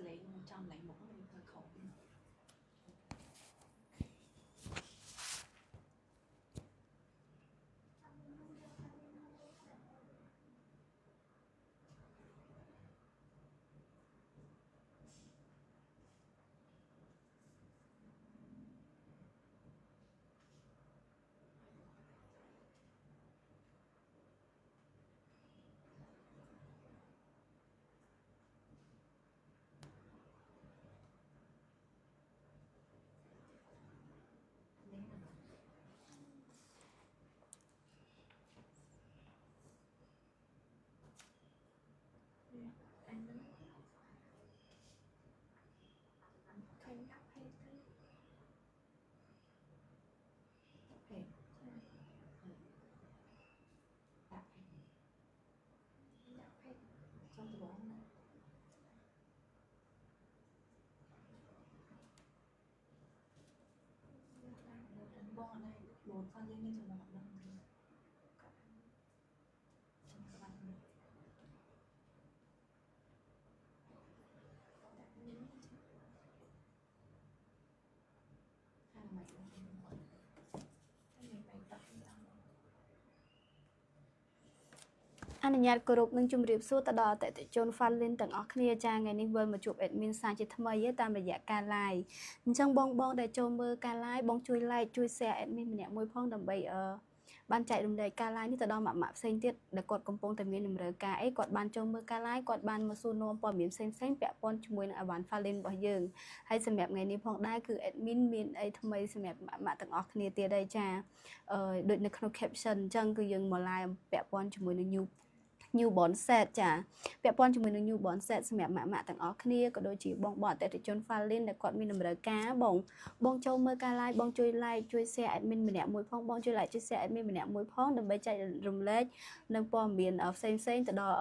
lấy trong lấy một cái khẩu một con lên cho nó hoạt động anh nhạt group nâng chung riêng số ta đo tại chôn fan lên tầng ở kia cha ngày nay vừa mà chụp admin sang chỉ tham ấy tam là dạ ca lại trong bong để chôn mơ ca lại bong chui like chui xe admin nhẹ môi phong đầm bầy ban chạy đầm đầy ca lại như ta đo map xanh tiết để quạt công pong tầm miền đầm rờ ca ấy quạt ban chôn mơ ca lại quạt ban mà xuân nôm pom miếng xanh bẹ pon chung môi là bàn fan lên bỏ dường hay xem ngày nay phongได้คือ admin miền ấy tham ấy xem map tầng ở kia tia đây cha đôiใน caption จังคือยังมาไลน์แปะปอนchung môi new new bond set จ้ะแปะปอนchung môi new bond set สำหรับหมาต่างออกគ្នាក៏ដូចជាបងបត់តែទៅជន់ file លេនដែលគាត់មានតម្រូវការបងចូលមើលការ live បងជួយ like ជួយ share admin ម្នាក់មួយផងបងជួយ like ជួយ share admin ម្នាក់មួយផងដើម្បីចែករំលែកនៅព័ត៌មានផ្សេងទៅដល់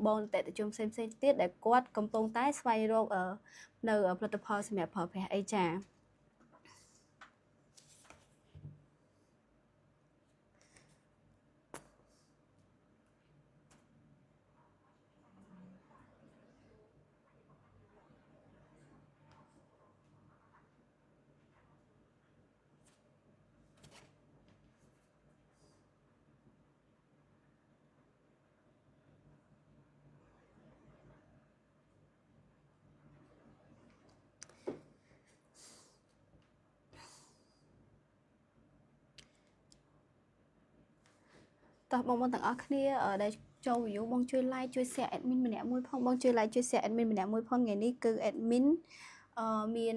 បងតែទៅជន់ផ្សេងទៀតដែលគាត់កំពុងតែស្វែងរកនៅផលិតផលសម្រាប់ប្រើប្រាស់អីចា៎ តោះបងទាំងអស់គ្នាដែលចូល view បងជួយ like ជួយ share admin ម្នាក់មួយផងបងជួយ like ជួយ share admin ម្នាក់មួយផងថ្ងៃនេះគឺ admin មាន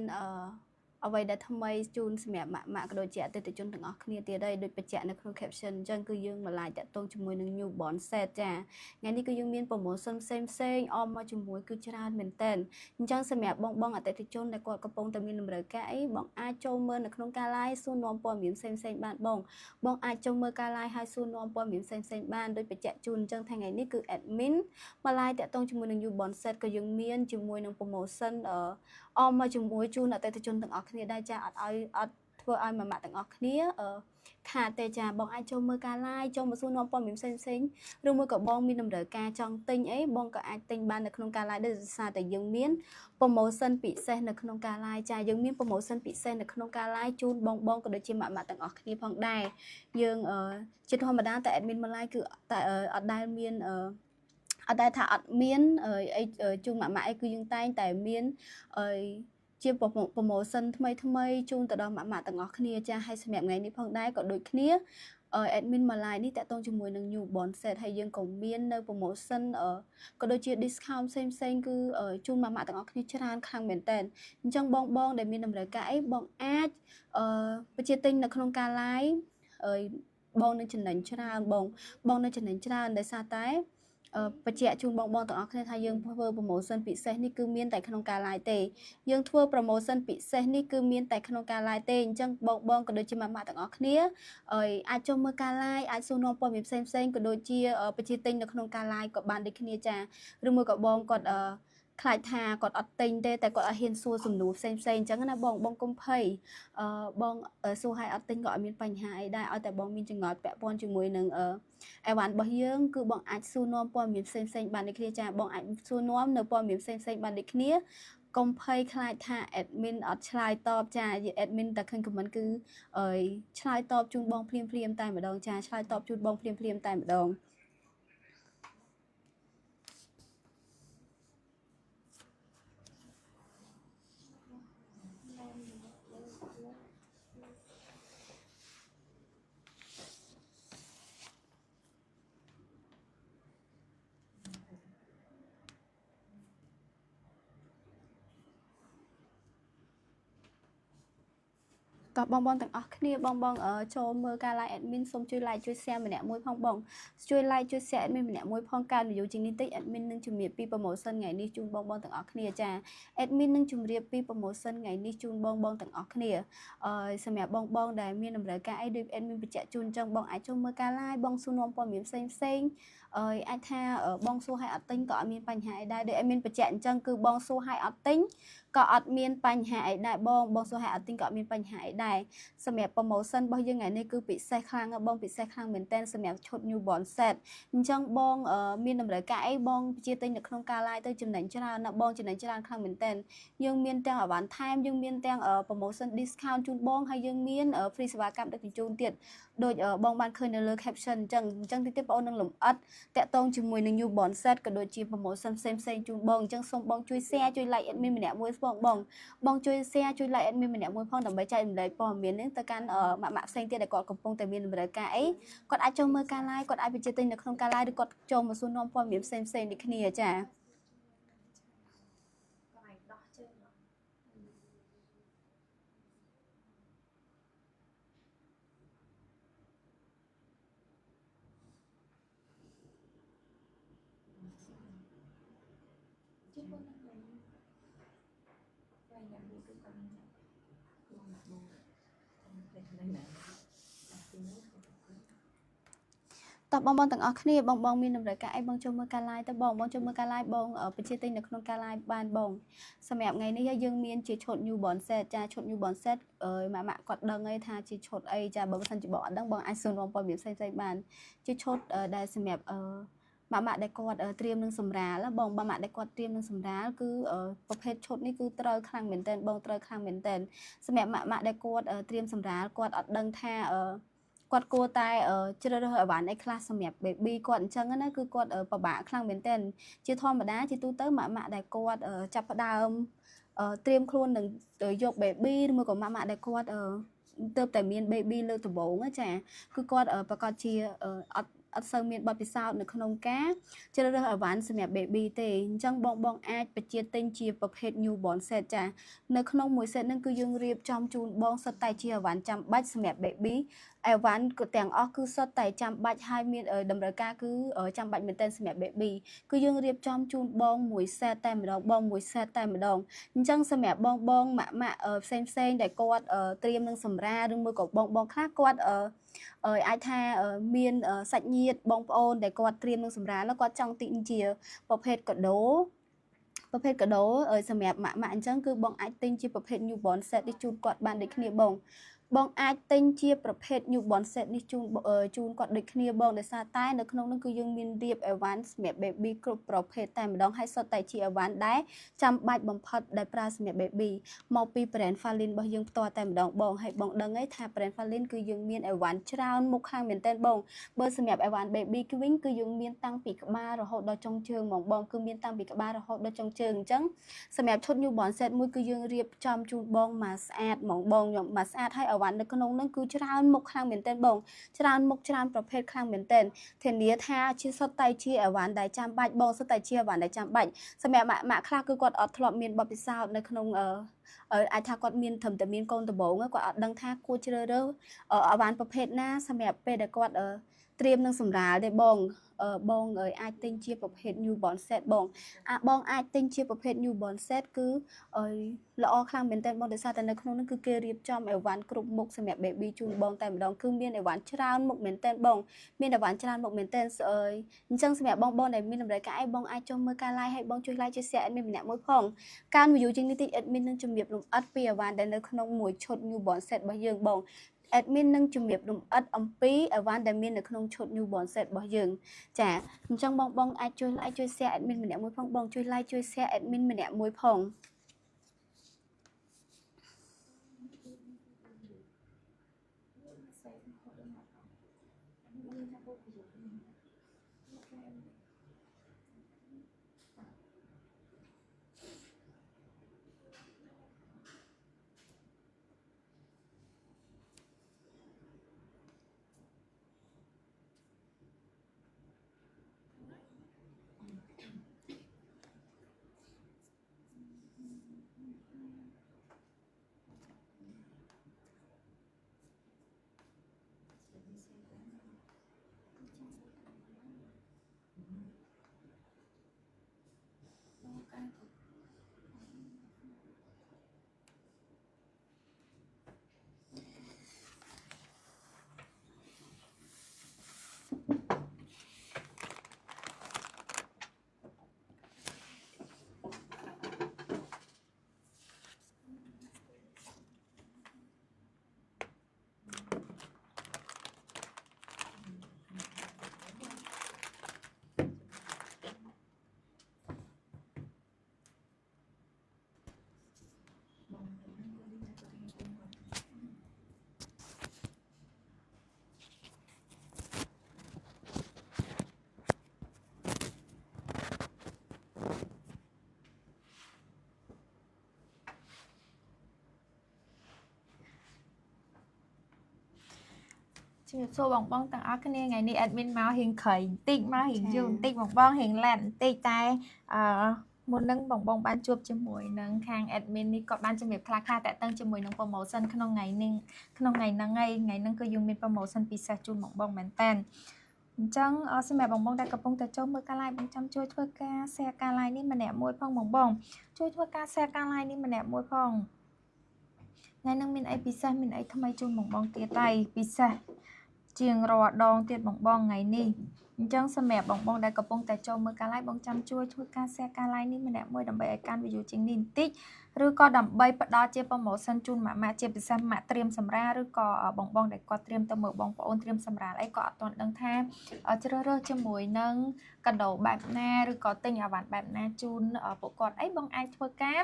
អ្វីដែលថ្មីជូនសម្រាប់ម៉ាក់ក៏ដូចជាអតិថិជនទាំងអស់គ្នាទៀតហើយដូចបញ្ជាក់នៅក្នុង caption អញ្ចឹងគឺយើងមក like តាក់ទងជាមួយនឹង new bond set ចាថ្ងៃនេះគឺយើងមាន promotion ផ្សេងអមមកជាមួយគឺច្រើនមែនតើអញ្ចឹងសម្រាប់បងអតិថិជនដែលគាត់កំពុងតែមានតម្រូវការអីបងអាចចូលមើលនៅក្នុងការ live សួរនាំព័ត៌មានផ្សេងបានបងអាចចូលមើលការ live ហើយសួរនាំព័ត៌មានផ្សេងបានដូចបញ្ជាក់ជូនអញ្ចឹងថ្ងៃនេះគឺ admin មក live តាក់ទងជាមួយនឹង new bond set ក៏យើងមានជាមួយនឹង promotion អមមកជាមួយជូនអតិថិជនទាំងអស់គ្នាដែរចាអត់ធ្វើឲ្យម៉ាក់ទាំងអស់គ្នាខាតទេចាបងអាចចូលមើលការ live ចូលមកសួរនាំព័ត៌មានផ្សេងឬមួយក៏បងមានតម្រូវការចង់ទិញអីបងក៏អាចទិញបាននៅក្នុងការ live ដោយសារតែយើងមាន promotion ពិសេសនៅក្នុងការ live ចាយើងមាន promotion ពិសេសនៅក្នុងការ live ជូនបងក៏ដូចជាម៉ាក់ទាំងអស់គ្នាផងដែរយើងជាធម្មតាតែ admin មក live គឺតែអត់ដែលមានអត់ដែលថាអត់មានអីជូនម៉ាក់អីគឺយើងតែងតែមានជា promotion ថ្មីជូនទៅដល់ម៉ាក់ទាំងអស់គ្នាចាហើយសម្រាប់ថ្ងៃនេះផងដែរក៏ដូចគ្នា admin មក live នេះតាក់ទងជាមួយនឹង new bond set ហើយយើងក៏មាននៅ promotion ក៏ដូចជា discount ផ្សេងគឺជូនម៉ាក់ទាំងអស់គ្នាច្រើនខ្លាំងមែនតើអញ្ចឹងបងដែលមានតម្រូវការអីបងអាចបញ្ជាទិញនៅក្នុងការ live បងនឹងចំណេញច្រើនបងនឹងចំណេញច្រើនដោយសារតែបញ្ជាក់ជូនបងទាំងអស់គ្នាថាយើងធ្វើ promotion ពិសេសនេះគឺមានតែក្នុងការ live ទេយើងធ្វើ promotion ពិសេសនេះគឺមានតែក្នុងការ live ទេអញ្ចឹងបងក៏ដូចជាម៉ាក់ទាំងអស់គ្នាអាចចូលមើលការ live អាចសួរនាំព័ត៌មានផ្សេងក៏ដូចជាបញ្ជាទិញនៅក្នុងការ live ក៏បានដូចគ្នាចាឬមួយក៏បងគាត់ខ្លាចថាគាត់អត់ទិញទេតែគាត់អត់ហ៊ានសួរសំណួរផ្សេងអញ្ចឹងណាបងកុំភ័យបងសួរឲ្យអត់ទិញក៏អត់មានបញ្ហាអីដែរឲ្យតែបងមានចង្អុលពាក់ព័ន្ធជាមួយនឹងអីវ៉ាន់របស់យើងគឺបងអាចសួរនាំព័ត៌មានផ្សេងបានដូចគ្នាចាបងអាចសួរនាំនៅព័ត៌មានផ្សេងបានដូចគ្នា កុំភ័យខ្លាចថា admin អត់ឆ្លើយតបចា admin តែឃើញ comment គឺឆ្លើយតបជូនបងភ្លាមតែម្ដងចាឆ្លើយតបជូនបងភ្លាមតែម្ដង តោះបងទាំងអស់គ្នាបងចូលមើលការ live admin សូមជួយ like ជួយ share ម្នាក់មួយផងបងជួយ like ជួយ share admin ម្នាក់មួយផងការ view ជាងនេះតិច admin នឹងជំរាបពី promotion ថ្ងៃនេះជូនបងទាំងអស់គ្នាចា admin នឹងជំរាបពី promotion ថ្ងៃនេះជូនបងទាំងអស់គ្នាសម្រាប់បងដែលមានតម្រូវការអីដូច admin បញ្ជាក់ជូនអញ្ចឹងបងអាចចូលមើលការ live បងសួរនាំព័ត៌មានផ្សេងអាចថាបងសួរឲ្យអត់ទិញក៏អត់មានបញ្ហាអីដែរដូច admin បញ្ជាក់អញ្ចឹងគឺបងសួរឲ្យអត់ទិញក៏អត់មានបញ្ហាអីដែរបងសួរឲ្យអត់ទិញក៏អត់មានបញ្ហាអីដែរសម្រាប់ promotion របស់យើងថ្ងៃនេះគឺពិសេសខ្លាំងបងពិសេសខ្លាំងមែនតើសម្រាប់ឈុត newborn set អញ្ចឹងបងមានតម្រូវការអីបងជាទិញនៅក្នុងការ live ទៅចំណេញច្រើនណាបងចំណេញច្រើនខ្លាំងមែនតើយើងមានទាំងអវ៉ាន់ថែមយើងមានទាំង promotion discount ជូនបងហើយយើងមាន free សេវាកម្មដឹកជញ្ជូនទៀតដូចបងបានឃើញនៅលើ caption អញ្ចឹងតិចទៀតបងអូននឹងលម្អិតតាក់ទងជាមួយនឹង newborn set ក៏ដូចជា promotion ផ្សេងជូនបងអញ្ចឹងសូមបងជួយ share ជួយ like admin ម្នាក់មួយបងជួយ share ជួយ like admin ម្នាក់មួយផងដើម្បីចែករំលែកព័ត៌មាននេះទៅកាន់ម៉ាក់ផ្សេងទៀតដែលគាត់កំពុងតែមានតម្រូវការអីគាត់អាចចូលមើលការ live គាត់អាចបញ្ជាទិញនៅក្នុងការ live ឬគាត់ចូលមកសួរនាំព័ត៌មានផ្សេងដូចគ្នាចា chứ con đang lấy vài nhà bố cái con luôn là bố đây này តបបងទាំងអស់គ្នាបងមានតម្រូវការអីបងចូលមើលការ live ទៅបងចូលមើលការ live បងបញ្ជាទិញនៅក្នុងការ live បានបងសម្រាប់ថ្ងៃនេះយើងមានជាឈុត newborn set ចាឈុត newborn set ម៉ាក់គាត់ដឹងហើយថាជាឈុតអីចាបើមិនសិនជាបងអត់ដឹងបងអាចសួរនាំព័ត៌មានផ្សេងបានជាឈុតដែលសម្រាប់ម៉ាក់ដែលគាត់ត្រៀមនឹងសម្រាលបងម៉ាក់ដែលគាត់ត្រៀមនឹងសម្រាលគឺប្រភេទឈុតនេះគឺត្រូវខ្លាំងមែនតើបងត្រូវខ្លាំងមែនតើសម្រាប់ម៉ាក់ដែលគាត់ត្រៀមសម្រាលគាត់អត់ដឹងថាគាត់គួរតែជ្រើសរើសអីវ៉ាន់អីខ្លះសម្រាប់ baby គាត់អញ្ចឹងណាគឺគាត់ពិបាកខ្លាំងមែនតើជាធម្មតាជាទូទៅម៉ាក់ដែលគាត់ចាប់ផ្ដើមត្រៀមខ្លួននឹងយក baby ឬមួយក៏ម៉ាក់ដែលគាត់ទើបតែមាន baby លើកដំបូងចាគឺគាត់ប្រកាសជាអត់សូវមានបទពិសោធន៍នៅក្នុងការជ្រើសរើសអីវ៉ាន់សម្រាប់ baby ទេអញ្ចឹងបងអាចបញ្ជាទិញជាប្រភេទ newborn set ចានៅក្នុងមួយ set ហ្នឹងគឺយើងរៀបចំជូនបងសុទ្ធតែជាអីវ៉ាន់ចាំបាច់សម្រាប់ baby អីវ៉ាន់ក៏ទាំងអស់គឺសុទ្ធតែចាំបាច់ហើយមានតម្រូវការគឺចាំបាច់មែនទែនសម្រាប់ baby គឺយើងរៀបចំជូនបងមួយ set តែម្ដងបងមួយ set តែម្ដងអញ្ចឹងសម្រាប់បងម៉ាក់ផ្សេងដែលគាត់ត្រៀមនឹងសម្រាលឬមួយក៏បងខ្លះគាត់អាចថាមានសាច់ញាតិបងប្អូនដែលគាត់ត្រៀមនឹងសម្រាលគាត់ចង់ទិញជាប្រភេទកាដូសម្រាប់ម៉ាក់អញ្ចឹងគឺបងអាចទិញជាប្រភេទ newborn set នេះជូនគាត់បានដូចគ្នាបងអាចទិញជាប្រភេទ newborn set នេះជូនគាត់ដូចគ្នាបងដោយសារតែនៅក្នុងនោះគឺយើងមានរៀបអីវ៉ាន់សម្រាប់ baby គ្រប់ប្រភេទតែម្ដងហើយសុទ្ធតែជាអីវ៉ាន់ដែលចាំបាច់បំផុតដែលប្រើសម្រាប់ baby មកពី brand Falin របស់យើងផ្ទាល់តែម្ដងបងហើយបងដឹងហើយថា brand Falin គឺយើងមានអីវ៉ាន់ច្រើនមុខខ្លាំងមែនតើបងបើសម្រាប់អីវ៉ាន់ baby គឺវិញគឺយើងមានតាំងពីក្បាលរហូតដល់ចុងជើងបងគឺមានតាំងពីក្បាលរហូតដល់ចុងជើងអញ្ចឹងសម្រាប់ឈុត newborn set មួយគឺយើងរៀបចំជូនបងមកស្អាតបងខ្ញុំមកស្អាតហើយអីវ៉ាន់នៅក្នុងនោះគឺច្រើនមុខខ្លាំងមែនតើបងច្រើនមុខច្រើនប្រភេទខ្លាំងមែនតើធានាថាជាសុទ្ធតែជាអីវ៉ាន់ដែលចាំបាច់បងសុទ្ធតែជាអីវ៉ាន់ដែលចាំបាច់សម្រាប់ម៉ាក់ខ្លះគឺគាត់អត់ធ្លាប់មានបទពិសោធន៍នៅក្នុងអាចថាគាត់មានត្រឹមតែមានកូនដំបូងគាត់អត់ដឹងថាគួរជ្រើសរើសអីវ៉ាន់ប្រភេទណាសម្រាប់ពេលដែលគាត់ត្រៀមនឹងសម្រាលទេបងអាចទិញជាប្រភេទ newborn set បងអាចទិញជាប្រភេទ newborn set គឺល្អខ្លាំងមែនតើបងដោយសារតែនៅក្នុងនោះគឺគេរៀបចំអីវ៉ាន់គ្រប់មុខសម្រាប់ baby ជូនបងតែម្ដងគឺមានអីវ៉ាន់ច្រើនមុខមែនតើបងមានអីវ៉ាន់ច្រើនមុខមែនតើអញ្ចឹងសម្រាប់បងដែលមានតម្រូវការអីបងអាចចូលមើលការ live ឲ្យបងជួយ like ជួយ share admin ម្នាក់មួយផងការ view ជាងនេះតិច admin នឹងជំរាបលម្អិតពីអីវ៉ាន់ដែលនៅក្នុងមួយឈុត newborn set របស់យើងបងadmin នឹងជំរាបលម្អិតអំពីអីវ៉ាន់ដែលមាននៅក្នុងឈុត newborn set របស់យើងចាអញ្ចឹងបងអាចជួយ like ជួយ share admin ម្នាក់មួយផងបងជួយ like ជួយ share admin ម្នាក់មួយផង ជំរាបសួរបងបងទាំងអស់គ្នាថ្ងៃនេះ admin មករៀងក្រៃបន្តិចមករៀងយូរបន្តិចបងបងរៀងឡានបន្តិចតែមុននឹងបងបងបានជួបជាមួយនឹងខាង admin នេះក៏បានជំរាបខ្លះៗតាក់ទងជាមួយនឹង promotion ក្នុងថ្ងៃនេះក្នុងថ្ងៃហ្នឹងហើយថ្ងៃហ្នឹងគឺយើងមាន promotion ពិសេសជូនបងបងមែនតើអញ្ចឹងសម្រាប់បងបងដែលកំពុងតែចូលមើលការ live បងចាំជួយធ្វើការ share ការ live នេះម្នាក់មួយផងបងបងជួយធ្វើការ share ការ live នេះម្នាក់មួយផងថ្ងៃហ្នឹងមានអីពិសេសមានអីថ្មីជូនបងបងទៀតហើយពិសេសជាងរាល់ដងទៀតបងបងថ្ងៃនេះអញ្ចឹងសម្រាប់បងបងដែលកំពុងតែចូលមើលការ live បងចាំជួយធ្វើការ share ការ live នេះម្នាក់មួយដើម្បីឲ្យកាន់ view ជាងនេះបន្តិចឬក៏ដើម្បីផ្ដល់ជា promotion ជូនម៉ាក់ជាពិសេសម៉ាក់ត្រៀមសម្រាលឬក៏បងបងដែលគាត់ត្រៀមទៅមើលបងប្អូនត្រៀមសម្រាលអីក៏អត់ទាន់ដឹងថាជ្រើសរើសជាមួយនឹងកាដូបែបណាឬក៏ទិញអាវ៉ាន់បែបណាជូនពួកគាត់អីបងអាចធ្វើការ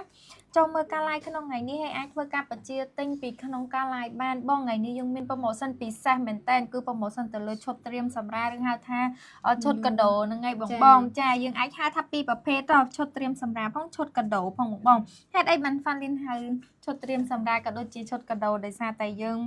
ចូលមើលការ live ក្នុងថ្ងៃនេះហើយអាចធ្វើការបញ្ជាទិញពីក្នុងការ live បានបងថ្ងៃនេះយើងមាន promotion ពិសេសមែនតើគឺ promotion ទៅលើឈុតត្រៀមសម្រាលឬហៅថាឈុតកាដូហ្នឹងឯងបងបងចាយើងអាចហៅថាពីរប្រភេទទៅឈុតត្រៀមសម្រាលផងឈុតកាដូផងបងហេតុអីបាន Falin ហៅឈុតត្រៀមសម្រាលក៏ដូចជាឈុតកាដូដោយសារតែយើង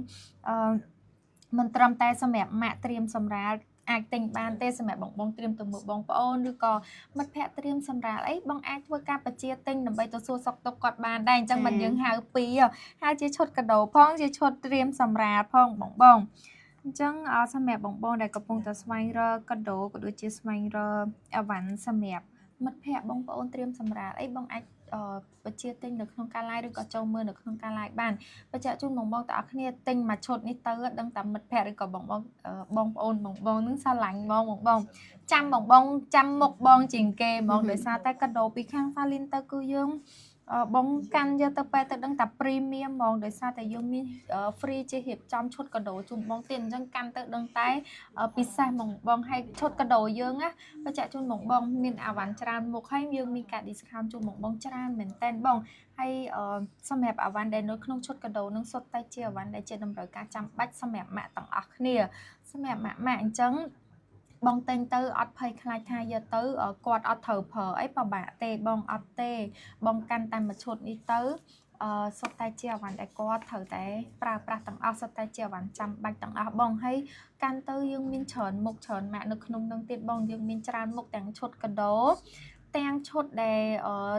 មិនត្រឹមតែសម្រាប់ម៉ាក់ត្រៀមសម្រាលអាចទិញបានទេសម្រាប់បងបងត្រៀមទៅមើលបងប្អូនឬក៏មិត្តភ័ក្តិត្រៀមសម្រាលអីបងអាចធ្វើការបញ្ជាទិញដើម្បីទៅសួរសុខទុក្ខគាត់បានដែរអញ្ចឹងមិនយើងហៅពីរហើយជាឈុតកាដូផងជាឈុតត្រៀមសម្រាលផងបងបងអញ្ចឹងសម្រាប់បងបងដែលកំពុងតែស្វែងរកកាដូក៏ដូចជាស្វែងរកអីវ៉ាន់សម្រាប់មិត្តភ័ក្តិបងប្អូនត្រៀមសម្រាលអីបងអាចបញ្ជាទិញនៅក្នុងការ live ឬក៏ចូលមើលនៅក្នុងការ live បានបញ្ជាក់ជូនបងបងទាំងអស់គ្នាទិញមួយឈុតនេះទៅដឹងតែមិត្តភ័ក្តិឬក៏បងប្អូនបងបងនឹងស្រឡាញ់បងបងចាំបងបងចាំមុខបងជាងគេហ្មងដោយសារតែកាដូពីខាង Falin ទៅគឺយើងបងកាន់យកទៅពេលទៅដឹងតែ premium ហ្មងដោយសារតែយើងមាន free ជារៀបចំឈុតកាដូជូនបងទៀតអញ្ចឹងកាន់ទៅដឹងតែពិសេសបងហើយឈុតកាដូយើងណាបញ្ជាក់ជូនបងមានអាវ៉ាន់ច្រើនមុខហើយយើងមានការ discount ជូនបងច្រើនមែនតើបងហើយសម្រាប់អាវ៉ាន់ដែលនៅក្នុងឈុតកាដូនឹងសុទ្ធតែជាអាវ៉ាន់ដែលជាតម្រូវការចាំបាច់សម្រាប់ម៉ាក់ទាំងអស់គ្នាសម្រាប់ម៉ាក់អញ្ចឹងបងតែងទៅអត់ភ័យខ្លាចថាយកទៅគាត់អត់ត្រូវប្រើអីពិបាកទេបងអត់ទេបងកាន់តែមួយឈុតនេះទៅសុទ្ធតែជាអាវ៉ាន់ដែលគាត់ត្រូវតែប្រើប្រាស់ទាំងអស់សុទ្ធតែជាអាវ៉ាន់ចាំបាច់ទាំងអស់បងហើយកាន់ទៅយើងមានច្រើនមុខច្រើនម៉ាក់នៅក្នុងនឹងទៀតបងយើងមានច្រើនមុខទាំងឈុតកាដូទាំងឈុតដែល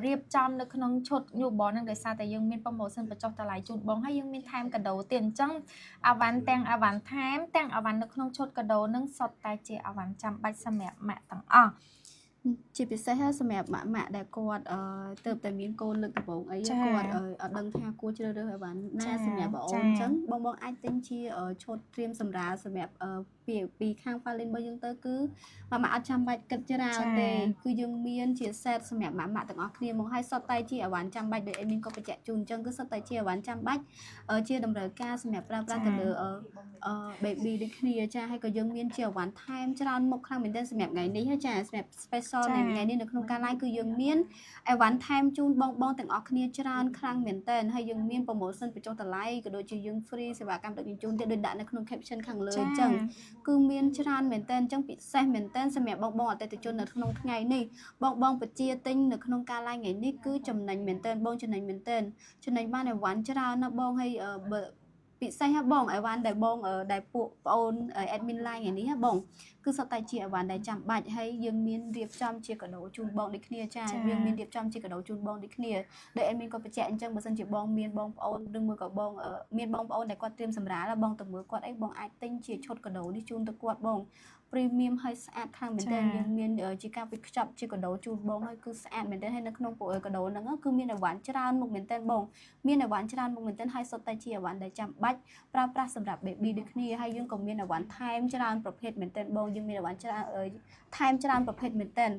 រៀបចំនៅក្នុងឈុត newborn ហ្នឹងដោយសារតែយើងមាន promotion បញ្ចុះតម្លៃជូនបងហើយយើងមានថែមកាដូទៀតអញ្ចឹងអាវ៉ាន់ទាំងអាវ៉ាន់ថែមទាំងអាវ៉ាន់នៅក្នុងឈុតកាដូហ្នឹងសុទ្ធតែជាអាវ៉ាន់ចាំបាច់សម្រាប់ម៉ាក់ទាំងអស់ជាពិសេសសម្រាប់ម៉ាក់ដែលគាត់ទៅតែមានកូនលើកដំបូងអីគាត់អត់ដឹងថាគួរជ្រើសរើសឲ្យបានណាសម្រាប់បងអូនអញ្ចឹងបងអាចទិញជាឈុតត្រៀមសម្រាលសម្រាប់ពីខាង Falin របស់យើងទៅគឺម៉ាក់អត់ចាំបាច់គិតច្រើនទេគឺយើងមានជា set សម្រាប់ម៉ាក់ទាំងអស់គ្នាមកឲ្យសុទ្ធតែជាអាវ៉ាន់ចាំបាច់ដោយadminក៏បញ្ជាក់ជូនអញ្ចឹងគឺសុទ្ធតែជាអាវ៉ាន់ចាំបាច់ជាតម្រូវការសម្រាប់ប្រើប្រាស់ទៅលើbaby ដូចគ្នាចាហើយក៏យើងមានជាអាវ៉ាន់ថែមច្រើនមុខខ្លាំងមែនទែនសម្រាប់ថ្ងៃនេះចាសម្រាប់ special នៃថ្ងៃនេះនៅក្នុងការ live គឺយើងមានអាវ៉ាន់ថែមជូនបងទាំងអស់គ្នាច្រើនខ្លាំងមែនទែនហើយយើងមាន promotion បញ្ចុះតម្លៃក៏ដូចជាយើង free សេវាកម្មដឹកជញ្ជូនទៀតដូចដាក់នៅក្នុង caption ខាងលើអញ្ចឹងគឺមានច្រើនមែនទែនអញ្ចឹងពិសេសមែនទែនសម្រាប់បងអតិថិជននៅក្នុងថ្ងៃនេះបងបជាទិញនៅក្នុងការ live ថ្ងៃនេះគឺចំណេញមែនទែនបងចំណេញមែនទែនចំណេញបានអាវ៉ាន់ច្រើនណាបងហើយពិសេសហ៎បងអាវ៉ាន់ដែលបងដែលពួកប្អូន admin line ថ្ងៃនេះហ៎បង គឺសុទ្ធតែជាអីវ៉ាន់ដែលចាំបាច់ហើយយើងមានរៀបចំជាកាដូជូនបងដូចគ្នាចាយើងមានរៀបចំជាកាដូជូនបងដូចគ្នាដែលអេមីនក៏បញ្ជាក់អញ្ចឹងបើសិនជាបងមានបងប្អូនឬមួយក៏បងមានបងប្អូនដែលគាត់ត្រៀមសម្រាប់បងទៅមើលគាត់អីបងអាចទិញជាឈុតកាដូនេះជូនទៅគាត់បង premium ហើយស្អាតខ្លាំងមែនទែនយើងមានជាការវិខ្ចប់ជាកាដូជូនបងហើយគឺស្អាតមែនទែនហើយនៅក្នុងកាដូហ្នឹងគឺមានអីវ៉ាន់ច្រើនមុខមែនទែនបងមានអីវ៉ាន់ច្រើនមុខមែនទែនហើយសុទ្ធតែជាអីវ៉ាន់ដែលចាំបាច់ប្រើប្រាស់សម្រាប់ baby ដូចគ្នាហើយយើងក៏មានអីវ៉ាន់ថែមច្រើនប្រភេទមែនទែនបងយើងមានអីវ៉ាន់ច្រើនថែមច្រើនប្រភេទមែនទែន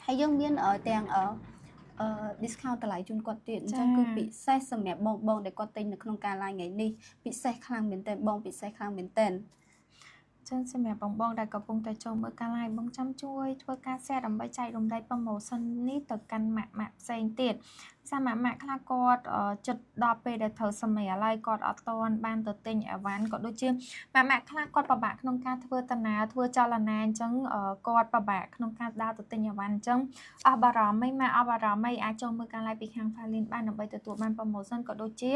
ហើយយើងមានទាំងdiscount តម្លៃជូនគាត់ទៀតអញ្ចឹងគឺពិសេសសម្រាប់បងដែលគាត់ទិញនៅក្នុងការ live ថ្ងៃនេះពិសេសខ្លាំងមែនទែនបងពិសេសខ្លាំងមែនទែន ចឹងសម្រាប់បងដែលកំពុងតែចូលមើលការ live បងចាំជួយធ្វើការ share ដើម្បីចែករំលែក promotion នេះទៅកាន់ម៉ាក់ផ្សេងទៀតសាម៉ាក់ខ្លះគាត់ចិត្តដល់ពេលដែលត្រូវសម្រាប់ហើយគាត់អត់តន់បានទៅទិញអីវ៉ាន់ក៏ដូចជាម៉ាក់ខ្លះគាត់ពិបាកក្នុងការធ្វើតាណាធ្វើចលនាអញ្ចឹងគាត់ពិបាកក្នុងការដើរទៅទិញអីវ៉ាន់អញ្ចឹងអស់បារម្ភមិនអស់បារម្ភមិនអាចចូលមើលការ live ពីខាង Falin បានដើម្បីទទួលបាន promotion ក៏ដូចជា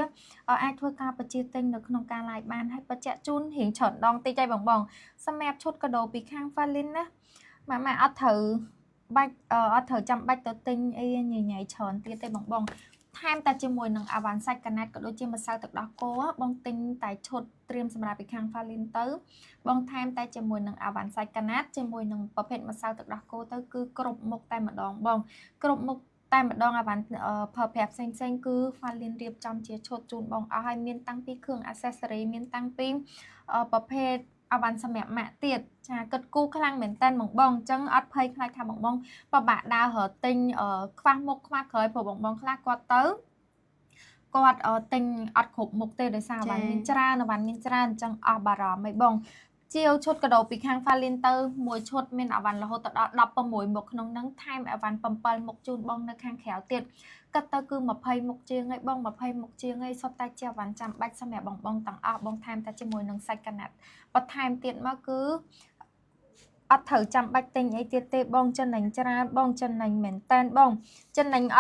អាចធ្វើការបញ្ជាទិញនៅក្នុងការ live បានហើយបញ្ជាក់ជូនរៀងច្រើនដងតិចហើយបងសម្រាប់ឈុតកាដូពីខាង Falin ណាម៉ាក់អត់ត្រូវបាច់អត់ត្រូវចាំបាច់ទៅទិញអីញ៉ៃច្រើនទៀតទេបងថែមតែជាមួយនឹងអាវ៉ាន់សាច់កាណាត់ក៏ដូចជាម្សៅទឹកដោះគោបងទិញតែឈុតត្រៀមសម្រាប់ពីខាង Falin ទៅបងថែមតែជាមួយនឹងអាវ៉ាន់សាច់កាណាត់ជាមួយនឹងប្រភេទម្សៅទឹកដោះគោទៅគឺគ្រប់មុខតែម្ដងបងគ្រប់មុខតែម្ដងអាវ៉ាន់ប្រើប្រាស់ផ្សេងគឺ Falin រៀបចំជាឈុតជូនបងអស់ហើយមានតាំងពីគ្រឿង accessory មានតាំងពីប្រភេទអវ៉ាន់សម្រាប់ម៉ាក់ទៀតចាគិតគូខ្លាំងមែនតើបងអញ្ចឹងអត់ភ័យខ្លាចថាបងពិបាកដើររកទិញខ្វះមុខខ្វះក្រោយព្រោះបងខ្លះគាត់ទៅគាត់ទិញអត់គ្រប់មុខទេដោយសារអវ៉ាន់មានច្រើនអញ្ចឹងអស់បារម្ភហីបងជាវឈុតកាដូពីខាង Falin ទៅមួយឈុតមានអវ៉ាន់រហូតដល់16មុខក្នុងហ្នឹងថែមអវ៉ាន់7មុខជូនបងនៅខាងក្រៅទៀតកាត់ទៅគឺ20មុខជាងហើយបង20មុខជាងហើយសុទ្ធតែជាអវ៉ាន់ចាំបាច់សម្រាប់បងទាំងអស់បងថែមតែជាមួយនឹងសាច់កាណាត់បន្ថែមទៀតមកគឺអត់ត្រូវចាំបាច់ទិញអីទៀតទេបងចំណេញច្រើនបងចំណេញមែនតើបងចំណេញអ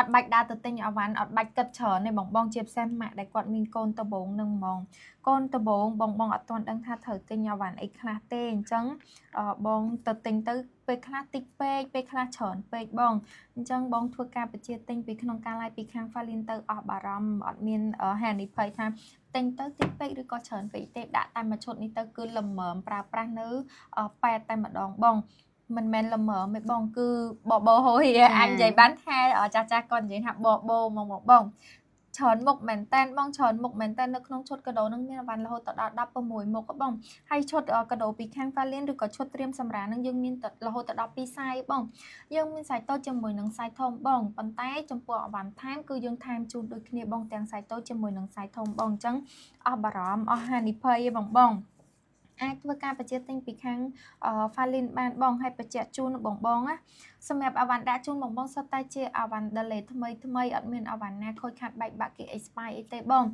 ត់បាច់ដើរទៅទិញអវ៉ាន់អត់បាច់គិតច្រើនទេបងជាផ្សេងម៉ាក់ដែលគាត់មានកូនដបងនឹងហ្មងកូនដបងបងអត់ទាន់ដឹងថាត្រូវទិញអវ៉ាន់អីខ្លះទេអញ្ចឹងបងទៅទិញទៅពេលខ្លះតិចពេកពេលខ្លះច្រើនពេកបងអញ្ចឹងបងធ្វើការបញ្ជាទិញពីក្នុងការ live ពីខាង Falin ទៅអស់បារម្ភអត់មានហានិភ័យថាទិញទៅតិចពេកឬក៏ច្រើនពេកទេដាក់តែមួយឈុតនេះទៅគឺល្មមប្រើប្រាស់នៅប៉ែតតែម្ដងបងមិនមែនល្មមទេបងគឺបបោហូយអញនិយាយបានថាចាស់គាត់និយាយថាបបោមកបងច្រើនមុខមែនតើបងច្រើនមុខមែនតើនៅក្នុងឈុតកាដូនឹងមានអវ៉ាន់រហូតដល់16មុខបងហើយឈុតកាដូពីខាង Falin ឬក៏ឈុតត្រៀមសម្រាប់នឹងយើងមានរហូតដល់2ខ្សែបងយើងមានខ្សែតូចជាមួយនឹងខ្សែធំបងប៉ុន្តែចំពោះអវ៉ាន់ថែមគឺយើងថែមជូនដូចគ្នាបងទាំងខ្សែតូចជាមួយនឹងខ្សែធំបងអញ្ចឹងអស់បារម្ភអស់ហានិភ័យទេបងអាចធ្វើការបញ្ជាទិញពីខាង Falin បានបងហើយបញ្ជាក់ជូនបងណាសម្រាប់អវ៉ាន់ដាក់ជូនបងសុទ្ធតែជាអវ៉ាន់ delay ថ្មីអត់មានអវ៉ាន់ណាខូចខាតបែកបាក់គេ expire អីទេបង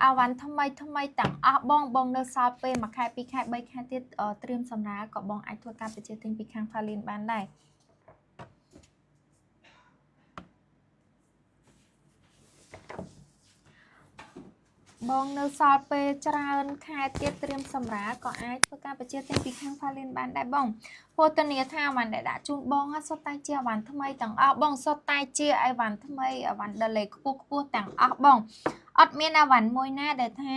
អវ៉ាន់ថ្មីទាំងអស់បងនៅសល់ពេល1ខែ2ខែ3ខែទៀតត្រៀមសម្រាប់ក៏បងអាចធ្វើការបញ្ជាទិញពីខាង Falin បានដែរបងនៅសល់ពេលច្រើនខែទៀតត្រៀមសម្រាប់ក៏អាចធ្វើការបញ្ជាទិញពីខាង Falin បានដែរបងព្រោះតនីថាអវ៉ាន់ដែលដាក់ជូនបងសុទ្ធតែជាអវ៉ាន់ថ្មីទាំងអស់បងសុទ្ធតែជាអវ៉ាន់ថ្មីអវ៉ាន់ delay ខ្ពស់ទាំងអស់បងអត់មានអវ៉ាន់មួយណាដែលថា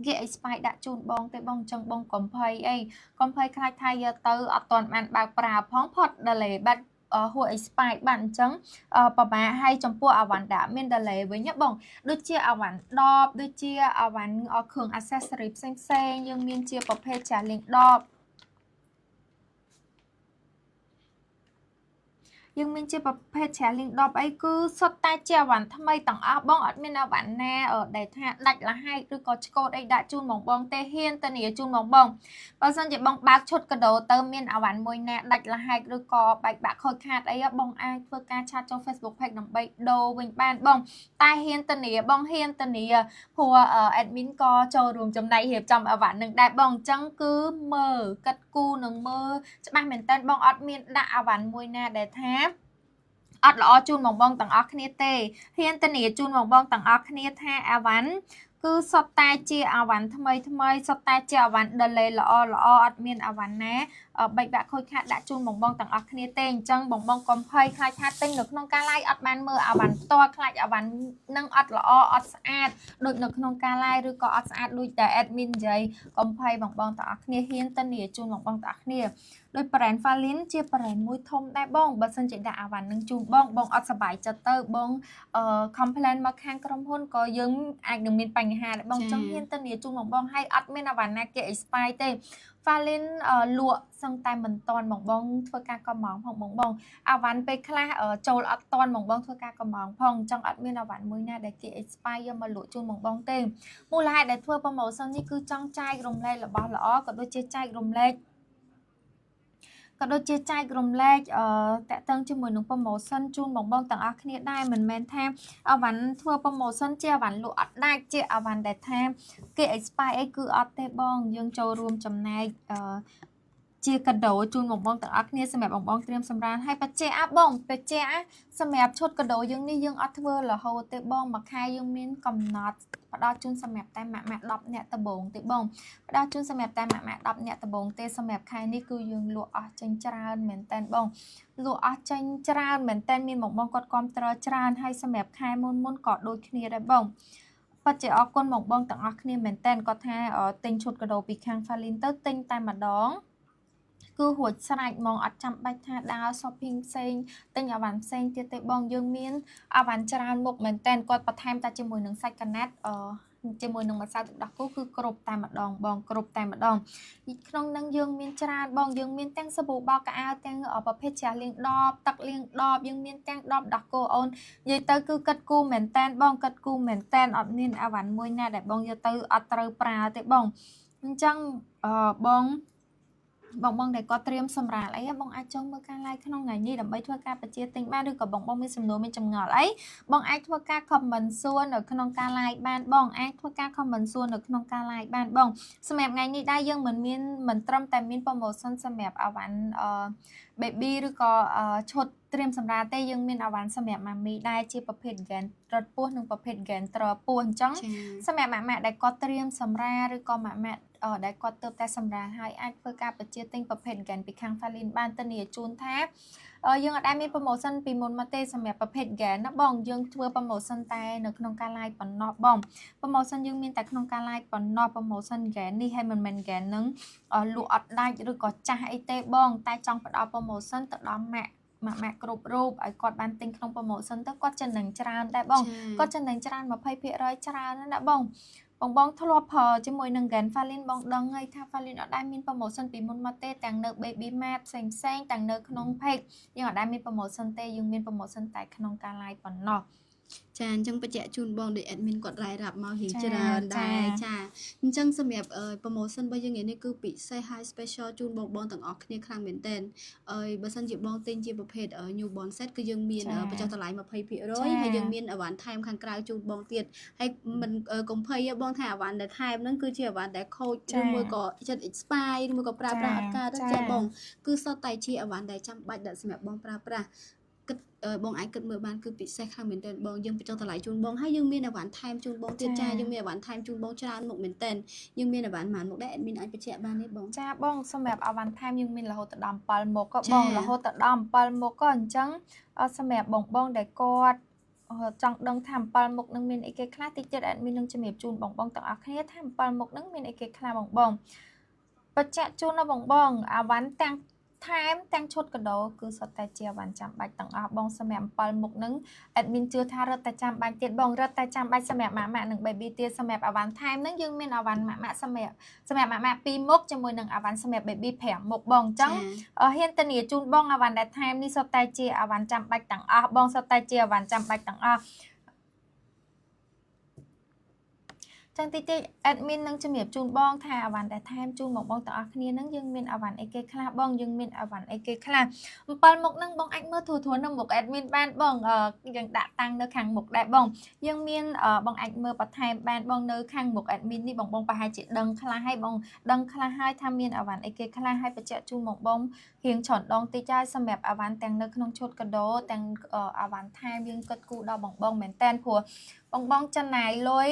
គេ expire ដាក់ជូនបងទេបងអញ្ចឹងបងកុំភ័យអីកុំភ័យខ្លាចថាយកទៅអត់ទាន់បានបើកប្រើផងផុត delay បាត់ហួស expire បានអញ្ចឹងប្រហែលឲ្យចំពោះអវ៉ាន់ដាក់មាន delay វិញបងដូចជាអវ៉ាន់ដបដូចជាអវ៉ាន់គ្រឿង accessory ផ្សេងយើងមានជាប្រភេទចាស់លេងដបយើងមានជាប្រភេទច្រាលីង10អីគឺសុទ្ធតែជាអវ៉ាន់ថ្មីទាំងអស់បងអត់មានអវ៉ាន់ណាដែលថាដាច់លហែកឬក៏ឆ្កូតអីដាក់ជូនបងទេហ៊ានតានីជូនបងបើសិនជាបងបើកឈុតកាដូទៅមានអវ៉ាន់មួយណាដាច់លហែកឬក៏បែកបាក់ខូចខាតអីបងអាចធ្វើការឆាតចូល Facebook Page ដើម្បីដូរវិញបានបងតែហ៊ានតានីបងហ៊ានតានីព្រោះ admin ក៏ចូលរួមចំណែករៀបចំអវ៉ាន់នឹងដែរបងអញ្ចឹងគឺមើលកាត់គូនឹងមើលច្បាស់មែនតើបងអត់មានដាក់អវ៉ាន់មួយណាដែលថាអត់ល្អជូនបងទាំងអស់គ្នាទេហ៊ានតានីជូនបងទាំងអស់គ្នាថាអវ៉ាន់ cứ sọt tai chia à ván thâm mây sọt tai chia à ván đờ lê lọ ọt miên à ván ná bạch bạc khôi khát đã chun bong bong tặng ọt khné tên chân bong bong com phơi khai khát tinh được nông ca lai ọt ban mơ à ván to khai à ván nâng ọt lọ ọt sạch đôi được nông ca lai rồi có ọt sạch đôiแต่ admin ใจ com phơi bong bong tặng ọt khné hiên tân địa chun bong bong tặng khné ដោយប្រេន Valin ជាប្រេនមួយធំដែរបងបើសិនជាដាក់អាវ៉ាន់នឹងជូនបងអត់សប្បាយចិត្តទៅបងcomplain មកខាងក្រុមហ៊ុនក៏យើងអាចនឹងមានបញ្ហាដែរបងចង់ហ៊ានទៅនាជូនបងហើយអត់មានអាវ៉ាន់ណាគេ expire ទេ Valin លក់សឹងតែមិនតាន់បងធ្វើការកំងផងបងអាវ៉ាន់ពេលខ្លះចូលអត់តាន់បងធ្វើការកំងផងចង់អត់មានអាវ៉ាន់មួយណាដែលគេ expire យកមកលក់ជូនបងទេមូលហេតុដែលធ្វើ promotion នេះគឺចង់ចែករំលែករបស់ល្អក៏ដូចជាចែករំលែក ក៏ដូចជាចែករំលែកតាក់ទងជាមួយនឹង promotion ជូនបងទាំងអស់គ្នាដែរមិនមែនថាអាវ៉ាន់ធ្វើ promotion ជាអាវ៉ាន់លក់អត់ដាច់ជាអាវ៉ាន់ដែលថាគេ expire អីគឺអត់ទេបងយើងចូលរួមចំណែកជាកាដូជូនបងទាំងអស់គ្នាសម្រាប់បងត្រៀមសម្រានហើយបច្ចេកបងបច្ចេកសម្រាប់ឈុតកាដូយើងនេះយើងអត់ធ្វើរហូតទេបងមួយខែយើងមានកំណត់ផ្ដល់ជូនសម្រាប់តែម៉ាក់10នាក់ដំបូងទេបងផ្ដល់ជូនសម្រាប់តែម៉ាក់10នាក់ដំបូងទេសម្រាប់ខែនេះគឺយើងលក់អស់ចេញច្រើនមែនតើបងលក់អស់ចេញច្រើនមែនតើមានបងគាត់គាំទ្រច្រើនហើយសម្រាប់ខែមុនក៏ដូចគ្នាដែរបងបច្ចេកអរគុណបងទាំងអស់គ្នាមែនតើគាត់ថាទិញឈុតកាដូពីខាង Valin ទៅទិញតែម្ដង គឺហួចស្រេចមកអត់ចាំបាច់ថាដើរ shopping ផ្សេងទិញអាវ៉ាន់ផ្សេងទៀតទេបងយើងមានអាវ៉ាន់ច្រើនមុខមែនតើគាត់បន្ថែមតែជាមួយនឹងសាច់កាណាត់ជាមួយនឹងម្សៅទឹកដោះគោគឺគ្រប់តែម្ដងបងគ្រប់តែម្ដងក្នុងនឹងយើងមានច្រើនបងយើងមានទាំងសាប៊ូបោកកៅអៅទាំងប្រភេទជ្រះលាងដបទឹកលាងដបយើងមានទាំងដបដោះគោអូននិយាយទៅគឺកាត់គូមែនតើបងកាត់គូមែនតើអត់មានអាវ៉ាន់មួយណាដែលបងយកទៅអត់ត្រូវប្រើទេបងអញ្ចឹងបងដែលគាត់ត្រៀមសម្រាប់អីបងអាចចង់មើលការ live ក្នុងថ្ងៃនេះដើម្បីធ្វើការបញ្ជាទិញបានឬក៏បងមានសំណួរមានចម្ងល់អីបងអាចធ្វើការ comment សួរនៅក្នុងការ live បានបងអាចធ្វើការ comment សួរនៅក្នុងការ live បានបងសម្រាប់ថ្ងៃនេះដែរយើងមិនត្រឹមតែមាន promotion សម្រាប់អាវ៉ាន់baby ឬក៏ឈុតត្រៀមសម្រាប់ទេយើងមានអាវ៉ាន់សម្រាប់ម៉ាមីដែរជាប្រភេទ gain រត់ពោះនិងប្រភេទ gain ត្រពោះអញ្ចឹងសម្រាប់ម៉ាក់ដែលគាត់ត្រៀមសម្រាប់ឬក៏ម៉ាក់ដែលគាត់ទៅតែសម្រាប់ហើយអាចធ្វើការបញ្ជាទិញប្រភេទ gain ពីខាង Valin បានទៅនេះជូនថាយើងអត់ដែលមាន promotion ពីមុនមកទេសម្រាប់ប្រភេទ gain ណាបងយើងធ្វើ promotion តែនៅក្នុងការ live ប៉ុណ្ណោះបង promotion យើងមានតែក្នុងការ live ប៉ុណ្ណោះ promotion gain នេះហើយមិនមែន gain នឹងលក់អត់ដាច់ឬក៏ចាស់អីទេបងតែចង់ផ្ដល់ promotion ទៅដល់ម៉ាក់គ្រប់រូបឲ្យគាត់បានទិញក្នុង promotion ទៅគាត់ចំណេញច្រើនដែរបងគាត់ចំណេញច្រើន 20% ច្រើនណាបងធ្លាប់ប្រើជាមួយនឹង Gain Valin បងដឹងហើយថា Valin អត់ដែលមាន promotion ពីមុនមកទេទាំងនៅ Baby Mart ផ្សេងទាំងនៅក្នុង page យើងអត់ដែលមាន promotion ទេយើងមាន promotion តែក្នុងការ live ប៉ុណ្ណោះ ចាអញ្ចឹងបញ្ជាក់ជូនបងដោយ admin គាត់រាយរាប់មករៀងច្រើនដែរចាអញ្ចឹងសម្រាប់ promotion របស់យើងនេះគឺពិសេស high special ជូនបងទាំងអស់គ្នាខ្លាំងមែនតើបើសិនជាបងទិញជាប្រភេទ newborn set គឺយើងមានបញ្ចុះតម្លៃ 20% ហើយយើងមានអវ៉ាន់ថែមខាងក្រៅជូនបងទៀតហើយកុំភ័យបងថាអវ៉ាន់ដែលថែមហ្នឹងគឺជាអវ៉ាន់ដែលខូចឬមួយក៏ចិត្ត expire ឬមួយក៏ប្រើប្រាស់អត់កើតទេចាបងគឺសុទ្ធតែជាអវ៉ាន់ដែលចាំបាច់សម្រាប់បងប្រើប្រាស់បងអាចគិតមើលបានគឺពិសេសខ្លាំងមែនតើបងយើងបញ្ចុះតម្លៃជូនបងហើយយើងមានអវ៉ាន់ថែមជូនបងទៀតចាយើងមានអវ៉ាន់ថែមជូនបងច្រើនមុខមែនតើយើងមានអវ៉ាន់ប៉ុន្មានមុខដែរ admin អាចបញ្ជាក់បានទេបងចាបងសម្រាប់អវ៉ាន់ថែមយើងមានរហូតដល់7មុខក៏បងរហូតដល់7មុខក៏អញ្ចឹងសម្រាប់បងដែលគាត់ចង់ដឹងថា7មុខនឹងមានអីគេខ្លះតិចទៀត admin នឹងជំរាបជូនបងទាំងអស់គ្នាថា7មុខនឹងមានអីគេខ្លះបងបញ្ជាក់ជូនដល់បងអវ៉ាន់ទាំងថែមទាំងឈុតកាដូគឺសុទ្ធតែជាអវ៉ាន់ចាំបាច់ទាំងអស់បងសម្រាប់7មុខនឹង admin ជឿថារត់តែចាំបាច់ទៀតបងរត់តែចាំបាច់សម្រាប់ម៉ាក់និង baby ទៀតសម្រាប់អវ៉ាន់ថែមនឹងយើងមានអវ៉ាន់ម៉ាក់សម្រាប់ម៉ាក់2មុខជាមួយនឹងអវ៉ាន់សម្រាប់ baby 5មុខបងអញ្ចឹងហ៊ានធានាជូនបងអវ៉ាន់ដែលថែមនេះសុទ្ធតែជាអវ៉ាន់ចាំបាច់ទាំងអស់បងសុទ្ធតែជាអវ៉ាន់ចាំបាច់ទាំងអស់ចឹងតិច admin នឹងជំរាបជូនបងថាអវ៉ាន់ដែលថែមជូនបងទាំងអស់គ្នានឹងយើងមានអវ៉ាន់អីគេខ្លះបងយើងមានអវ៉ាន់អីគេខ្លះ7មុខនឹងបងអាចមើលធួនៅមុខ admin បានបងយើងដាក់តាំងនៅខាងមុខដែរបងយើងមានបងអាចមើលបន្ថែមបានបងនៅខាងមុខ admin នេះបងប្រហែលជាដឹងខ្លះហើយបងដឹងខ្លះហើយថាមានអវ៉ាន់អីគេខ្លះហើយបញ្ជាក់ជូនបងរៀងច្រើនដងតិចហើយសម្រាប់អវ៉ាន់ទាំងនៅក្នុងឈុតកាដូទាំងអវ៉ាន់ថែមយើងគិតគូរដល់បងមែនតើព្រោះ បងចំណាយលុយ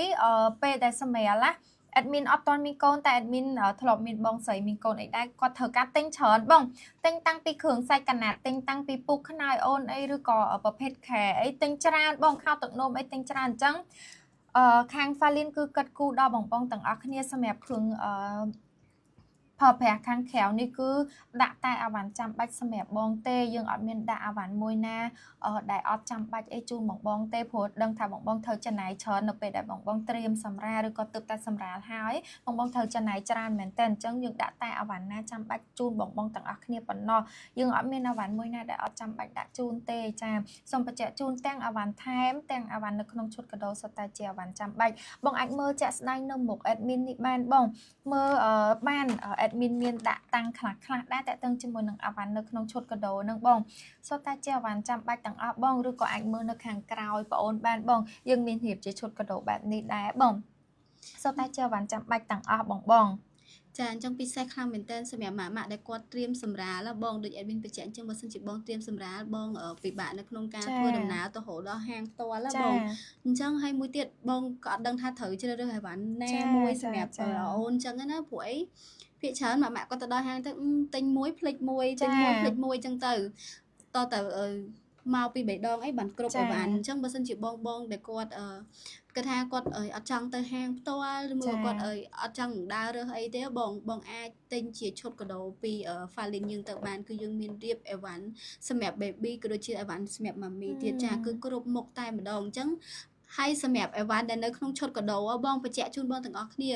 ពេលដែលសម្រាប់ណា admin អត់ទាន់មានកូនតែ admin ធ្លាប់មានបងស្រីមានកូនអីដែរគាត់ត្រូវការទិញច្រើនបងទិញតាំងពីគ្រឿងសាច់កណាត់ទិញតាំងពីពូកខ្នើយអូនអីឬក៏ប្រភេទខែអីទិញច្រើនបងខោទឹកនោមអីទិញច្រើនអញ្ចឹងខាង Falin គឺកាត់គូដល់បងទាំងអស់គ្នាសម្រាប់គ្រឿងផលប្រាស់ខាងក្រៅនេះគឺដាក់តែអាវ៉ាន់ចាំបាច់សម្រាប់បងទេយើងអត់មានដាក់អាវ៉ាន់មួយណាដែលអត់ចាំបាច់អីជូនបងទេព្រោះដឹងថាបងត្រូវចំណាយច្រើននៅពេលដែលបងត្រៀមសម្រាលឬក៏ទើបតែសម្រាលហើយបងត្រូវចំណាយច្រើនមែនតើអញ្ចឹងយើងដាក់តែអាវ៉ាន់ណាចាំបាច់ជូនបងទាំងអស់គ្នាប៉ុណ្ណោះយើងអត់មានអាវ៉ាន់មួយណាដែលអត់ចាំបាច់ដាក់ជូនទេចាសូមបញ្ជាក់ជូនទាំងអាវ៉ាន់ថែមទាំងអាវ៉ាន់នៅក្នុងឈុតកាដូសុទ្ធតែជាអាវ៉ាន់ចាំបាច់បងអាចមើលជាក់ស្ដែងនៅមុខ admin នេះបានបងមើលបាន admin មានដាក់តាំងខ្លះដែរតែតាំងជាមួយនឹងអាវ៉ាន់នៅក្នុងឈុតកាដូនឹងបងសុទ្ធតែជាអាវ៉ាន់ចាំបាច់ទាំងអស់បងឬក៏អាចមើលនៅខាងក្រោយបងអូនបានបងយើងមានរៀបជាឈុតកាដូបែបនេះដែរបងសុទ្ធតែជាអាវ៉ាន់ចាំបាច់ទាំងអស់បងចាអញ្ចឹងពិសេសខ្លាំងមែនតើសម្រាប់ម៉ាក់ដែលគាត់ត្រៀមសម្រាលបងដូច admin បញ្ជាក់អញ្ចឹងបើសិនជាបងត្រៀមសម្រាលបងពិបាកនៅក្នុងការធ្វើដំណើរទៅរហូតដល់ហាងផ្ទាល់បងអញ្ចឹងហើយមួយទៀតបងក៏អត់ដឹងថាត្រូវជ្រើសរើសអាវ៉ាន់ណាមួយសម្រាប់អូនអញ្ចឹងណាព្រោះអីភាគច្រើនម៉ាក់គាត់ទៅដល់ហាងទៅទិញមួយភ្លេចមួយទិញមួយភ្លេចមួយអញ្ចឹងទៅមកពីបេដងអីបានគ្រប់អាវ៉ាន់អញ្ចឹងបើសិនជាបងដែលគាត់គាត់ថាគាត់អត់ចង់ទៅហាងផ្ទាល់ឬមួយគាត់អត់ចង់ដើររើសអីទេបងអាចទិញជាឈុតកាដូពី Falin យើងទៅបានគឺយើងមានរៀបអីវ៉ាន់សម្រាប់ baby ក៏ដូចជាអីវ៉ាន់សម្រាប់ mommy ទៀតចាគឺគ្រប់មុខតែម្ដងអញ្ចឹងហើយសម្រាប់អីវ៉ាន់ដែលនៅក្នុងឈុតកាដូបងបញ្ជាក់ជូនបងទាំងអស់គ្នា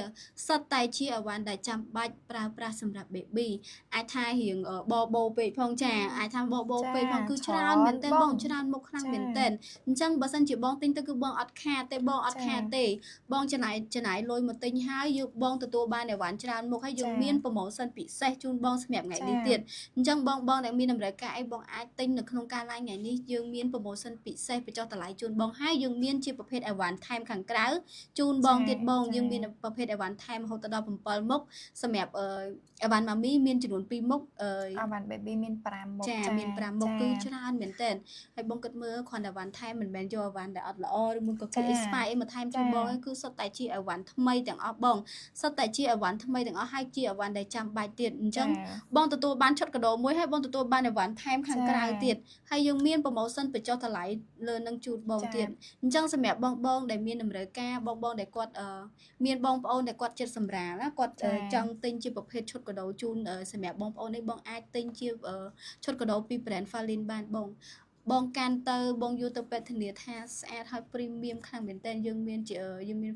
សិតតែជាអីវ៉ាន់ដែលចាំបាច់ប្រើប្រាស់សម្រាប់ baby អាចថារៀងបបោពេកផងចាអាចថាបបោពេកផងគឺច្រើនមែនតើបងច្រើនមុខខ្លាំងមែនតើអញ្ចឹងបើសិនជាបងទិញទៅគឺបងអត់ខាតទេបងអត់ខាតទេបងចំណាយលុយមកទិញហើយយើងបងទទួលបានអីវ៉ាន់ច្រើនមុខហើយយើងមានប្រម៉ូសិនពិសេសជូនបងសម្រាប់ថ្ងៃនេះទៀតអញ្ចឹងបងដែលមានតម្រូវការអីបងអាចទិញនៅក្នុងការ live ថ្ងៃនេះយើងមានប្រម៉ូសិនពិសេសបញ្ចុះតម្លៃជូនបងហើយយើងមានជាប្រភេទអីវ៉ាន់ថែមខាងក្រៅជូនបងទៀតបងយើងមានប្រភេទអីវ៉ាន់ថែមរហូតដល់7មុខសម្រាប់អីវ៉ាន់ម៉ាមីមានចំនួន2មុខអីវ៉ាន់ baby មាន5មុខចាមាន5មុខគឺច្រើនមែនតើហើយបងគិតមើលគ្រាន់តែអីវ៉ាន់ថែមមិនមែនយកអីវ៉ាន់ដែលអត់ល្អឬមួយក៏គេ expire អីមកថែមជូនបងគឺសុទ្ធតែជាអីវ៉ាន់ថ្មីទាំងអស់បងសុទ្ធតែជាអីវ៉ាន់ថ្មីទាំងអស់ហើយជាអីវ៉ាន់ដែលចាំបាច់ទៀតអញ្ចឹងបងទទួលបានឈុតកាដូមួយហើយបងទទួលបានអីវ៉ាន់ថែមខាងក្រៅទៀតហើយយើងមានប្រម៉ូសិនបញ្ចុះតម្លៃលើនឹងជូនបងទៀតអញ្ចឹងសម្រាប់បងដែលមានតម្រូវការបងដែលគាត់មានបងប្អូនដែលគាត់ចិត្តសម្រាលណាគាត់ចង់ទិញជាប្រភេទឈុតកាដូជូនសម្រាប់បងប្អូននេះបងអាចទិញជាឈុតកាដូពី brand Falin បានបងកាន់ទៅបងយកទៅពេទ្យធានាថាស្អាតហើយ premium ខ្លាំងមែនតើយើងមាន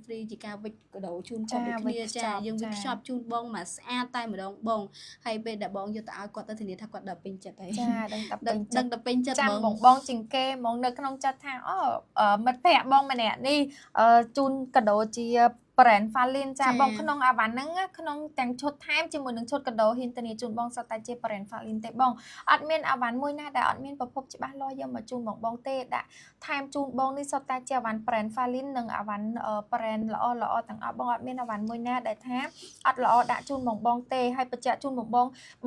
free ជាការវិចកាដូជូនគាត់ដូចគ្នាចាយើងវិចខ្ចប់ជូនបងមកស្អាតតែម្ដងបងហើយពេលដែលបងយកទៅឲ្យគាត់ទៅធានាថាគាត់ដល់ពេញចិត្តហើយចាដឹងតែពេញចិត្តបងជាងគេហ្មងនៅក្នុងចិត្តថាមិត្តភ័ក្ដិបងម្នាក់នេះជូនកាដូជា brand Falin ចាបងក្នុងអាវ៉ាន់ហ្នឹងក្នុងទាំងឈុតថែមជាមួយនឹងឈុតកាដូហ៊ានធានាជូនបងសុទ្ធតែជា brand Falin ទេបងអត់មានអាវ៉ាន់មួយណាដែលអត់មានប្រភពច្បាស់លាស់យកមកជូនបងទេដាក់ថែមជូនបងនេះសុទ្ធតែជាអាវ៉ាន់ brand Falin និងអាវ៉ាន់ brand ល្អទាំងអស់បងអត់មានអាវ៉ាន់មួយណាដែលថាអត់ល្អដាក់ជូនបងទេហើយបញ្ជាក់ជូនប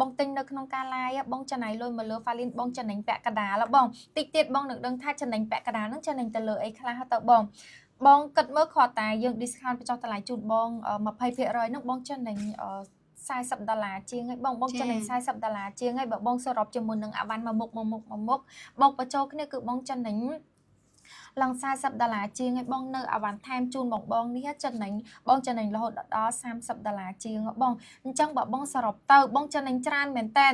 ងទិញនៅក្នុងការ live បងចំណាយលុយមកលើ Falin បងចំណេញពាក់កណ្ដាលបងតិចទៀតបងនឹងដឹងថាចំណេញពាក់កណ្ដាលហ្នឹងចំណេញទៅលើអីខ្លះទៅបងគិតមើលគ្រាន់តែយើង discount បញ្ចុះតម្លៃជូនបង 20% ហ្នឹងបងចំណេញ$40ជាងហើយបងចំណេញ$40ជាងហើយបើបងសរុបជាមួយនឹងអាវ៉ាន់មួយមុខបងបញ្ចូលគ្នាគឺបងចំណេញឡើង$40ជាងហើយបងនៅអាវ៉ាន់ថែមជូនបងនេះចំណេញបងចំណេញរហូតដល់$30ជាងបងអញ្ចឹងបើបងសរុបទៅបងចំណេញច្រើនមែនតើ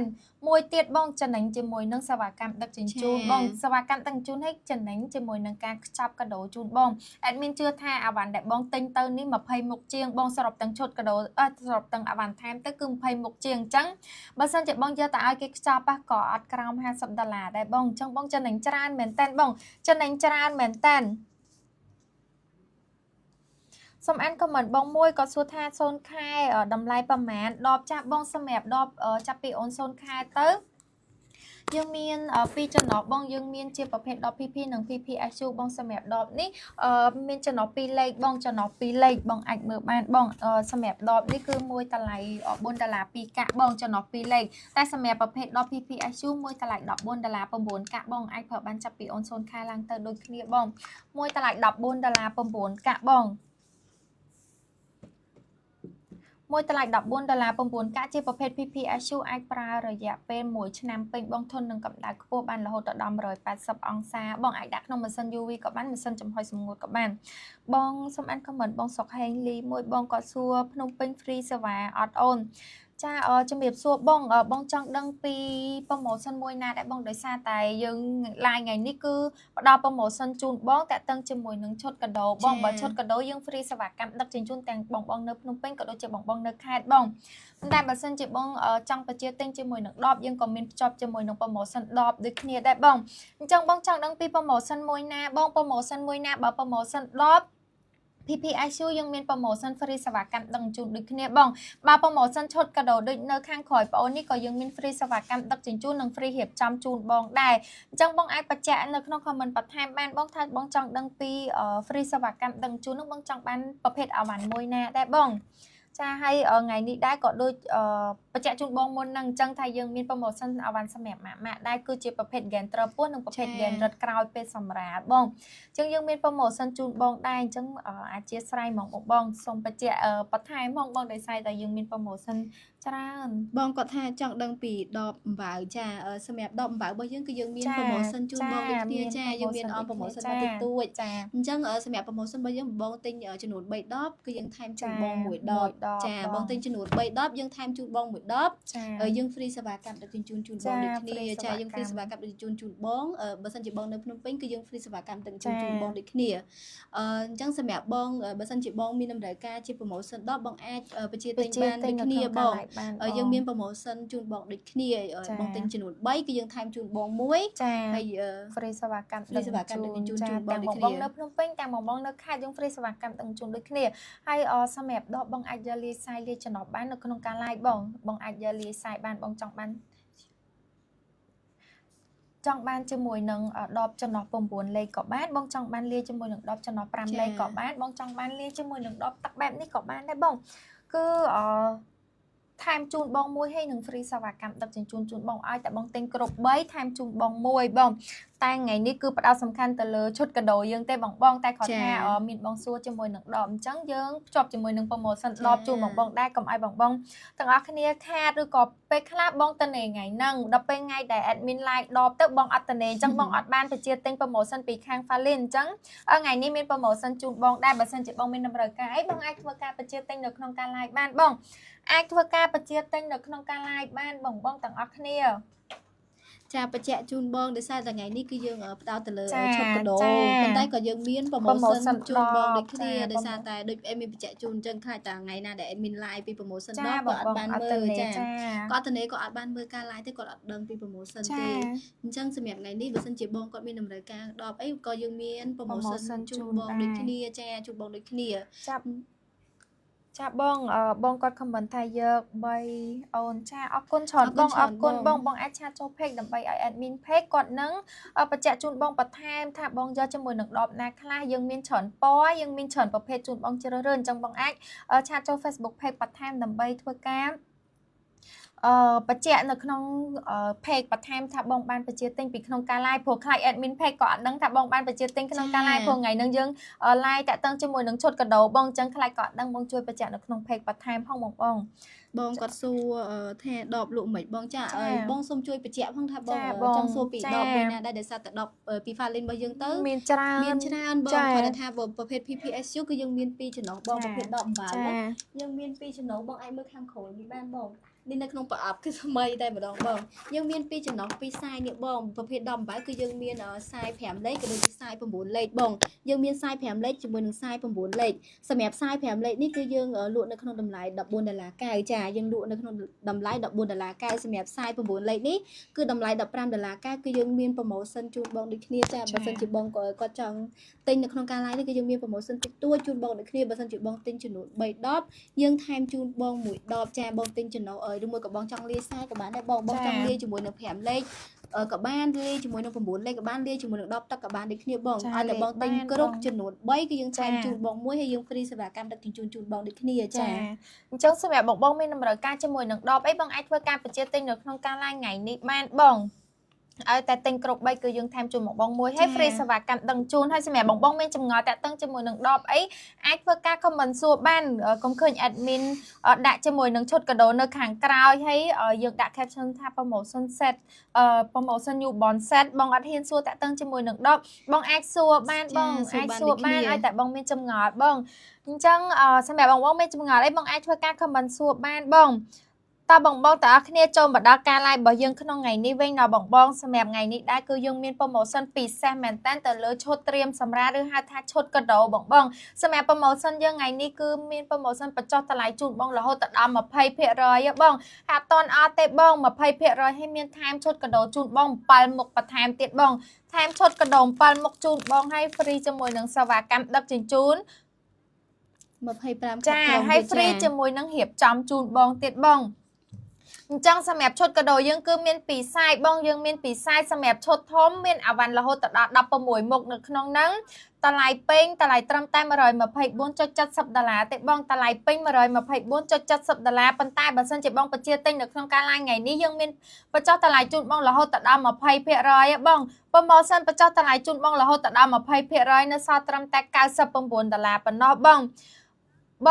មួយទៀតបងចំណេញជាមួយនឹងសេវាកម្មដឹកជញ្ជូនបងសេវាកម្មដឹកជញ្ជូនឲ្យចំណេញជាមួយនឹងការខ្ចប់កាដូជូនបងអេដមីនជឿថាអាវ៉ាន់ដែលបងទិញទៅនេះ20មុខជាងបងសរុបទាំងឈុតកាដូសរុបទាំងអាវ៉ាន់ថែមទៅគឺ20មុខជាងអញ្ចឹងបើសិនជាបងយកទៅឲ្យគេខ្ចប់ក៏អត់ក្រោម$50ដែរបងអញ្ចឹងបងចំណេញច្រើនមែនតើបងចំណេញច្រើនមែនតើសំអានខមមិនបងមួយក៏សួរថា0ខែតម្លៃប្រមាណ10ចាស់បងសម្រាប់10ចាប់ពីអូន0ខែទៅ dương miên pi cho nó bong dương miên chiaประเภท đọt pp និង pp asu បងសម្រាប់ đọt នេះមានចំណុច2លេខបងចំណុច2លេខបងអាចមើលបានបងសម្រាប់ đọt នេះគឺមួយតម្លៃ$4 2កាក់បងចំណុច2លេខតែសម្រាប់ប្រភេទ đọt pp asu មួយតម្លៃ$14 9កាក់បងអាចប្រើបានចាប់ពីអូន0ខែឡើងទៅដូចគ្នាបងមួយតម្លៃ$14 9កាក់បងមួយតម្លៃ$14 កាក់ជាប្រភេទ PP Asu អាចប្រើរយៈពេល1ឆ្នាំពេញបងធន់នឹងកម្ដៅខ្ពស់បានរហូតដល់180អង្សាបងអាចដាក់ក្នុងម៉ាស៊ីន UV ក៏បានម៉ាស៊ីនចំហុយសម្ងួតក៏បានបងសូមអានខមមិនបងសុកហេងលីមួយបងគាត់សួរភ្នំពេញ free សេវាអត់អូនចាជំរាបសួរបងចង់ដឹងពី promotion មួយណាដែលបងដោយសារតែយើង live ថ្ងៃនេះគឺផ្ដល់ promotion ជូនបងតាក់ទងជាមួយនឹងឈុតកាដូបងបើឈុតកាដូយើង free សេវាកម្មដឹកជញ្ជូនទាំងបងនៅភ្នំពេញក៏ដូចជាបងនៅខេត្តបងតែបើសិនជាបងចង់បញ្ជាទិញជាមួយនឹង10យើងក៏មានភ្ជាប់ជាមួយនឹង promotion 10ដូចគ្នាដែរបងអញ្ចឹងបងចង់ដឹងពី promotion មួយណាបង promotion មួយណាបើ promotion 10 PP Asu យើងមាន promotion free សេវាកម្មដឹកជញ្ជូនដូចគ្នាបងបើ promotion ឈុតកាដូដូចនៅខាងក្រោយបងអូននេះក៏យើងមាន free សេវាកម្មដឹកជញ្ជូននិង free រៀបចំជូនបងដែរអញ្ចឹងបងអាចបញ្ជាក់នៅក្នុង comment បន្ថែមបានបងថាបងចង់ដឹងពី free សេវាកម្មដឹកជញ្ជូននោះបងចង់បានប្រភេទអាវ៉ាន់មួយណាដែរបងចាហើយថ្ងៃនេះដែរក៏ដូចបញ្ជាក់ជូនបងមុនហ្នឹងអញ្ចឹងថាយើងមាន promotion អាវ៉ាន់សម្រាប់ម៉ាក់ដែរគឺជាប្រភេទ gain ត្រពោះនិងប្រភេទ gain រត់ក្រោយពេលសម្រាលបងអញ្ចឹងយើងមាន promotion ជូនបងដែរអញ្ចឹងអធិស្ឋានមកបងសូមបញ្ជាក់បន្ថែមបងដោយសារតែយើងមាន promotion ច្រើនបងគាត់ថាចង់ដឹងពីដបអំបៅចាសម្រាប់ដបអំបៅរបស់យើងគឺយើងមាន promotion ជូនបងដូចគ្នាចាយើងមាន promotion ដល់តិចតួចចាអញ្ចឹងសម្រាប់ promotion របស់យើងបងទិញចំនួន3ដបគឺយើងថែមជូនបង1ដបចាបងទិញចំនួន3ដបយើងថែមជូនបង1ដបយើង free សេវាកម្មដឹកជញ្ជូនជូនបងដូចគ្នាចាយើង free សេវាកម្មដឹកជញ្ជូនជូនបងបើសិនជាបងនៅភ្នំពេញគឺយើង free សេវាកម្មដឹកជញ្ជូនជូនបងដូចគ្នាអញ្ចឹងសម្រាប់បងបើសិនជាបងមានតម្រូវការជា promotion 10បងអាចបញ្ជាទិញបានដូចគ្នាបងយើងមាន promotion ជូនបងដូចគ្នាបងទិញចំនួន3គឺយើងថែមជូនបង1ហើយ free សេវាកម្មដឹកជញ្ជូនជូនបងដូចគ្នាបងនៅភ្នំពេញទាំងបងនៅខេត្តយើង free សេវាកម្មដឹកជញ្ជូនដូចគ្នាហើយសម្រាប់ដបបងអាចយកលាយសាយលាយចំណប់បាននៅក្នុងការ live បងអាចយកលាយសាយបានបងចង់បានជាមួយនឹងដបចំណុះ9លេខក៏បានបងចង់បានលាយជាមួយនឹងដបចំណុះ5លេខក៏បានបងចង់បានលាយជាមួយនឹងដបទឹកបែបនេះក៏បានដែរបងគឺថែមជូនបងមួយហើយនឹង free សេវាកម្មដឹកជញ្ជូនជូនបងឲ្យតែបងទិញគ្រប់3ថែមជូនបងមួយបងតែថ្ងៃនេះគឺផ្ដោតសំខាន់ទៅលើឈុតកាដូយើងទេបងតែគាត់ថាមានបងសួរជាមួយនឹងដបអញ្ចឹងយើងភ្ជាប់ជាមួយនឹង promotion ដបជូនបងដែរកុំឲ្យបងទាំងអស់គ្នាខាតឬក៏ពេលខ្លះបងតនេថ្ងៃហ្នឹងដល់ពេលថ្ងៃដែល admin live ដបទៅបងអត់តនេអញ្ចឹងបងអត់បានបញ្ជាទិញ promotion ពីខាង Falin អញ្ចឹងថ្ងៃនេះមាន promotion ជូនបងដែរបើសិនជាបងមានតម្រូវការអីបងអាចធ្វើការបញ្ជាទិញនៅក្នុងការ live បានបងអាចធ្វើការបញ្ជាទិញនៅក្នុងការ live បានបងទាំងអស់គ្នាចាបញ្ជាក់ជូនបងដោយសារតែថ្ងៃនេះគឺយើងផ្ដោតទៅលើឈប់កាដូប៉ុន្តែក៏យើងមាន promotion ជូនបងដូចគ្នាដោយសារតែដូចអេមីបញ្ជាក់ជូនអញ្ចឹងខ្លាចតែថ្ងៃណាដែល admin live ពី promotion ដល់គាត់អត់បានមើលចាគាត់តនេគាត់អត់បានមើលការ live ទេគាត់អត់ដឹងពី promotion ទេអញ្ចឹងសម្រាប់ថ្ងៃនេះបើសិនជាបងគាត់មានតម្រូវការ10អីក៏យើងមាន promotion ជូនបងដូចគ្នាចាជូនបងដូចគ្នាចាបងគាត់ comment ថាយក3អូនចាអរគុណច្រើនបងអរគុណបងអាចឆាតចូល page ដើម្បីឲ្យ admin page គាត់នឹងបញ្ជាក់ជូនបងបន្ថែមថាបងយកជាមួយនឹងដបណាខ្លះយើងមានច្រើនពណ៌យើងមានច្រើនប្រភេទជូនបងជ្រើសរើសអញ្ចឹងបងអាចឆាតចូល Facebook page បន្ថែមដើម្បីធ្វើការបញ្ជាក់នៅក្នុង page បន្ថែមថាបងបានបញ្ជាទិញពីក្នុងការ live ព្រោះខ្លាច admin page ក៏អត់ដឹងថាបងបានបញ្ជាទិញក្នុងការ live ព្រោះថ្ងៃហ្នឹងយើង live តាក់ទងជាមួយនឹងឈុតកាដូបងអញ្ចឹងខ្លាចក៏អត់ដឹងបងជួយបញ្ជាក់នៅក្នុង page បន្ថែមផងបងគាត់សួរថាដបលក់មិនបងចាបងសូមជួយបញ្ជាក់ផងថាបងចង់សួរពីដបមួយណាដែរដោយសារតែដបពី Falin របស់យើងទៅមានច្រើនបងគាត់ថាប្រភេទ PPSU គឺយើងមាន2ចំណុះបងប្រភេទដបអំបៅយើងមាន2ចំណុះបងអាចមើលខាងក្រោយនេះបានបងនេះនៅក្នុងប្រអប់គឺថ្មីតែម្ដងបងយើងមាន2ចំណុះ2ខ្សែនេះបងប្រភេទ10អំបៅគឺយើងមានខ្សែ5លេខក៏ដូចជាខ្សែ9លេខបងយើងមានខ្សែ5លេខជាមួយនឹងខ្សែ9លេខសម្រាប់ខ្សែ5លេខនេះគឺយើងលក់នៅក្នុងតម្លៃ$14.90ចាយើងលក់នៅក្នុងតម្លៃ$14.90សម្រាប់ខ្សែ9លេខនេះគឺតម្លៃ$15.90គឺយើងមាន promotion ជូនបងដូចគ្នាចាបើសិនជាបងគាត់ចង់ទិញនៅក្នុងការ live នេះគឺយើងមាន promotion តិចតួចជូនបងដូចគ្នាបើសិនជាបងទិញចំនួន3ដបយើងថែមជូនបង1ដបចាបងទិញចំណុច ឬមួយក៏បងចង់លាយខ្សែក៏បានដែរបងចង់លាយជាមួយនឹង5លេខក៏បានលាយជាមួយនឹង9លេខក៏បានលាយជាមួយនឹង10ទឹកក៏បានដូចគ្នាបងឲ្យតែបងទិញគ្រប់ចំនួន3គឺយើងថែមជូនបងមួយហើយយើង free សេវាកម្មដឹកជញ្ជូនជូនបងដូចគ្នាចាអញ្ចឹងសម្រាប់បងមានតម្រូវការជាមួយនឹង10អីបងអាចធ្វើការបញ្ជាទិញនៅក្នុងការ live ថ្ងៃនេះបានបងឲ្យតែទិញគ្រប់3គឺយើងថែមជូនមកបងមួយហើយ free សេវាកម្មដឹងជូនហើយសម្រាប់បងមានចម្ងល់តាក់ទងជាមួយនឹង10អីអាចធ្វើការ comment សួរបានកុំឃើញ admin ដាក់ជាមួយនឹងឈុតកាដូនៅខាងក្រោយហើយយើងដាក់ caption ថា promotion set promotion new bond set បងអត់ហ៊ានសួរតាក់ទងជាមួយនឹង10បងអាចសួរបានបងអាចសួរបានឲ្យតែបងមានចម្ងល់បងអញ្ចឹងសម្រាប់បងមានចម្ងល់អីបងអាចធ្វើការ comment សួរបានបងតើបងទាំងអស់គ្នាចូលមកដល់ការ live របស់យើងក្នុងថ្ងៃនេះវិញដល់បងសម្រាប់ថ្ងៃនេះដែរគឺយើងមាន promotion ពិសេសមែនតើទៅលើឈុតត្រៀមសម្រាប់ឬហៅថាឈុតកាដូបងសម្រាប់ promotion យើងថ្ងៃនេះគឺមាន promotion បញ្ចុះតម្លៃជូនបងរហូតដល់ 20% បងហើយអត់តន់អត់ទេបង 20% ហើយមានថែមឈុតកាដូជូនបង7មុខបន្ថែមទៀតបងថែមឈុតកាដូ7មុខជូនបងហើយ free ជាមួយនឹងសេវាកម្មដឹកជញ្ជូន25ចាហើយ free ជាមួយនឹងរៀបចំជូនបងទៀតបងអញ្ចឹងសម្រាប់ឈុតកាដូយើងគឺមានពីសាយបងយើងមានពីសាយសម្រាប់ឈុតធំមានអាវ៉ាន់រហូតដល់16មុខនៅក្នុងហ្នឹងតម្លៃពេញតម្លៃត្រឹមតែ$124.70ទេបងតម្លៃពេញ$124.70ប៉ុន្តែបើសិនជាបងបញ្ជាទិញនៅក្នុងការ live ថ្ងៃនេះយើងមានបញ្ចុះតម្លៃជូនបងរហូតដល់ 20% បងpromotionបញ្ចុះតម្លៃជូនបងរហូតដល់ 20% នៅសល់ត្រឹមតែ$99ប៉ុណ្ណោះប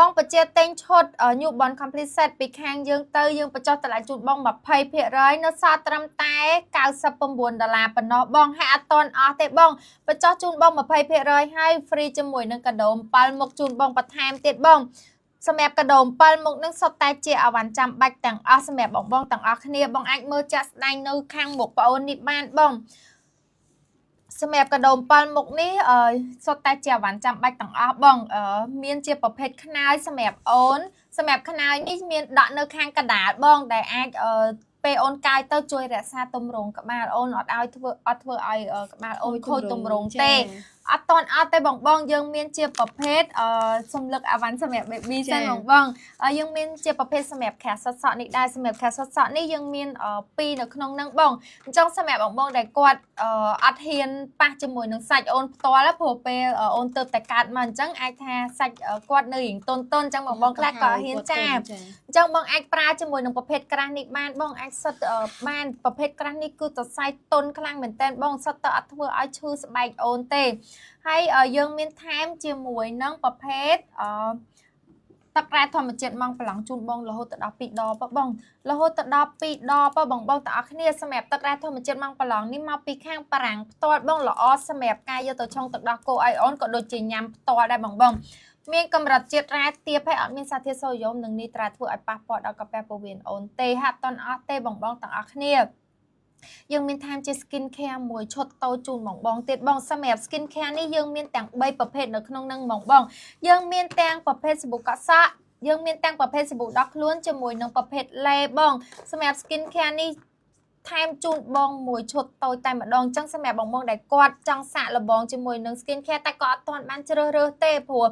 ងបញ្ជាទិញឈុត New Bond Complete Set ពីខាងយើងទៅយើងបញ្ចុះតម្លៃជូនបង 20% នៅសល់ត្រឹមតែ$99ប៉ុណ្ណោះបងហើយអត់តន់អស់ទេបងបញ្ចុះជូនបង 20% ហើយ free ជាមួយនឹងកាដូ7មុខជូនបងបន្ថែមទៀតបងសម្រាប់កាដូ7មុខនឹងសុទ្ធតែជាអវ៉ាន់ចាំបាច់ទាំងអស់សម្រាប់បងទាំងអស់គ្នាបងអាចមើលចាក់ស្ដែងនៅខាងមុខបងអូននេះបានបងសម្រាប់កាដូ7មុខនេះសុទ្ធតែជាអវ៉ាន់ចាំបាច់ទាំងអស់បងមានជាប្រភេទខ្នើយសម្រាប់អូនសម្រាប់ខ្នើយនេះមានដកនៅខាងកណ្ដាលបងដែលអាចពេលអូនកាយទៅជួយរក្សាទម្រង់ក្បាលអូនអត់ធ្វើឲ្យក្បាលអូនខូចទម្រង់ទេអត់តន់អត់ទេបងយើងមានជាប្រភេទសំលឹកអាវ៉ាន់សម្រាប់ baby សិនបងយើងមានជាប្រភេទសម្រាប់ខាសសក់នេះដែរសម្រាប់ខាសសក់នេះយើងមាន2នៅក្នុងហ្នឹងបងអញ្ចឹងសម្រាប់បងដែលគាត់អត់ហ៊ានប៉ះជាមួយនឹងសាច់អូនផ្ទាល់ព្រោះពេលអូនទៅតែកាត់មកអញ្ចឹងអាចថាសាច់គាត់នៅរៀងតុនអញ្ចឹងបងខ្លះក៏ហ៊ានចាអញ្ចឹងបងអាចប្រើជាមួយនឹងប្រភេទក្រាស់នេះបានបងអាចសិតបានប្រភេទក្រាស់នេះគឺសរសៃតុនខ្លាំងមែនតើបងសិតទៅអត់ធ្វើឲ្យឈឺស្បែកអូនទេហើយយើងមានថែមជាមួយនឹងប្រភេទទឹករ៉ែធម្មជាតិម៉ង់ប្រឡងជូនបងរហូតដល់2ដបបងរហូតដល់2ដបបងទាំងអស់គ្នាសម្រាប់ទឹករ៉ែធម្មជាតិម៉ង់ប្រឡងនេះមកពីខាងបារាំងផ្ទាល់បងល្អសម្រាប់ការយកទៅឆុងទឹកដោះគោឲ្យអូនក៏ដូចជាញ៉ាំផ្ទាល់ដែរបងមានកម្រិតជាតិរ៉ែទាបហើយអត់មានសារធាតុសូដ្យូមនិងនីត្រាធ្វើឲ្យប៉ះពាល់ដល់កាពះពោះវៀនអូនទេហាត់តន់អស់ទេបងទាំងអស់គ្នាយើងមានថែមជា skin care មួយឈុតតូចជូនបងទៀតបងសម្រាប់ skin care នេះយើងមានទាំង3ប្រភេទនៅក្នុងនឹងបងយើងមានទាំងប្រភេទសាប៊ូកក់សក់យើងមានទាំងប្រភេទសាប៊ូដោះខ្លួនជាមួយនឹងប្រភេទឡេបងសម្រាប់ skin care នេះថែមជូនបងមួយឈុតតូចតែម្ដងអញ្ចឹងសម្រាប់បងដែលគាត់ចង់សាកល្បងជាមួយនឹង skin care តែក៏អត់ទាន់បានជ្រើសរើសទេព្រោះ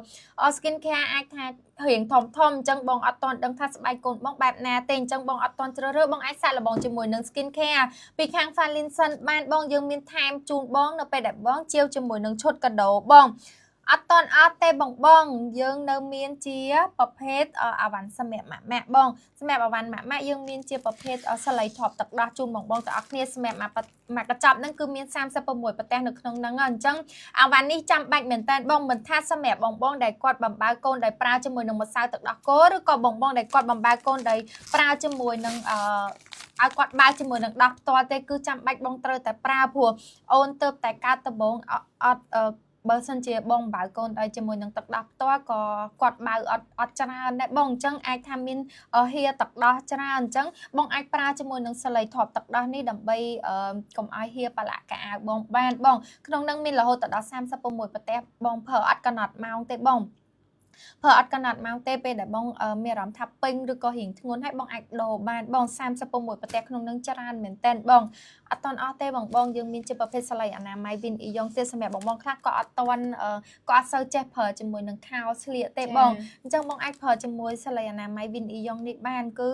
skin care អាចថារៀងធំអញ្ចឹងបងអត់ទាន់ដឹងថាស្បែកកូនបងបែបណាទេអញ្ចឹងបងអត់ទាន់ជ្រើសរើសបងអាចសាកល្បងជាមួយនឹង skin care ពីខាង Falinson បានបងយើងមានថែមជូនបងនៅពេលដែលបងជាវជាមួយនឹងឈុតកាដូបងអត់តន់អត់ទេបងយើងនៅមានជាប្រភេទអាវ៉ាន់សម្រាប់ម៉ាក់បងសម្រាប់អាវ៉ាន់ម៉ាក់យើងមានជាប្រភេទសាឡៃថប់ទឹកដោះជូនបងទាំងអស់គ្នាសម្រាប់ម៉ាក់កញ្ចប់ហ្នឹងគឺមាន36ប្រទេសនៅក្នុងហ្នឹងអញ្ចឹងអាវ៉ាន់នេះចាំបាច់មែនតើបងមិនថាសម្រាប់បងដែលគាត់បំបើកូនដែលប្រើជាមួយនឹងម្សៅទឹកដោះគោឬក៏បងដែលគាត់បំបើកូនដែលប្រើជាមួយនឹងឲ្យគាត់បើជាមួយនឹងដោះផ្ទាល់ទេគឺចាំបាច់បងត្រូវតែប្រើព្រោះអូនទៅតែកើតដំបងអត់បើសិនជាបងបើកូនឲ្យជាមួយនឹងទឹកដោះផ្ទាល់ក៏គាត់បើអត់ច្រើនដែរបងអញ្ចឹងអាចថាមានហៀទឹកដោះច្រើនអញ្ចឹងបងអាចប្រើជាមួយនឹងសាឡៃថប់ទឹកដោះនេះដើម្បីកុំឲ្យហៀប្រឡាក់កៅអៅបងបានបងក្នុងនឹងមានរហូតដល់36ប្រទេសបងប្រើអត់កំណត់ម៉ោងទេបងព្រោះអត់កំណត់ម៉ោងទេពេលដែលបងមានអារម្មណ៍ថាពេញឬក៏រៀងធ្ងន់ហើយបងអាចដូរបានបង36ប្រទេសក្នុងនឹងច្រើនមែនតើបងអត់តន់អស់ទេបងយើងមានជាប្រភេទសាឡៃអនាម័យ Win Eon ទៀតសម្រាប់បងខ្លះក៏អត់តន់ក៏អត់សូវចេះប្រើជាមួយនឹងខោស្លៀកទេបងអញ្ចឹងបងអាចប្រើជាមួយសាឡៃអនាម័យ Win Eon នេះបានគឺ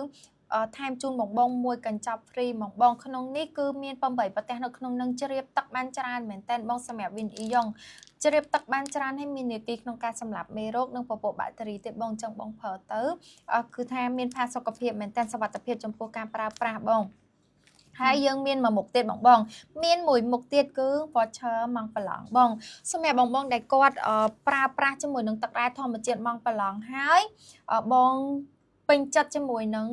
ថែមជូនបងបងមួយកញ្ចប់ free បងបងក្នុងនេះគឺមាន8ប្រទេសនៅក្នុងនឹងជ្រាបទឹកបានច្រើនមែនតើបងសម្រាប់ Win Iyong ជ្រាបទឹកបានច្រើនហើយមាននីតិក្នុងការសម្លាប់មេរោគនិងពពុះបាក់តេរីទេបងចឹងបងប្រើទៅគឺថាមានផាសុខភាពមែនតើសុវត្ថិភាពចំពោះការប្រើប្រាស់បងហើយយើងមានមួយមុខទៀតបងមានមួយមុខទៀតគឺ voucher ម៉ងប្រឡងបងសម្រាប់បងដែលគាត់ប្រើប្រាស់ជាមួយនឹងទឹករ៉ែធម្មជាតិម៉ងប្រឡងហើយបងពេញចិត្តជាមួយនឹង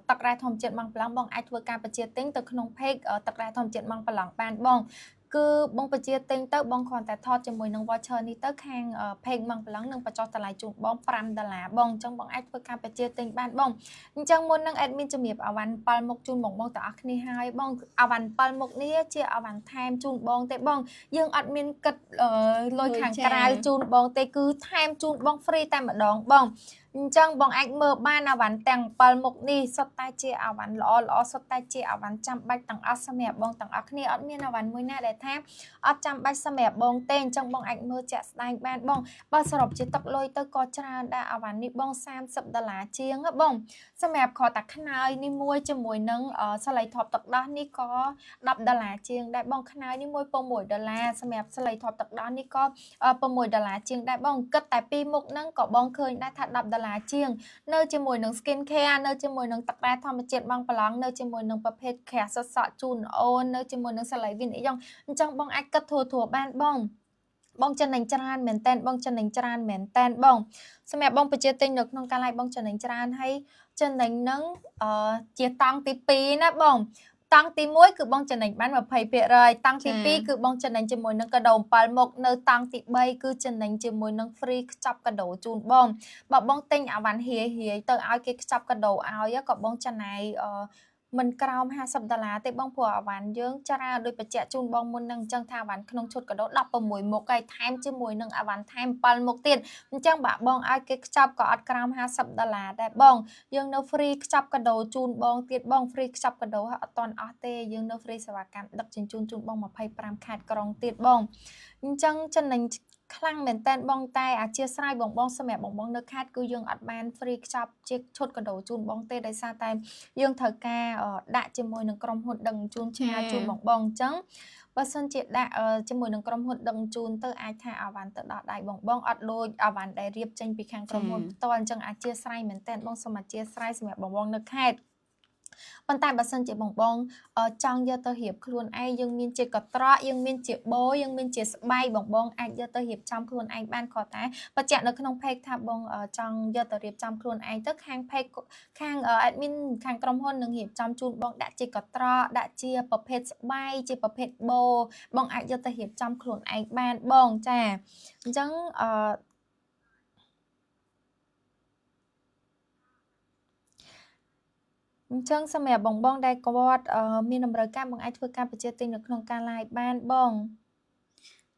ទឹករ៉ែធម្មជាតិម៉ងប្រឡងបងអាចធ្វើការបញ្ជាទិញទៅក្នុង page ទឹករ៉ែធម្មជាតិម៉ងប្រឡងបានបងគឺបងបញ្ជាទិញទៅបងគ្រាន់តែថតជាមួយនឹង voucher នេះទៅខាង page ម៉ងប្រឡងនឹងបញ្ចុះតម្លៃជូនបង$5បងអញ្ចឹងបងអាចធ្វើការបញ្ជាទិញបានបងអញ្ចឹងមុននឹង admin ជំរាបអាវ៉ាន់7មុខជូនបងទាំងអស់គ្នាហើយបងអាវ៉ាន់7មុខនេះជាអាវ៉ាន់ថែមជូនបងទេបងយើងអត់មានគិតលុយខាងក្រៅជូនបងទេគឺថែមជូនបង free តែម្ដងបងអញ្ចឹងបងអាចមើលបានអាវ៉ាន់ទាំង7មុខនេះសុទ្ធតែជាអាវ៉ាន់ល្អសុទ្ធតែជាអាវ៉ាន់ចាំបាច់ទាំងអស់សម្រាប់បងទាំងអស់គ្នាអត់មានអាវ៉ាន់មួយណាដែលថាអត់ចាំបាច់សម្រាប់បងទេអញ្ចឹងបងអាចមើលជាក់ស្ដែងបានបងបើសរុបជាទឹកលុយទៅក៏ច្រើនដែរអាវ៉ាន់នេះបង$30ជាងបងសម្រាប់គ្រាន់តែខ្នើយនេះមួយជាមួយនឹងសាឡៃថប់ទឹកដោះនេះក៏$10ជាងដែរបងខ្នើយនេះមួយ$6សម្រាប់សាឡៃថប់ទឹកដោះនេះក៏$6ជាងដែរបងគិតតែពីមុខហ្នឹងក៏បងឃើញដែរថា$10ជាងនៅជាមួយនឹង skin care នៅជាមួយនឹងទឹករ៉ែធម្មជាតិបងប្រឡងនៅជាមួយនឹងប្រភេទក្រាស់សុទ្ធសក់ជូនអូននៅជាមួយនឹងសាឡៃ Win Iyong អញ្ចឹងបងអាចគិតធួបានបងចំណេញច្រើនមែនតើបងចំណេញច្រើនមែនតើបងសម្រាប់បងបញ្ជាទិញនៅក្នុងការ live បងចំណេញច្រើនហើយចំណេញនឹងជាតង់ទី2ណាបងតង់ទី1គឺបងចំណេញបាន20%តង់ទី2គឺបងចំណេញជាមួយនឹងកាដូ7មុខនៅតង់ទី3គឺចំណេញជាមួយនឹង free ខ្ចប់កាដូជូនបងបើបងទិញអាវ៉ាន់ហៀទៅឲ្យគេខ្ចប់កាដូឲ្យក៏បងចំណាយមិនក្រោម$50ទេបងព្រោះអាវ៉ាន់យើងច្រើនដូចបញ្ជាក់ជូនបងមុននឹងអញ្ចឹងថាអាវ៉ាន់ក្នុងឈុតកាដូ16មុខហើយថែមជាមួយនឹងអាវ៉ាន់ថែម7មុខទៀតអញ្ចឹងបើបងឲ្យគេខ្ចប់ក៏អត់ក្រោម$50ដែរបងយើងនៅ free ខ្ចប់កាដូជូនបងទៀតបង free ខ្ចប់កាដូហើយអត់តាន់អស់ទេយើងនៅ free សេវាកម្មដឹកជញ្ជូនជូនបង25ខេត្តក្រុងទៀតបងអញ្ចឹងចំណេញខ្លាំងមែនតើបងតែអធិស្ឋានបងសម្រាប់បងនៅខេត្តគឺយើងអត់បាន free ខ្ចប់ជាឈុតកាដូជូនបងទេដោយសារតែយើងត្រូវការដាក់ជាមួយនឹងក្រុមហ៊ុនដឹកជញ្ជូនឆ្ងាយជូនបងអញ្ចឹងបើសិនជាដាក់ជាមួយនឹងក្រុមហ៊ុនដឹកជញ្ជូនទៅអាចថាអាវ៉ាន់ទៅដល់ដៃបងអត់ដូចអាវ៉ាន់ដែលរៀបចេញពីខាងក្រុមហ៊ុនផ្ទាល់អញ្ចឹងអធិស្ឋានមែនតើបងសូមអធិស្ឋានសម្រាប់បងនៅខេត្តប៉ុន្តែបើសិនជាបងចង់យកទៅរៀបខ្លួនឯងយើងមានជាកត្រកយើងមានជាបោយើងមានជាស្បៃបងអាចយកទៅរៀបចំខ្លួនឯងបានគ្រាន់តែបញ្ជាក់នៅក្នុង page ថាបងចង់យកទៅរៀបចំខ្លួនឯងទៅខាង page ខាង admin ខាងក្រុមហ៊ុននឹងរៀបចំជូនបងដាក់ជាកត្រកដាក់ជាប្រភេទស្បៃជាប្រភេទបោបងអាចយកទៅរៀបចំខ្លួនឯងបានបងចាអញ្ចឹងអញ្ចឹងសម្រាប់បងដែលគាត់មានតម្រូវការបងអាចធ្វើការបញ្ជាទិញនៅក្នុងការ live បានបង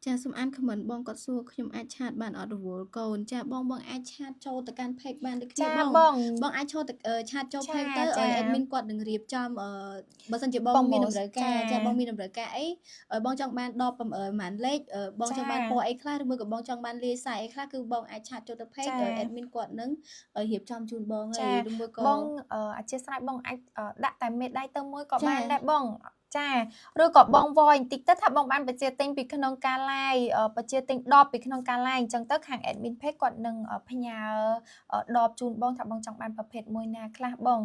ចាសូមអាន comment បងគាត់សួរខ្ញុំអាចឆាតបានអត់រវល់កូនចាបងអាចឆាតចូលទៅកាន់ page បានដូចគ្នាបងអាចចូលទៅឆាតចូល page ទៅឲ្យ admin គាត់នឹងរៀបចំបើសិនជាបងមានតម្រូវការចាបងមានតម្រូវការអីបងចង់បាន10ប៉ុន្មានលេខបងចង់បានពណ៌អីខ្លះឬមួយក៏បងចង់បានលាយខ្សែអីខ្លះគឺបងអាចឆាតចូលទៅ page ឲ្យ admin គាត់នឹងរៀបចំជូនបងហើយឬមួយក៏បងអធិស្ឋានបងអាចដាក់តែមេដៃទៅមួយក៏បានដែរបងចាឬក៏បងវយបន្តិចទៅថាបងបានបញ្ជាទិញពីក្នុងការ live បញ្ជាទិញ10ពីក្នុងការ live អញ្ចឹងទៅខាង admin page គាត់នឹងផ្ញើ10ជូនបងថាបងចង់បានប្រភេទមួយណាខ្លះបង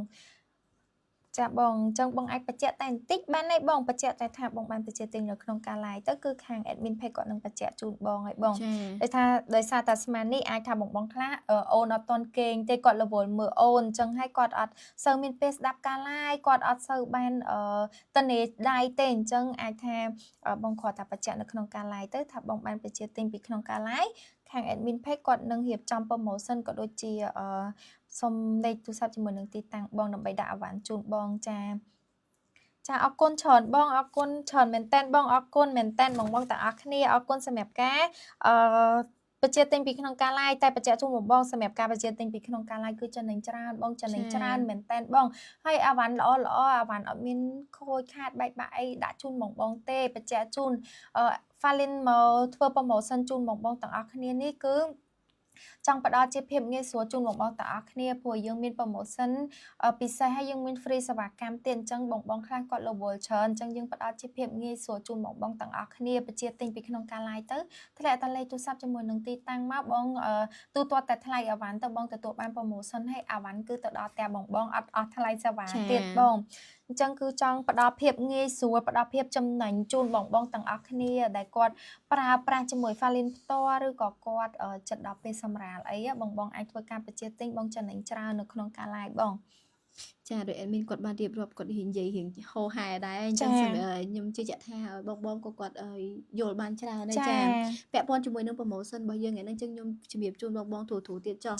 ចាបងអញ្ចឹងបងអាចបញ្ជាក់តែបន្តិចបានទេបងបញ្ជាក់តែថាបងបានបញ្ជាទិញនៅក្នុងការ live ទៅគឺខាង admin page គាត់នឹងបញ្ជាក់ជូនបងហើយបងដោយសារតែស្មាននេះអាចថាបងខ្លះអូនអត់តន់គេងទេគាត់រវល់មើលអូនអញ្ចឹងហើយគាត់អត់សូវមានពេលស្ដាប់ការ live គាត់អត់សូវបានតនេដៃទេអញ្ចឹងអាចថាបងគ្រាន់តែបញ្ជាក់នៅក្នុងការ live ទៅថាបងបានបញ្ជាទិញពីក្នុងការ live ខាង admin page គាត់នឹងរៀបចំ promotion ក៏ដូចជាសុំលេខទូរស័ព្ទជាមួយនឹងទីតាំងបងដើម្បីដាក់អាវ៉ាន់ជូនបងចាអរគុណច្រើនបងអរគុណច្រើនមែនតើបងអរគុណមែនតើបងទាំងអស់គ្នាអរគុណសម្រាប់ការបញ្ជាទិញពីក្នុងការ live តែបញ្ជាក់ជូនបងសម្រាប់ការបញ្ជាទិញពីក្នុងការ live គឺចំណេញច្រើនបងចំណេញច្រើនមែនតើបងហើយអាវ៉ាន់ល្អអាវ៉ាន់អត់មានខូចខាតបែកបាក់អីដាក់ជូនបងទេបញ្ជាក់ជូនFalin មកធ្វើ promotion ជូនបងទាំងអស់គ្នានេះគឺ ចង់ផ្ដល់ជាភាពងាយស្រួលជូនបងបងទាំងអស់គ្នាព្រោះយើងមាន promotion ពិសេសហើយយើងមាន free សេវាកម្មទៀតអញ្ចឹងបងបងខ្លះគាត់រវល់ច្រើនអញ្ចឹងយើងផ្ដល់ជាភាពងាយស្រួលជូនបងបងទាំងអស់គ្នាបញ្ជាទិញពីក្នុងការ live ទៅធ្លាក់តែលេខទូរស័ព្ទជាមួយនឹងទីតាំងមកបងទូទាត់តែថ្លៃអវ៉ាន់ទៅបងទទួលបាន promotion ហើយអវ៉ាន់គឺទៅដល់ផ្ទះបងបងអត់អស់ថ្លៃសេវាទៀតបងអញ្ចឹងគឺចង់ផ្ដល់ភាពងាយស្រួលផ្ដល់ភាពចំណេញជូនបងបងទាំងអស់គ្នាដែលគាត់ប្រើប្រាស់ជាមួយ Falin ផ្ទាល់ឬក៏គាត់ចិត្តដល់ពេលសម្រាលអីបងបងអាចធ្វើការបញ្ជាទិញបងចំណេញច្រើននៅក្នុងការ live បង ចាដោយ admin គាត់បានរៀបរាប់គាត់រៀងនិយាយរៀងហោហែដែរអញ្ចឹងខ្ញុំជឿជាក់ថាបងក៏គាត់យល់បានច្រើនដែរចាពាក់ព័ន្ធជាមួយនឹង promotion របស់យើងថ្ងៃនេះអញ្ចឹងខ្ញុំជំរាបជូនបងទូទៀតចុះ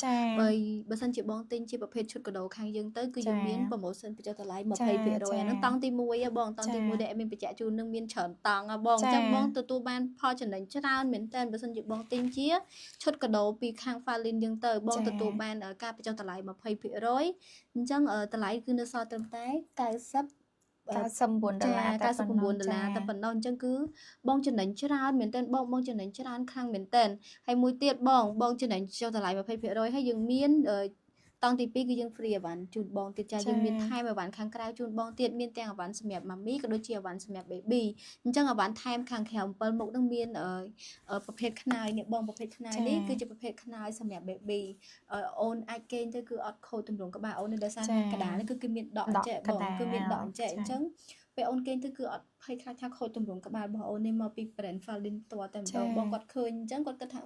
បើសិនជាបងទិញជាប្រភេទឈុតកដោខាងយើងទៅគឺយើងមាន promotion បញ្ចុះតម្លៃ 20% អាហ្នឹងតង់ទី1បងតង់ទី1ដែល admin បញ្ជាក់ជូននឹងមានច្រើនតង់បងអញ្ចឹងបងទទួលបានផលចំណេញច្រើនមែនតើបើសិនជាបងទិញជាឈុតកដោពីខាង Falin យើងទៅបងទទួលបានការបញ្ចុះតម្លៃ 20% អញ្ចឹងតម្លៃគឺនៅសល់ត្រឹមតែ$99 តែប៉ុណ្ណោះតែប៉ុណ្ណោះអញ្ចឹងគឺបងចំណេញច្រើនមែនតើបងចំណេញច្រើនខ្លាំងមែនតើហើយមួយទៀតបងចំណេញចុះតម្លៃ 20% ហើយយើងមានតង់ទី2គឺយើង free អវ៉ាន់ជូនបងទៀតចាយើងមានថែមអវ៉ាន់ខាងក្រៅជូនបងទៀតមានទាំងអវ៉ាន់សម្រាប់ម៉ាមីក៏ដូចជាអវ៉ាន់សម្រាប់ baby អញ្ចឹងអវ៉ាន់ថែមខាងក្រៅ7មុខនឹងមានប្រភេទខ្នើយនេះបងប្រភេទខ្នើយនេះគឺជាប្រភេទខ្នើយសម្រាប់ baby អូនអាចកេងទៅគឺអត់ខូចទម្រង់ក្បាលអូនដោយសារកណ្ដាលនេះគឺមានដកអញ្ចេះបងគឺមានដកអញ្ចេះអញ្ចឹងពេលអូនកេងទៅគឺអត់ភ័យខ្លាចថាខូចទម្រង់ក្បាលរបស់អូននេះមកពី brand Falin ផ្ទាល់តែម្ដងបងគាត់ឃើញអញ្ចឹងគាត់គិតថា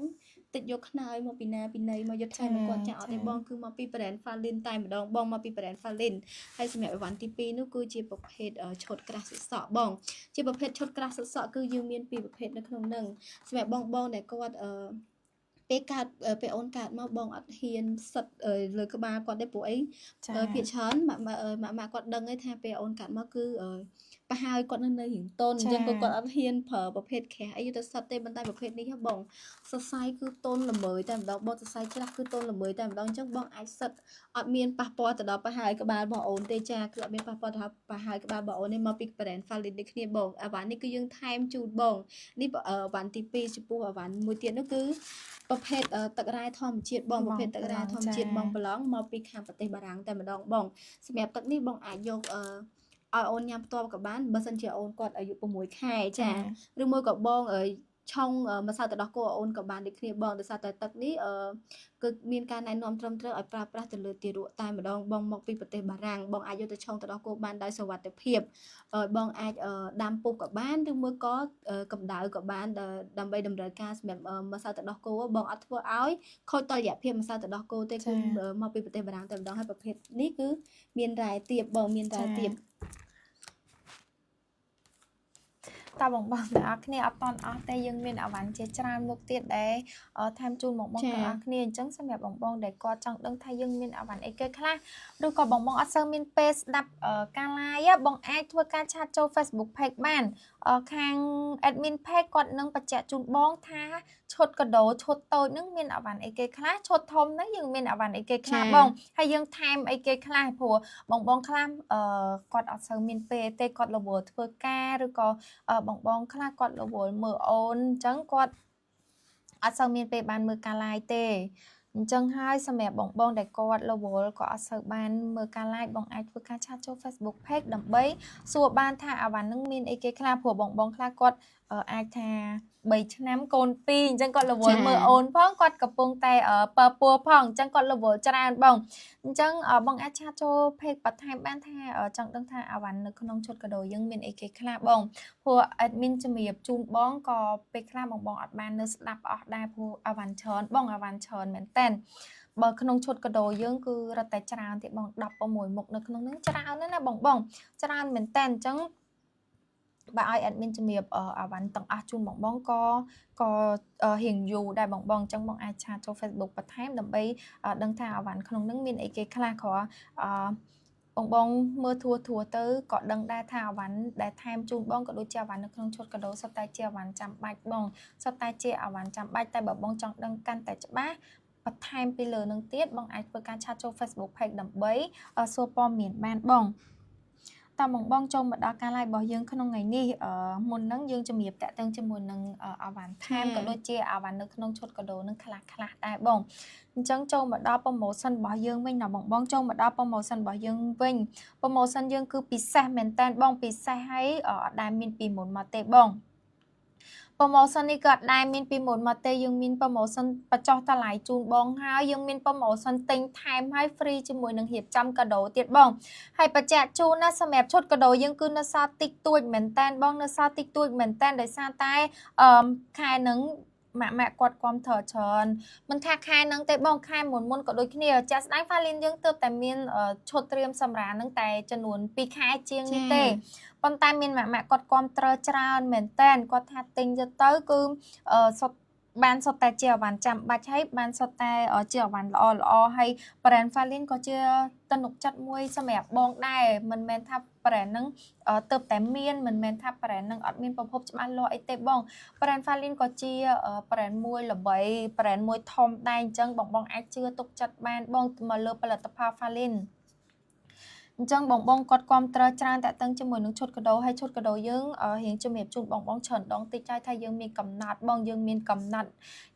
តិចយកខ្នើយមកពីណាពីណីមកយកថែមមកគាត់ចាក់អត់ទេបងគឺមកពី brand Falin តែម្ដងបងមកពី brand Falin ហើយសម្រាប់អីវ៉ាន់ទី2នោះគឺជាប្រភេទឈុតក្រាស់សសក់បងជាប្រភេទឈុតក្រាស់សសក់គឺយើងមានពីរប្រភេទនៅក្នុងនឹងសម្រាប់បងដែលគាត់ពេលអូនកើតមកបងអត់ហ៊ានសិតលើក្បាលគាត់ទេព្រោះអីភាគច្រើនម៉ាក់គាត់ដឹងហើយថាពេលអូនកើតមកគឺប្រហែលគាត់នៅរៀងតូនអញ្ចឹងគាត់អត់ហ៊ានប្រើប្រភេទក្រាស់អីទៅសិតទេប៉ុន្តែប្រភេទនេះហ៎បងសរសៃគឺតូនល្មើយតែម្ដងបងសរសៃច្រាស់គឺតូនល្មើយតែម្ដងអញ្ចឹងបងអាចសិតអត់មានប៉ះពាល់ទៅដល់ប្រហែលក្បាលរបស់អូនទេចាគឺអត់មានប៉ះពាល់ទៅដល់ប្រហែលក្បាលរបស់អូននេះមកពី brand Falin ដូចគ្នាបងអាវ៉ាន់នេះគឺយើងថែមជូនបងនេះអាវ៉ាន់ទី2ចំពោះអាវ៉ាន់មួយទៀតនោះគឺប្រភេទទឹករ៉ែធម្មជាតិបងប្រភេទទឹករ៉ែធម្មជាតិបងប្រឡងមកពីខាងប្រទេសបារាំងតែម្ដងបងសម្រាប់ទឹកនេះបងអាចយកឲ្យអូនញ៉ាំផ្ទាល់ក៏បានបើសិនជាអូនគាត់អាយុ6ខែចាឬមួយក៏បងឆុងម្សៅទឹកដោះគោអូនក៏បានដូចគ្នាបងដោយសារតែទឹកនេះគឺមានការណែនាំត្រឹមត្រូវឲ្យប្រើប្រាស់ទៅលើទារកតែម្ដងបងមកពីប្រទេសបារាំងបងអាចយកទៅឆុងទឹកដោះគោបានដោយសុវត្ថិភាពបងអាចដាំពុះក៏បានឬមួយក៏កម្ដៅក៏បានដើម្បីតម្រូវការសម្រាប់ម្សៅទឹកដោះគោបងអត់ធ្វើឲ្យខូចតុល្យភាពម្សៅទឹកដោះគោទេគឺមកពីប្រទេសបារាំងតែម្ដងហើយប្រភេទនេះគឺមានរ៉ែទៀបបងមានរ៉ែទៀបតើបងទាំងអស់គ្នាអត់តន់អស់ទេយើងមានអវ៉ាន់ជាច្រើនមុខទៀតដែលថែមជូនបងទាំងអស់គ្នាអញ្ចឹងសម្រាប់បងដែលគាត់ចង់ដឹងថាយើងមានអវ៉ាន់អីគេខ្លះឬក៏បងអត់សូវមានពេលស្ដាប់ការ live បងអាចធ្វើការឆាតចូល Facebook page បានខាង admin page គាត់នឹងបញ្ជាក់ជូនបងថាឈុតកដោឈុតតូចនឹងមានអវ៉ាន់អីគេខ្លះឈុតធំហ្នឹងយើងមានអវ៉ាន់អីគេខ្លះបងហើយយើងថែមអីគេខ្លះព្រោះបងខ្លះគាត់អត់សូវមានពេលទេគាត់រវល់ធ្វើការឬក៏បងខ្លះគាត់រវល់មើលអូនអញ្ចឹងគាត់អត់សូវមានពេលបានមើលការ live ទេអញ្ចឹងហើយសម្រាប់បងដែលគាត់រវល់ក៏អត់សូវបានមើលការ live បងអាចធ្វើការឆាតចូល Facebook page ដើម្បីសួរបានថាអាវ៉ាន់នឹងមានអីគេខ្លះព្រោះបងខ្លះគាត់អាចថា3ឆ្នាំកូន2អញ្ចឹងគាត់រវល់មើលអូនផងគាត់កំពុងតែបើពួរផងអញ្ចឹងគាត់រវល់ច្រើនបងអញ្ចឹងបងអាចឆាតចូល page បន្ថែមបានថាចង់ដឹងថាអាវ៉ាន់នៅក្នុងឈុតកដោយើងមានអីគេខ្លះបងព្រោះ admin ជំរាបជូនបងក៏ពេលខ្លះបងអត់បាននៅស្ដាប់អស់ដែរព្រោះអាវ៉ាន់ច្រើនបងអាវ៉ាន់ច្រើនមែនតើបើក្នុងឈុតកដោយើងគឺរត់តែច្រើនទៀតបង16មុខនៅក្នុងហ្នឹងច្រើនណាស់បងច្រើនមែនតើអញ្ចឹងបើឲ្យ admin ជំរាបអាវ៉ាន់ទាំងអស់ជូនបងក៏រៀងយូរដែរបងអញ្ចឹងបងអាចឆាតចូល Facebook បន្ថែមដើម្បីដឹងថាអាវ៉ាន់ក្នុងហ្នឹងមានអីគេខ្លះគ្រាន់បងមើលធួទៅក៏ដឹងដែរថាអាវ៉ាន់ដែលថែមជូនបងក៏ដូចជាអាវ៉ាន់នៅក្នុងឈុតកដោសុទ្ធតែជាអាវ៉ាន់ចាំបាច់បងសុទ្ធតែជាអាវ៉ាន់ចាំបាច់តែបើបងចង់ដឹងកាន់តែច្បាស់បន្ថែមពីលើនឹងទៀតបងអាចធ្វើការឆាតចូល Facebook page ដើម្បីសួរព័ត៌មានបានបងត តបងបងចូលមកដល់ការ live របស់យើងក្នុងថ្ងៃនេះមុនហ្នឹងយើងជំរាបតាក់ទងជាមួយនឹងអាវ៉ាន់ថែមក៏ដូចជាអាវ៉ាន់នៅក្នុងឈុតកាដូនឹងខ្លះដែរបងអញ្ចឹងចូលមកដល់ promotion របស់យើងវិញណាបងបងចូលមកដល់ promotion របស់យើងវិញ promotion យើងគឺពិសេសមែនតើបងពិសេសហើយអត់ដែលមានពីមុនមកទេបង promotion នេះក៏អត់ដែលមានពីមុនមកទេយើងមាន promotion បញ្ចុះតម្លៃជូនបងហើយយើងមាន promotion ទិញថែមហើយ free ជាមួយនឹងរៀបចំកាដូទៀតបងហើយបញ្ជាក់ជូនណាសម្រាប់ឈុតកាដូយើងគឺនៅសល់តិចតួចមែនតើបងនៅសល់តិចតួចមែនតើដោយសារតែខែហ្នឹងម៉ាក់គាត់គាំទ្រច្រើនមិនថាខែហ្នឹងទេបងខែមុនក៏ដូចគ្នាចាស់ស្ដាយ Falin យើងទើបតែមានឈុតត្រៀមសម្រាប់ហ្នឹងតែចំនួន2ខែជាងនេះទេប៉ុន្តែមានម៉ាក់គាត់គាំទ្រច្រើនមែនតើគាត់ថាទិញទៅគឺសុទ្ធបានសុទ្ធតែជាអវ៉ាន់ចាំបាច់ហើយបានសុទ្ធតែជាអវ៉ាន់ល្អហើយ brand Falin ក៏ជាទំនុកចិត្តមួយសម្រាប់បងដែរមិនមែនថា brand ហ្នឹងទើបតែមានមិនមែនថា brand ហ្នឹងអត់មានប្រភពច្បាស់លាស់អីទេបង brand Falin ក៏ជា brand មួយល្បី brand មួយធំដែរអញ្ចឹងបងអាចជឿទុកចិត្តបានបងមកលើផលិតផល Falin អញ្ចឹងបងគាត់គាំទ្រច្រើនតាក់ទងជាមួយនឹងឈុតកាដូហើយឈុតកាដូយើងរៀងជំរាបជូនបងច្រើនដងតិចចថាយើងមានកំណត់បងយើងមានកំណត់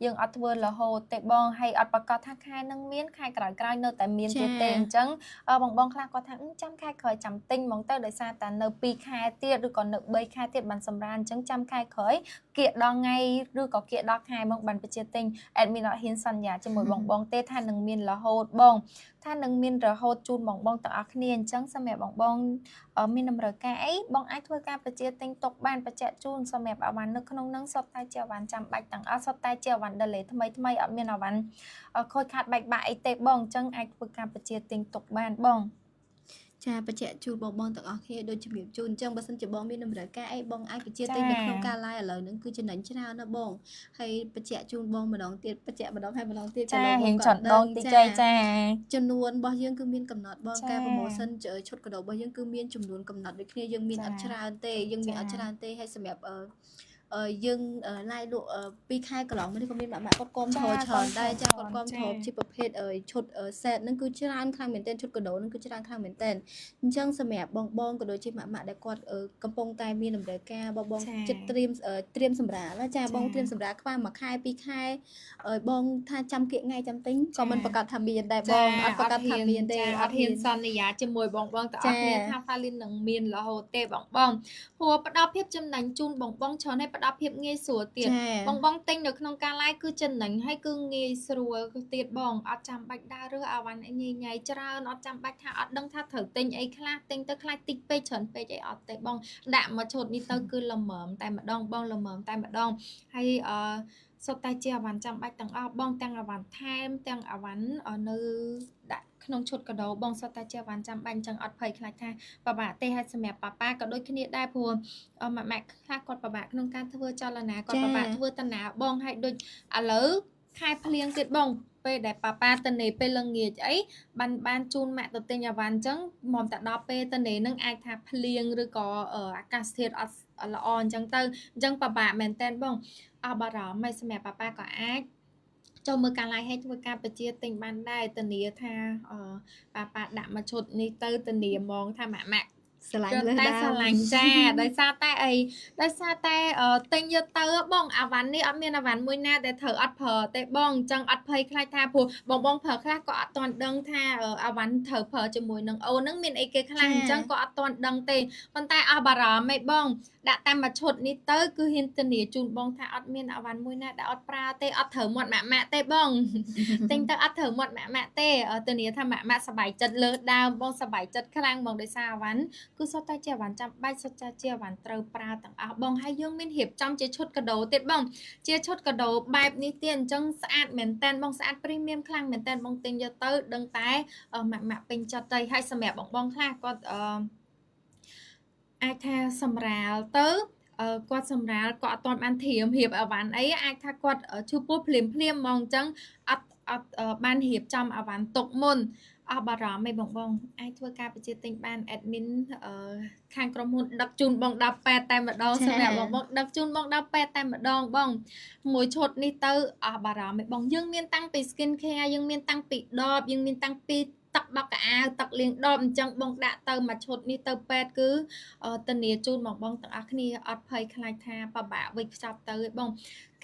យើងអត់ធ្វើរហូតទេបងហើយអត់ប្រកាសថាខែនឹងមានខែក្រោយនៅតែមានទៀតទេអញ្ចឹងបងខ្លះគាត់ថាចាំខែក្រោយចាំទិញហ្មងទៅដោយសារតែនៅ2ខែទៀតឬក៏នៅ3ខែទៀតបានសម្រានអញ្ចឹងចាំខែក្រោយគៀកដល់ថ្ងៃឬក៏គៀកដល់ខែមកបានបញ្ជាទិញ admin អត់ហ៊ានសន្យាជាមួយបងទេថានឹងមានរហូតបងថានឹងមានរហូតជូនបងទាំងអស់គ្នាអញ្ចឹងសម្រាប់បងមានតម្រូវការអីបងអាចធ្វើការបញ្ជាទិញទុកបានបញ្ជាក់ជូនសម្រាប់អាវ៉ាន់នៅក្នុងនឹងសុទ្ធតែជាអាវ៉ាន់ចាំបាច់ទាំងអស់សុទ្ធតែជាអាវ៉ាន់ delay ថ្មីអត់មានអាវ៉ាន់ខូចខាតបែកបាក់អីទេបងអញ្ចឹងអាចធ្វើការបញ្ជាទិញទុកបានបងចាបញ្ជាក់ជូនបងទាំងអស់គ្នាដូចជំរាបជូនអញ្ចឹងបើសិនជាបងមានតម្រូវការអីបងអាចបញ្ជាទិញនៅក្នុងការ live ឥឡូវហ្នឹងគឺចំណេញច្រើនណាបងហើយបញ្ជាក់ជូនបងម្ដងទៀតបញ្ជាក់ម្ដងហើយម្ដងទៀតចារៀងចន្ទដងតិចចាចំនួនរបស់យើងគឺមានកំណត់បងការ promotion ឈុតកាដូរបស់យើងគឺមានចំនួនកំណត់ដូចគ្នាយើងមានអត់ច្រើនទេយើងមានអត់ច្រើនទេហើយសម្រាប់យើង live លក់2ខែកន្លងមកនេះក៏មានម៉ាក់គាត់គាំទ្រច្រើនដែរចាគាត់គាំទ្រជាប្រភេទឈុត set ហ្នឹងគឺច្រើនខ្លាំងមែនទែនឈុតកាដូហ្នឹងគឺច្រើនខ្លាំងមែនទែនអញ្ចឹងសម្រាប់បងក៏ដូចជាម៉ាក់ដែលគាត់កំពុងតែមានតម្រូវការបងចិត្តត្រៀមសម្រាប់ណាចាបងត្រៀមសម្រាប់ខ្វះ1ខែ2ខែបងថាចាំគៀកថ្ងៃចាំទិញក៏មិនប្រកាសថាមានដែរបងអត់ប្រកាសថាមានទេអត់ហ៊ានសន្យាជាមួយបងទាំងអស់គ្នាថា Falin នឹងមានរហូតទេបងព្រោះផ្ដល់ភាពចំណេញជូនបងច្រើនហើយផ្ដល់ភាពងាយស្រួលទៀតបងទិញនៅក្នុងការ live គឺចំណេញហើយគឺងាយស្រួលទៀតបងអត់ចាំបាច់ដើររើសអាវ៉ាន់ញ៉ៃច្រើនអត់ចាំបាច់ថាអត់ដឹងថាត្រូវទិញអីខ្លះទិញទៅខ្លាចតិចពេកច្រើនពេកអីអត់ទេបងដាក់មកឈុតនេះទៅគឺល្មមតែម្ដងបងល្មមតែម្ដងហើយសុទ្ធតែជាអាវ៉ាន់ចាំបាច់ទាំងអស់បងទាំងអាវ៉ាន់ថែមទាំងអាវ៉ាន់នៅដាក់ក្នុងឈុតកាដូបងសុទ្ធតែជាអាវ៉ាន់ចាំបាច់អញ្ចឹងអត់ភ័យខ្លាចថាពិបាកទេហើយសម្រាប់ប៉ាក៏ដូចគ្នាដែរព្រោះម៉ាក់ខ្លះគាត់ពិបាកក្នុងការធ្វើចលនាគាត់ពិបាកធ្វើតាណាបងហើយដូចឥឡូវខែភ្លៀងទៀតបងពេលដែលប៉ាតនេពេលល្ងាចអីបានជូនម៉ាក់ទៅទិញអាវ៉ាន់អញ្ចឹងមកតែដល់ពេលតនេនឹងអាចថាភ្លៀងឬក៏អាកាសធាតុអត់ល្អអញ្ចឹងទៅអញ្ចឹងពិបាកមែនតើបងអស់បារម្ភហើយសម្រាប់ប៉ាក៏អាចចូលមើលការ live ឲ្យធ្វើការបញ្ជាទិញបានដែរធានាថាប៉ាដាក់មកឈុតនេះទៅធានាហ្មងថាម៉ាក់ស្រឡាញ់លើតែស្រឡាញ់ចាដោយសារតែអីដោយសារតែទិញយកទៅបងអាវ៉ាន់នេះអត់មានអាវ៉ាន់មួយណាដែលត្រូវអត់ប្រើទេបងអញ្ចឹងអត់ភ័យខ្លាចថាព្រោះបងប្រើខ្លះក៏អត់ទាន់ដឹងថាអាវ៉ាន់ត្រូវប្រើជាមួយនឹងអូននឹងមានអីគេខ្លះអញ្ចឹងក៏អត់ទាន់ដឹងទេប៉ុន្តែអស់បារម្ភឯងបងដាក់តាមមួយឈុតនេះទៅគឺហ៊ានធានាជូនបងថាអត់មានអាវ៉ាន់មួយណាដែលអត់ប្រើទេអត់ត្រូវមាត់ម៉ាក់ទេបងទិញទៅអត់ត្រូវមាត់ម៉ាក់ទេធានាថាម៉ាក់សប្បាយចិត្តលើដើមបងសប្បាយចិត្តខ្លាំងបងដោយសារអាវ៉ាន់គឺសុទ្ធតែជាអាវ៉ាន់ចាំបាច់សុទ្ធតែជាអាវ៉ាន់ត្រូវប្រើទាំងអស់បងហើយយើងមានរៀបចំជាឈុតកាដូទៀតបងជាឈុតកាដូបែបនេះទៀតអញ្ចឹងស្អាតមែនតើបងស្អាតព្រីមៀមខ្លាំងមែនតើបងទិញយកទៅដឹងតែម៉ាក់ពេញចិត្តទៅហើយសម្រាប់បងខ្លះគាត់អាចថាសម្រាលទៅគាត់សម្រាលគាត់អត់ទាន់បានធៀមរៀបអាវ៉ាន់អីអាចថាគាត់ឈឺពោះភ្លាមហ្មងអញ្ចឹងអត់បានរៀបចំអាវ៉ាន់ទុកមុនអស់បារម្ភឯងបងអាចធ្វើការបញ្ជាទិញបាន admin ខាងក្រុមហ៊ុនដឹកជូនបងដល់ប៉ែតែម្ដងសម្រាប់បងដឹកជូនបងដល់ប៉ែតែម្ដងបងមួយឈុតនេះទៅអស់បារម្ភឯងបងយើងមានតាំងពី skin care យើងមានតាំងពីដបយើងមានតាំងពី ទឹកបកកៅអៅទឹកលាងដបអញ្ចឹងបងដាក់ទៅមួយឈុតនេះទៅពេទ្យគឺធានាជូនបងទាំងអស់គ្នាអត់ភ័យខ្លាចថាពិបាកវិចខ្ចប់ទៅឯបង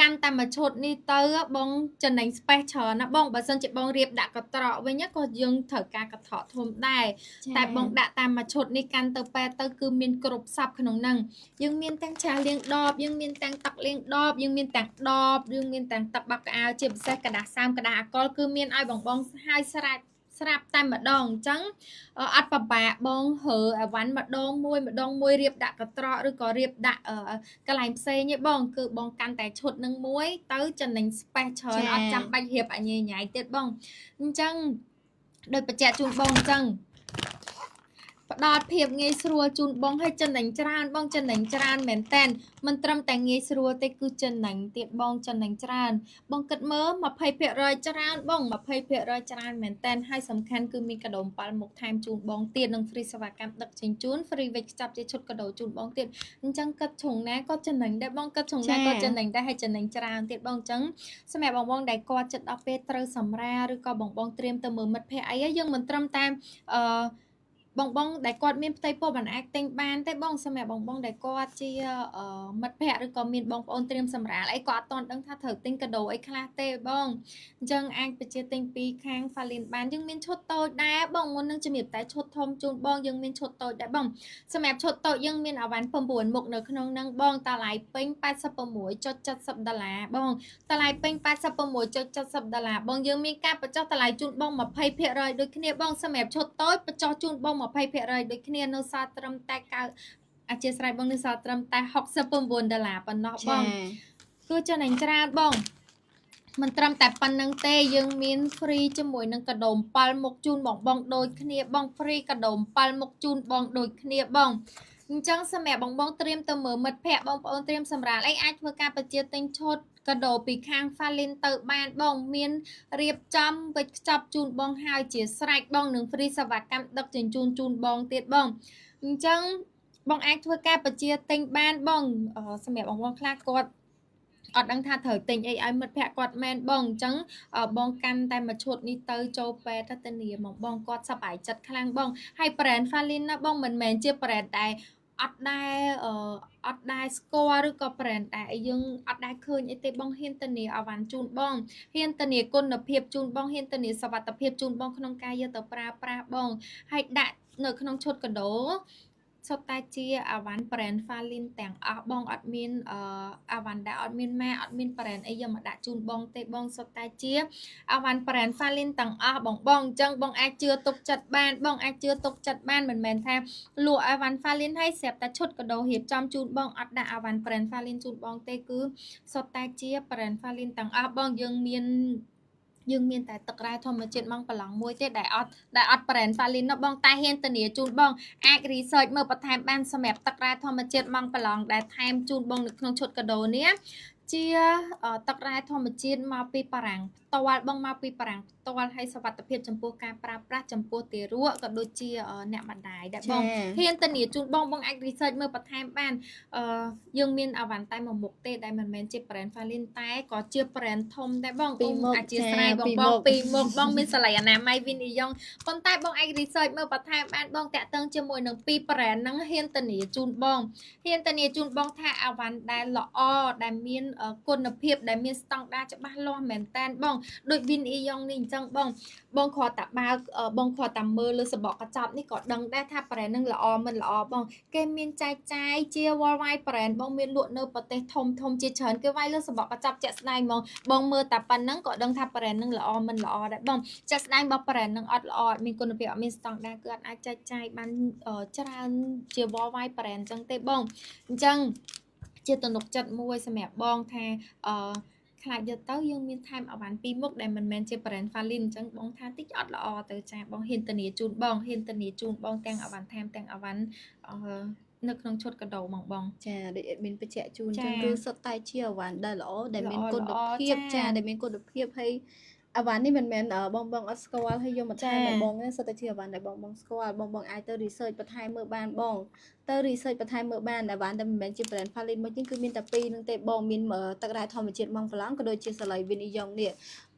កាន់តែមួយឈុតនេះទៅបងចំណេញ space ច្រើនណាបងបើសិនជាបងរៀបដាក់កត្រកវិញក៏យើងត្រូវការកត្រកធំដែរតែបងដាក់តាមមួយឈុតនេះកាន់ទៅពេទ្យទៅគឺមានគ្រប់សពក្នុងហ្នឹងយើងមានទាំងឆាលាងដបយើងមានទាំងទឹកលាងដបយើងមានទាំងដបយើងមានទាំងទឹកបកកៅអៅជាពិសេសกระดาษសើមកระดาษអាកុលគឺមានឲ្យបងហើយស្រាប់តែម្ដងអញ្ចឹងអត់ពិបាកបងហើអីវ៉ាន់ម្ដងមួយរៀបដាក់កត្រកឬក៏រៀបដាក់កន្លែងផ្សេងទេបងគឺបងកាន់តែឈុតនឹងមួយទៅចំណេញ space ច្រើនអត់ចាំបាច់រៀបអញញ៉ៃទៀតបងអញ្ចឹងដោយបញ្ជាក់ជូនបងអញ្ចឹងផ្ដល់ភាពងាយស្រួលជូនបងឲ្យចំណេញច្រើនបងចំណេញច្រើនមែនតែនមិនត្រឹមតែងាយស្រួលទេគឺចំណេញទៀតបងចំណេញច្រើនបងគិតមើល 20% ច្រើនបង 20% ច្រើនមែនតែនហើយសំខាន់គឺមានកាដូ7មុខថែមជូនបងទៀតនិង free សេវាកម្មដឹកជញ្ជូន free វេចខ្ចប់ជាឈុតកាដូជូនបងទៀតអញ្ចឹងគិតជ្រុងណាក៏ចំណេញដែរបងគិតជ្រុងណាក៏ចំណេញដែរហើយចំណេញច្រើនទៀតបងអញ្ចឹងសម្រាប់បងដែលគាត់ចិត្តដល់ពេលត្រូវសម្រាឬក៏បងត្រៀមទៅមើលមិត្តភ័ក្តិអីយើងមិនត្រឹមតែបងដែលគាត់មានផ្ទៃពោះមិនអាចទិញបានទេបងសម្រាប់បងដែលគាត់ជាមិត្តភ័ក្តិឬក៏មានបងប្អូនត្រៀមសម្រាលអីគាត់អត់ទាន់ដឹងថាត្រូវទិញកាដូអីខ្លះទេបងអញ្ចឹងអាចបញ្ជាទិញពីខាង Falin បានយើងមានឈុតតូចដែរបងមុននឹងជំរាបតែឈុតធំជូនបងយើងមានឈុតតូចដែរបងសម្រាប់ឈុតតូចយើងមានអាវ៉ាន់9មុខនៅក្នុងហ្នឹងបងតម្លៃពេញ$86.70បងតម្លៃពេញ$86.70បងយើងមានការបញ្ចុះតម្លៃជូនបង 20% ដូចគ្នាបងសម្រាប់ឈុតតូចបញ្ចុះជូនបង 20% ដូចគ្នានៅសល់ត្រឹមតែអធិស្ឋានបងនៅសល់ត្រឹមតែ$69ប៉ុណ្ណោះបងគឺចំណេញច្រើនបងមិនត្រឹមតែប៉ុណ្្នឹងទេយើងមាន free ជាមួយនឹងកាដូ7មុខជូនបងដូចគ្នាបង free កាដូ7មុខជូនបងដូចគ្នាបងអញ្ចឹងសម្រាប់បងត្រៀមទៅមើលមិត្តភ័ក្តិបងប្អូនត្រៀមសម្រាលអីអាចធ្វើការបញ្ជាទិញឈុតកាដូពីខាង Falin ទៅបានបងមានរៀបចំវិចខ្ចប់ជូនបងហើយជាស្រេចបងនឹង free សេវាកម្មដឹកជញ្ជូនជូនបងទៀតបងអញ្ចឹងបងអាចធ្វើការបញ្ជាទិញបានបងសម្រាប់បងខ្លះគាត់អត់ដឹងថាត្រូវទិញអីឲ្យមិត្តភ័ក្តិគាត់មែនបងអញ្ចឹងបងកាន់តែមួយឈុតនេះទៅចូលពេទ្យទៅនាមកបងគាត់សប្បាយចិត្តខ្លាំងបងហើយ brand Falin ណាបងមិនមែនជា brand ដែលអត់ដែលស្គាល់ឬក៏ brand ដែលយើងអត់ដែលឃើញអីទេបងហ៊ានធានាអវ៉ាន់ជូនបងហ៊ានធានាគុណភាពជូនបងហ៊ានធានាសុវត្ថិភាពជូនបងក្នុងការយកទៅប្រើប្រាស់បងហើយដាក់នៅក្នុងឈុតកាដូសុទ្ធតែជាអាវ៉ាន់ brand Falin ទាំងអស់បងអត់មានអាវ៉ាន់ដែលអត់មានម៉ាកអត់មាន brand អីយកមកដាក់ជូនបងទេបងសុទ្ធតែជាអាវ៉ាន់ brand Falin ទាំងអស់បងអញ្ចឹងបងអាចជឿទុកចិត្តបានបងអាចជឿទុកចិត្តបានមិនមែនថាលក់អាវ៉ាន់ Falin ហើយស្រាប់តែឈុតកាដូរៀបចំជូនបងអត់ដាក់អាវ៉ាន់ brand Falin ជូនបងទេគឺសុទ្ធតែជា brand Falin ទាំងអស់បងយើងមានតែទឹករ៉ែធម្មជាតិមកប្រឡងមួយទេដែលអត់ brand Falin នោះបងតែហ៊ានធានាជូនបងអាច research មើលបន្ថែមបានសម្រាប់ទឹករ៉ែធម្មជាតិមកប្រឡងដែលថែមជូនបងនៅក្នុងឈុតកាដូនេះជាទឹករ៉ែធម្មជាតិមកពីបារាំងផ្ទាល់បងមកពីបារាំងផ្ទាល់ហើយសុវត្ថិភាពចំពោះការប្រើប្រាស់ចំពោះទារកក៏ដូចជាអ្នកម្ដាយដែរបងហ៊ានធានាជូនបងអាច research មើលបន្ថែមបានយើងមានអាវ៉ាន់តែមួយមុខទេដែលមិនមែនជា brand Falin តែក៏ជា brand ធំដែរបងអធិស្ឋានបងពីរមុខបងមានសលៃអនាម័យវិនិយោគប៉ុន្តែបងអាច research មើលបន្ថែមបានបងតាក់ទងជាមួយនឹងពីរ brand ហ្នឹងហ៊ានធានាជូនបងថាអាវ៉ាន់ដែលល្អដែលមានគុណភាពដែលមានស្តង់ដារច្បាស់លាស់មែនតើបងដូច Win Eon នេះអញ្ចឹងបងគ្រាន់តែបើកបងគ្រាន់តែមើលលើសបកកញ្ចប់នេះក៏ដឹងដែរថា brand នឹងល្អមិនល្អបងគេមានចែកចាយជា worldwide brand បងមានលក់នៅប្រទេសធំជាច្រើនគេវាយលើសបកកញ្ចប់ជាក់ស្ដែងបងមើលតែប៉ុណ្ណឹងក៏ដឹងថា brand នឹងល្អមិនល្អដែរបងជាក់ស្ដែងបើ brand នឹងអត់ល្អអត់មានគុណភាពអត់មានស្តង់ដារគឺអត់អាចចែកចាយបានច្រើនជា worldwide brand អញ្ចឹងទេបងអញ្ចឹងជាទំនុកចិត្តមួយសម្រាប់បងថាខ្លាចយកទៅយើងមានថែមអាវ៉ាន់ពីរមុខដែលមិនមែនជា brand Falin អញ្ចឹងបងថាតិចអត់ល្អទៅចាបងហ៊ានធានាជូនបងទាំងអាវ៉ាន់ថែមទាំងអាវ៉ាន់នៅក្នុងឈុតកាដូបងចាដូច admin បញ្ជាក់ជូនអញ្ចឹងគឺសុទ្ធតែជាអាវ៉ាន់ដែលល្អដែលមានគុណភាពចាដែលមានគុណភាពហើយអាវ៉ាន់នេះមិនមែនបងអត់ស្គាល់ហើយយកមកថែមបងទេសុទ្ធតែជាអាវ៉ាន់ដែលបងស្គាល់បងអាចទៅ research បន្ថែមមើលបានបងទៅ research បន្ថែមមើលបានអាវ៉ាន់តែមិនមែនជា brand Falin មកជាងគឺមានតែពីរនឹងទេបងមានទឹករ៉ែធម្មជាតិមកប្រឡងក៏ដូចជាសលៃ Win Eon នេះ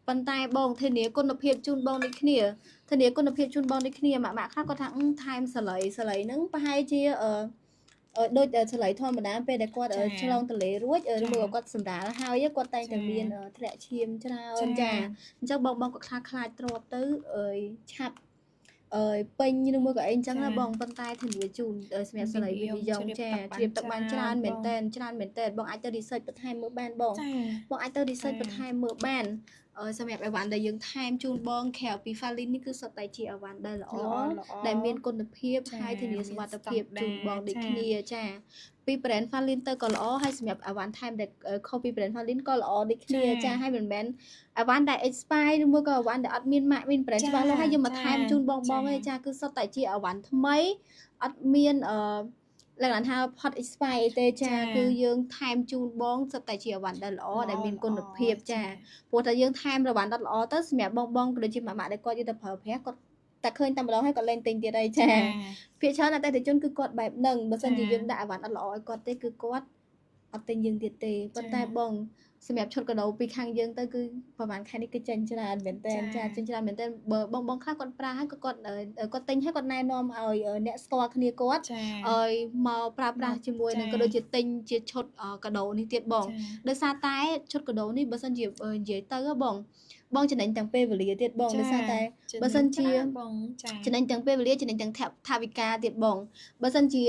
ប៉ុន្តែបងធានាគុណភាពជូនបងដូចគ្នាធានាគុណភាពជូនបងដូចគ្នាម៉ាក់ខ្លះគាត់ថាថែមសលៃហ្នឹងប្រហែលជាដូចសលៃធម្មតាពេលដែលគាត់ឆ្លងទន្លេរួចឬមួយគាត់សម្រាលហើយគាត់តែងតែមានធ្លាក់ឈាមច្រើនចាអញ្ចឹងបងក៏ខ្លាចទ្របទៅឆាប់ពេញឬមួយក៏អីអញ្ចឹងណាបងប៉ុន្តែធានាជូនសម្រាប់សលៃវីយ៉ុងចាជ្រាបទឹកបានច្រើនមែនតើបងអាចទៅ research បន្ថែមមើលបានបងអាចទៅ research បន្ថែមមើលបានសម្រាប់អីវ៉ាន់ដែលយើងថែមជូនបងក្រៅពី Falin នេះគឺសុទ្ធតែជាអីវ៉ាន់ដែលល្អដែលមានគុណភាពហើយធានាសុវត្ថិភាពជូនបងដូចគ្នាចាពី brand Falin ទៅក៏ល្អហើយសម្រាប់អីវ៉ាន់ថែមដែលខុសពី brand Falin ក៏ល្អដូចគ្នាចាហើយមិនមែនអីវ៉ាន់ដែល expire ឬមួយក៏អីវ៉ាន់ដែលអត់មានម៉ាក់មាន brand ច្បាស់លាស់ហើយយើងមកថែមជូនបងឯងចាគឺសុទ្ធតែជាអីវ៉ាន់ថ្មីអត់មានលក្ខណៈថាផុត expire អីទេចាគឺយើងថែមជូនបងសុទ្ធតែជាអីវ៉ាន់ដែលល្អដែលមានគុណភាពចាព្រោះតែយើងថែមអីវ៉ាន់ដ៏ល្អទៅសម្រាប់បងក៏ដូចជាម៉ាក់ដែលគាត់យកទៅប្រើប្រាស់គាត់តែឃើញតែម្ដងហើយគាត់លេងទិញទៀតហើយចាភាគច្រើនអតិថិជនគឺគាត់បែបហ្នឹងបើសិនជាយើងដាក់អីវ៉ាន់អត់ល្អឲ្យគាត់ទេគឺគាត់អត់ទិញយើងទៀតទេប៉ុន្តែបងសម្រាប់ឈុតកាដូពីខាងយើងទៅគឺប្រហែលខែនេះគឺចេញច្រើនមែនតើចាចេញច្រើនមែនតើបើបងខ្លះគាត់ប្រើហើយគាត់ទិញហើយគាត់ណែនាំឲ្យអ្នកស្គាល់គ្នាគាត់ឲ្យមកប្រើប្រាស់ជាមួយនឹងក៏ដូចជាទិញជាឈុតកាដូនេះទៀតបងដោយសារតែឈុតកាដូនេះបើសិនជានិយាយទៅបងចំណេញទាំងពេលវេលាទៀតបងដោយសារតែបើសិនជាបងចំណេញទាំងពេលវេលាចំណេញទាំងថាវិការទៀតបងបើសិនជា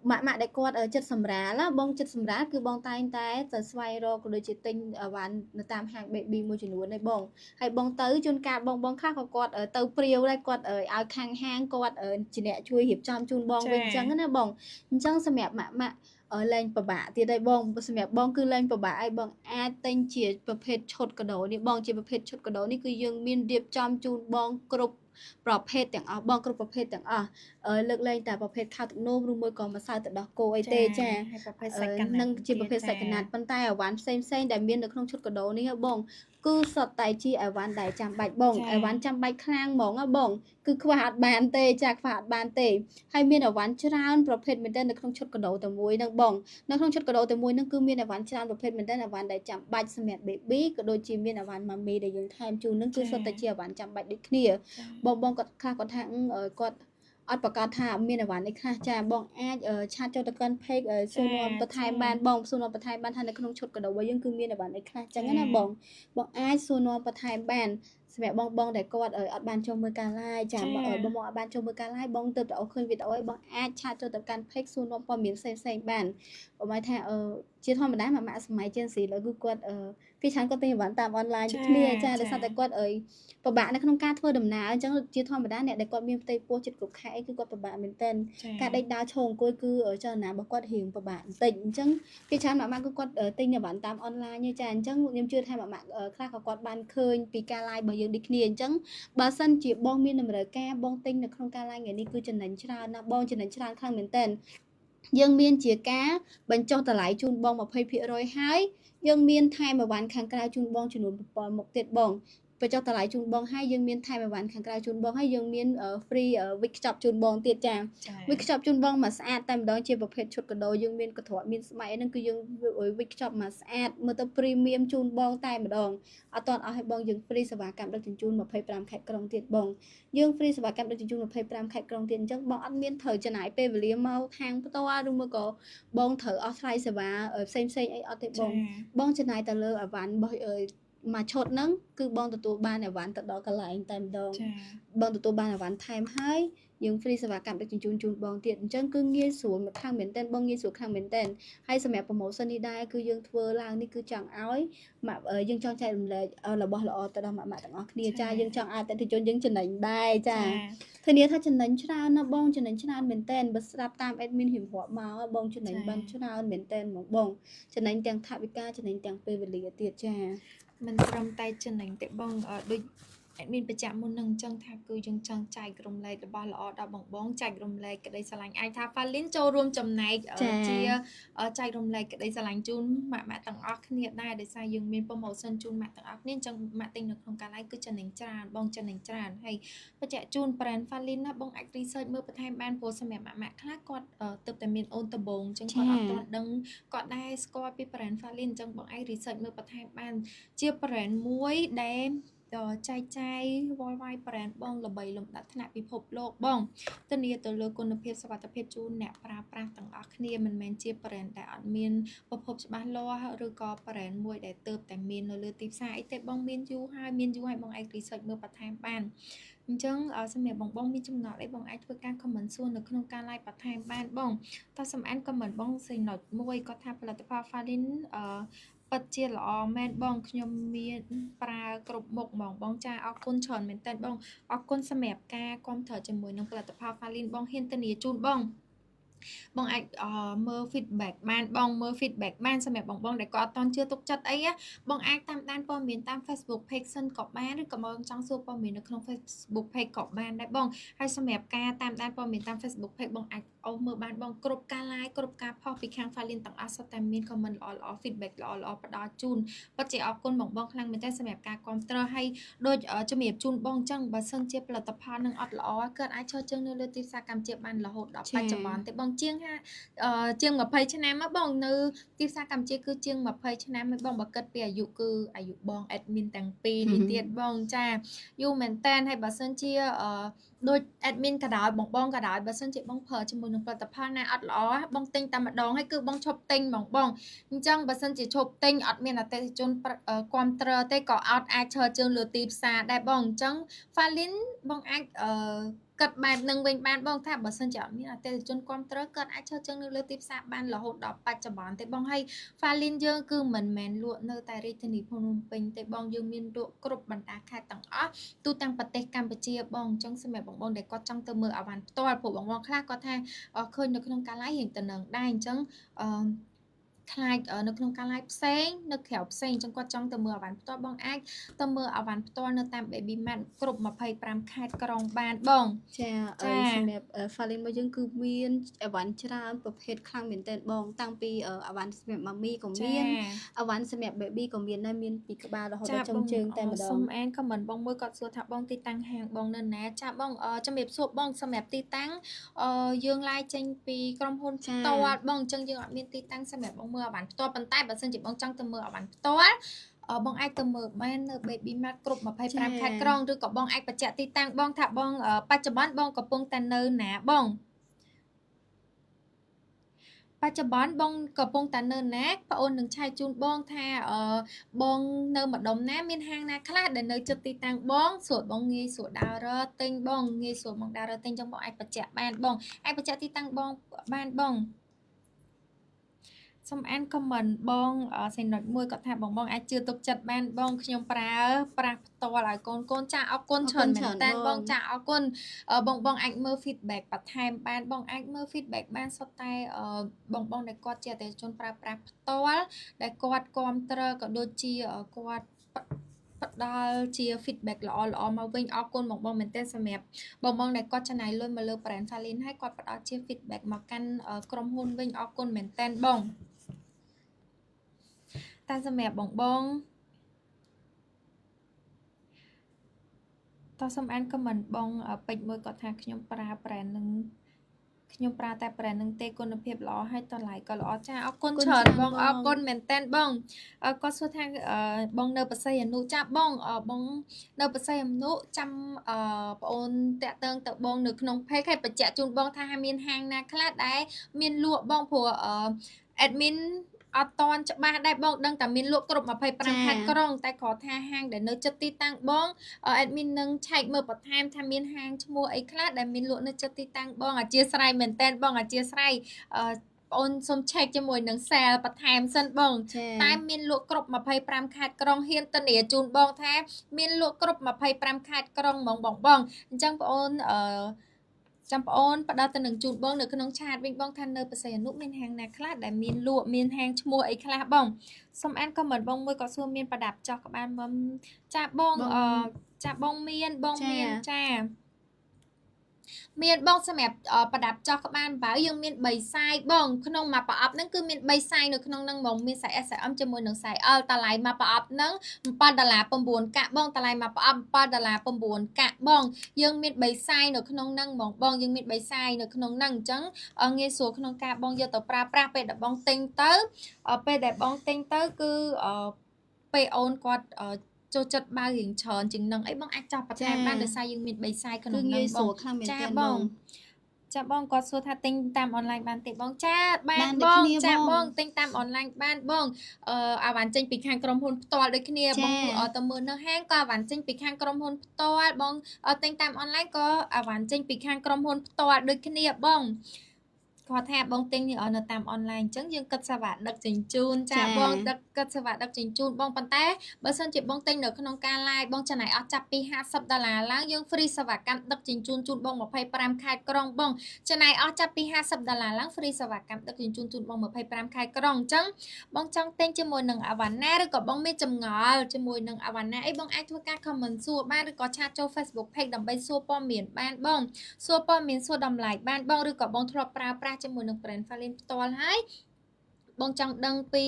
ម៉ាក់ដែលគាត់ចិត្តសម្រាលបងចិត្តសម្រាលគឺបងតែងតែទៅស្វែងរកក៏ដូចជាទិញអីវ៉ាន់នៅតាមហាង baby មួយចំនួនដែរបងហើយបងទៅជួនកាលបងខ្លះក៏គាត់ទៅព្រាវដែរគាត់ឲ្យខាងហាងគាត់ជាអ្នកជួយរៀបចំជូនបងវិញអញ្ចឹងណាបងអញ្ចឹងសម្រាប់ម៉ាក់លែងពិបាកទៀតហើយបងសម្រាប់បងគឺលែងពិបាកហើយបងអាចទិញជាប្រភេទឈុតកាដូនេះបងជាប្រភេទឈុតកាដូនេះគឺយើងមានរៀបចំជូនបងគ្រប់ប្រភេទទាំងអស់បងគ្រប់ប្រភេទទាំងអស់លើកលែងតែប្រភេទខាវទឹកនោមឬមួយក៏ម្សៅទឹកដោះគោអីទេចានឹងជាប្រភេទសាច់កណាត់ប៉ុន្តែអីវ៉ាន់ផ្សេងដែលមាននៅក្នុងឈុតកាដូនេះបងគឺសុទ្ធតែជាអីវ៉ាន់ដែលចាំបាច់បងអីវ៉ាន់ចាំបាច់ខ្លាំងហ្មងណាបងគឺខ្វះអត់បានទេចាខ្វះអត់បានទេហើយមានអីវ៉ាន់ច្រើនប្រភេទមែនតើនៅក្នុងឈុតកាដូតែមួយហ្នឹងបងនៅក្នុងឈុតកាដូតែមួយហ្នឹងគឺមានអីវ៉ាន់ច្រើនប្រភេទមែនតើអីវ៉ាន់ដែលចាំបាច់សម្រាប់ baby ក៏ដូចជាមានអីវ៉ាន់ mommy ដែលយើងថែមជូនហ្នឹងគឺសុទ្ធតែជាអីវ៉ាន់ចាំបាច់ដូចគ្នាបងគាត់ខ្លះគាត់ថាគាត់អត់ប្រកាសថាមានអីវ៉ាន់អីខ្លះចាបងអាចឆាតចូលទៅកាន់ page សួរនាំបន្ថែមបានបងសួរនាំបន្ថែមបានថានៅក្នុងឈុតកាដូរបស់យើងគឺមានអីវ៉ាន់អីខ្លះចឹងណាបងអាចសួរនាំបន្ថែមបានសម្រាប់បងដែលគាត់អត់បានចូលមើលការ live ចាបងអត់បានចូលមើលការ live បងទៅឃើញវីដេអូឲ្យបងអាចឆាតចូលទៅកាន់ page សួរនាំព័ត៌មានផ្សេងបានបើមកថាជាធម្មតាម៉ាក់សម័យ Gen Z លើគឺគាត់ពីច្រើនគាត់ទិញអីវ៉ាន់តាមអនឡាញដូចគ្នាចាដោយសារតែគាត់ពិបាកនៅក្នុងការធ្វើដំណើរអញ្ចឹងជាធម្មតាអ្នកដែលគាត់មានផ្ទៃពោះចិត្តគ្រប់ខែគឺគាត់ពិបាកមែនទែនការដេកដើរឈរអង្គុយគឺចលនារបស់គាត់រៀងពិបាកបន្តិចអញ្ចឹងពីច្រើនម៉ាក់គឺគាត់ទិញអីវ៉ាន់តាមអនឡាញចាអញ្ចឹងខ្ញុំជឿថាម៉ាក់ខ្លះក៏គាត់បានឃើញពីការ live របស់យើងដូចគ្នាអញ្ចឹងបើសិនជាបងមានតម្រូវការបងទិញនៅក្នុងការ live ថ្ងៃនេះគឺចំណេញច្រើនណាស់បងចំណេញច្រើនខ្លាំងមែនទែនយើងមានជាការបញ្ចុះតម្លៃជូនបង 20% ហើយយើងមានថែមអីវ៉ាន់ខាងក្រៅជូនបងចំនួន7មុខទៀតបងបញ្ចុះតម្លៃជូនបងហើយយើងមានថែមអីវ៉ាន់ខាងក្រៅជូនបងហើយយើងមាន free wig shop ជូនបងទៀតចា wig shop ជូនបងមកស្អាតតែម្ដងជាប្រភេទឈុតកាដូយើងមានកន្ត្រកមានស្បែកហ្នឹងគឺយើង wig shop មកស្អាតមើលទៅ premium ជូនបងតែម្ដងអត់តឲ្យបងយើង free សេវាកម្មដឹកជញ្ជូន25ខេត្តក្រុងទៀតបងយើង free សេវាកម្មដឹកជញ្ជូន25ខេត្តក្រុងទៀតអញ្ចឹងបងអត់មានត្រូវចំណាយពេលវេលាមកហាងផ្ទាល់ឬមួយក៏បងត្រូវអស់ថ្លៃសេវាផ្សេងអីអត់ទេបងចំណាយទៅលើអីវ៉ាន់របស់មកឈុតហ្នឹងគឺបងទទួលបានអីវ៉ាន់ទៅដល់កន្លែងតែម្ដងបងទទួលបានអីវ៉ាន់ថែមហើយយើង free សេវាកម្មដឹកជញ្ជូនជូនបងទៀតអញ្ចឹងគឺងាយស្រួលមួយខាងមែនតើបងងាយស្រួលខាងមែនតើហើយសម្រាប់ promotion នេះដែរគឺយើងធ្វើឡើងនេះគឺចង់ឲ្យយើងចង់ចែករំលែករបស់ល្អទៅដល់ម៉ាក់ទាំងអស់គ្នាចាយើងចង់ឲ្យអតិថិជនយើងចំណេញដែរចាធានាថាចំណេញច្រើនណាបងចំណេញច្រើនមែនតើបើស្ដាប់តាម admin រៀបរាប់មកបងចំណេញបានច្រើនមែនតើបងចំណេញទាំងថវិកាចំណេញទាំងពេលវេលាទៀតចាមិនត្រឹមតែចំណេញទេបងដូច admin បញ្ជាក់មុននឹងអញ្ចឹងថាគឺយើងចង់ចែករំលែករបស់ល្អដល់បងចែករំលែកក្តីស្រឡាញ់អាចថា Falin ចូលរួមចំណែកជាចែករំលែកក្តីស្រឡាញ់ជូនម៉ាក់ទាំងអស់គ្នាដែរដោយសារយើងមាន promotion ជូនម៉ាក់ទាំងអស់គ្នាអញ្ចឹងម៉ាក់ទិញនៅក្នុងការ live គឺចំណេញច្រើនបងចំណេញច្រើនហើយបញ្ជាក់ជូន brand Falin ណាបងអាច research មើលបន្ថែមបានព្រោះសម្រាប់ម៉ាក់ខ្លះគាត់ទើបតែមានអូនដំបងអញ្ចឹងគាត់អត់ទាន់ដឹងគាត់ដែរស្គាល់ពី brand Falin អញ្ចឹងបងអាច research មើលបន្ថែមបានជា brand មួយដែល ចែកចាយ worldwide brand បងល្បីលំដាប់ថ្នាក់ពិភពលោកបងធានាទៅលើគុណភាពសុវត្ថិភាពជូនអ្នកប្រើប្រាស់ទាំងអស់គ្នាមិនមែនជា brand ដែលអត់មានប្រភពច្បាស់លាស់ឬក៏ brand មួយដែលទើបតែមាននៅលើទីផ្សារអីទេបងមានយូរហើយបងអាច research មើលបន្ថែមបានអញ្ចឹងសម្រាប់បងមានចំណត់អីបងអាចធ្វើការ comment សួរនៅក្នុងការ live បន្ថែមបានបងតោះសំអាន comment បងសេណុចមួយគាត់ថាផលិតផល Falin ពិតជាល្អមែនបងខ្ញុំមានប្រើគ្រប់មុខហ្មងបងចាអរគុណច្រើនមែនតើបងអរគុណសម្រាប់ការគាំទ្រជាមួយនឹងផលិតផល Falin បងហ៊ានធានាជូនបងអាចមើល feedback បានបងមើល feedback បានសម្រាប់បងដែលគាត់អត់តន់ជឿទុកចិត្តអីបងអាចតាមដានព័ត៌មានតាម Facebook page សិនក៏បានឬក៏បងចង់សួរព័ត៌មាននៅក្នុង Facebook page ក៏បានដែរបងហើយសម្រាប់ការតាមដានព័ត៌មានតាម Facebook page បងអាចអូសមើលបានបងគ្រប់ការ live គ្រប់ការផុសពីខាង Falin ទាំងអស់សុទ្ធតែមាន comment ល្អៗ feedback ល្អៗផ្ដល់ជូនពិតជាអរគុណបងខ្លាំងមែនតើសម្រាប់ការគាំទ្រហើយដូចជំរាបជូនបងចឹងបើសិនជាផលិតផលនឹងអត់ល្អគាត់អាចឈរជើងនៅលើទីផ្សារកម្ពុជាបានរហូតដល់បច្ចុប្បន្នទេបងជាង20ឆ្នាំមកបងនៅទីផ្សារកម្ពុជាគឺជាង20ឆ្នាំហើយបងបើគិតពីអាយុគឺអាយុបង admin ទាំងពីរនេះទៀតបងចាយូរមែនតើហើយបើសិនជាដូច admin ក៏ដោយបងក៏ដោយបើសិនជាបងប្រើជាមួយនឹងផលិតផលណាអត់ល្អបងទិញតែម្ដងហើយគឺបងឈប់ទិញបងអញ្ចឹងបើសិនជាឈប់ទិញអត់មានអតិថិជនគាំទ្រទេក៏អត់អាចឈរជើងលើទីផ្សារដែរបងអញ្ចឹង Falin បងអាចគិតបែបនឹងវិញបានបងថាបើសិនជាអត់មានអតិថិជនគាំទ្រគាត់អាចឈរជើងនៅលើទីផ្សារបានរហូតដល់បច្ចុប្បន្នទេបងហើយ Falin យើងគឺមិនមែនលក់នៅតែរាជធានីភ្នំពេញទេបងយើងមានលក់គ្រប់បណ្ដាខេត្តទាំងអស់ទូទាំងប្រទេសកម្ពុជាបងអញ្ចឹងសម្រាប់បងដែលគាត់ចង់ទៅមើលអវ៉ាន់ផ្ទាល់ព្រោះបងខ្លះគាត់ថាឃើញនៅក្នុងការ live រៀងទៅនឹងដែរអញ្ចឹងខ្លាចនៅក្នុងការ live ផ្សេងនៅក្រៅផ្សេងអញ្ចឹងគាត់ចង់ទៅមើលអវ៉ាន់ផ្ទាល់បងអាចទៅមើលអវ៉ាន់ផ្ទាល់នៅតាម Baby Mart គ្រប់25ខេត្តក្រុងបានបងចាសម្រាប់ Falin របស់យើងគឺមានអវ៉ាន់ច្រើនប្រភេទខ្លាំងមែនទែនបងតាំងពីអវ៉ាន់សម្រាប់ម៉ាមីក៏មានអវ៉ាន់សម្រាប់ baby ក៏មានដែរមានពីក្បាលរហូតដល់ចុងជើងតែម្ដងសុំអាន comment បងមួយគាត់សួរថាបងទីតាំងហាងបងនៅណាចាបងជំរាបសួរបងសម្រាប់ទីតាំងយើងឡាយចេញពីក្រុមហ៊ុនផ្ទាល់បងអញ្ចឹងយើងអត់មានទីតាំងសម្រាប់បងមើលអវ៉ាន់ផ្ទាល់ប៉ុន្តែបើសិនជាបងចង់ទៅមើលអវ៉ាន់ផ្ទាល់បងអាចទៅមើលបាននៅ Baby Mart គ្រប់25ខេត្តក្រុងឬក៏បងអាចបញ្ជាក់ទីតាំងបងថាបងបច្ចុប្បន្នបងកំពុងតែនៅណាបងបច្ចុប្បន្នបងកំពុងតែនៅណាបងអូននឹងឆែកជូនបងថាបងនៅម្ដុំណាមានហាងណាខ្លះដែលនៅជិតទីតាំងបងស្រួលបងងាយស្រួលដើររកទិញបងងាយស្រួលបងដើររកទិញចឹងបងអាចបញ្ជាក់បានបងអាចបញ្ជាក់ទីតាំងបងបានបងសូមអាន comment បងសេណុចមួយគាត់ថាបងអាចជឿទុកចិត្តបានបងខ្ញុំប្រើប្រាស់ផ្ទាល់ឲ្យកូនចាអរគុណច្រើនមែនតើបងចាអរគុណបងអាចមើល feedback បន្ថែមបានបងអាចមើល feedback បានសុទ្ធតែបងដែលគាត់ជាអតិថិជនប្រើប្រាស់ផ្ទាល់ដែលគាត់គាំទ្រក៏ដូចជាគាត់ផ្ដល់ជា feedback ល្អមកវិញអរគុណបងមែនទែនសម្រាប់បងដែលគាត់ចំណាយលុយមកលើ brand Falin ហើយគាត់ផ្ដល់ជា feedback មកកាន់ក្រុមហ៊ុនវិញអរគុណមែនទែនបងតែសម្រាប់បងតោះសូមអាន comment បងពេជ្រមួយគាត់ថាខ្ញុំប្រើ brand នឹងខ្ញុំប្រើតែ brand នឹងទេគុណភាពល្អហើយតម្លៃក៏ល្អចាអរគុណច្រើនបងអរគុណមែនតើបងគាត់សួរថាបងនៅបរសៃអនុចាបងនៅបរសៃអនុចាំបងអូនតាក់ទងទៅបងនៅក្នុង page ឲ្យបញ្ជាក់ជូនបងថាមានហាងណាខ្លះដែលមានលក់បងព្រោះadmin អត់តន់ច្បាស់ដែរបងដឹងតែមានលក់គ្រប់25ខេត្តក្រុងតែគ្រាន់ថាហាងដែលនៅជិតទីតាំងបងadmin នឹងឆែកមើលបន្ថែមថាមានហាងឈ្មោះអីខ្លះដែលមានលក់នៅជិតទីតាំងបងអធិស្ឋានមែនតើបងអធិស្ឋានបងអូនសូមឆែកជាមួយនឹង sale បន្ថែមសិនបងតែមានលក់គ្រប់25ខេត្តក្រុងហ៊ានធានាជូនបងថាមានលក់គ្រប់25ខេត្តក្រុងហ្មងបងអញ្ចឹងបងអូនចាំបងអូនផ្ដល់ទៅនឹងជូនបងនៅក្នុងឆាតវិញបងថានៅបរសៃអនុមានហាងណាខ្លះដែលមានលក់មានហាងឈ្មោះអីខ្លះបងសូមអាន comment បងមួយក៏សួរមានប្រដាប់ចោះក្បាលបងចាបងចាបងមានចាមានបងសម្រាប់ប្រដាប់ចោះក្បាលបើយើងមាន3ខ្សែបងក្នុងមួយប្រអប់ហ្នឹងគឺមាន3ខ្សែនៅក្នុងហ្នឹងបងមានខ្សែ S ខ្សែ M ជាមួយនឹងខ្សែ L តម្លៃមួយប្រអប់ហ្នឹង$7.9កាក់បងតម្លៃមួយប្រអប់$7.9កាក់បងយើងមាន3ខ្សែនៅក្នុងហ្នឹងបងយើងមាន3ខ្សែនៅក្នុងហ្នឹងអញ្ចឹងងាយស្រួលក្នុងការបងយកទៅប្រើប្រាស់ពេលដែលបងទិញទៅគឺពេលអូនគាត់ ចូលចិត្តបើរៀងច្រើនជាងនឹងអីបងអាចចោះបន្ថែមបានដោយសារយើងមាន3ខ្សែក្នុង គឺ នឹង ងាយ ប ស្រួ ង លខ្លាំងមែន ចា តើ ប បង ង ចាបងគាត់សួរថាទិញតាមអនឡាញបានទេបងចាបាន បាន ប ដូច ង គ្នា ចា បង បងទិញតាមអនឡាញបានបងអាវ៉ាន់ចេញពីខាងក្រុមហ៊ុនផ្ទាល់ដូចគ្នា ចា បងទៅមើលនៅហាងក៏អាវ៉ាន់ចេញពីខាងក្រុមហ៊ុនផ្ទាល់បងទិញតាមអនឡាញក៏អាវ៉ាន់ចេញពីខាងក្រុមហ៊ុនផ្ទាល់ដូចគ្នាបងគាត់ថាបងទិញនៅតាមអនឡាញអញ្ចឹងយើងគិតសេវាដឹកជញ្ជូនចា ចា បងគិតសេវាដឹកជញ្ជូនបងប៉ុន្តែបើសិនជាបងទិញនៅក្នុងការ live បងចំណាយអស់ចាប់ពី$50ឡើងយើង free សេវាកម្មដឹកជញ្ជូនជូនបង25ខេត្តក្រុងបងចំណាយអស់ចាប់ពី$50ឡើង free សេវាកម្មដឹកជញ្ជូនជូនបង25ខេត្តក្រុងអញ្ចឹងបងចង់ទិញជាមួយនឹងអាវ៉ាន់ណាឬក៏បងមានចម្ងល់ជាមួយនឹងអាវ៉ាន់ណាអីបងអាចធ្វើការ comment សួរបានឬក៏ឆាតចូល Facebook page ដើម្បីសួរព័ត៌មានបានបងសួរព័ត៌មានសួរតម្លៃបានបងឬក៏បងធ្លាប់ប្រើប្រាស់ជាមួយនឹង brand Falin ផ្ទាល់ហើយបងចង់ដឹងពី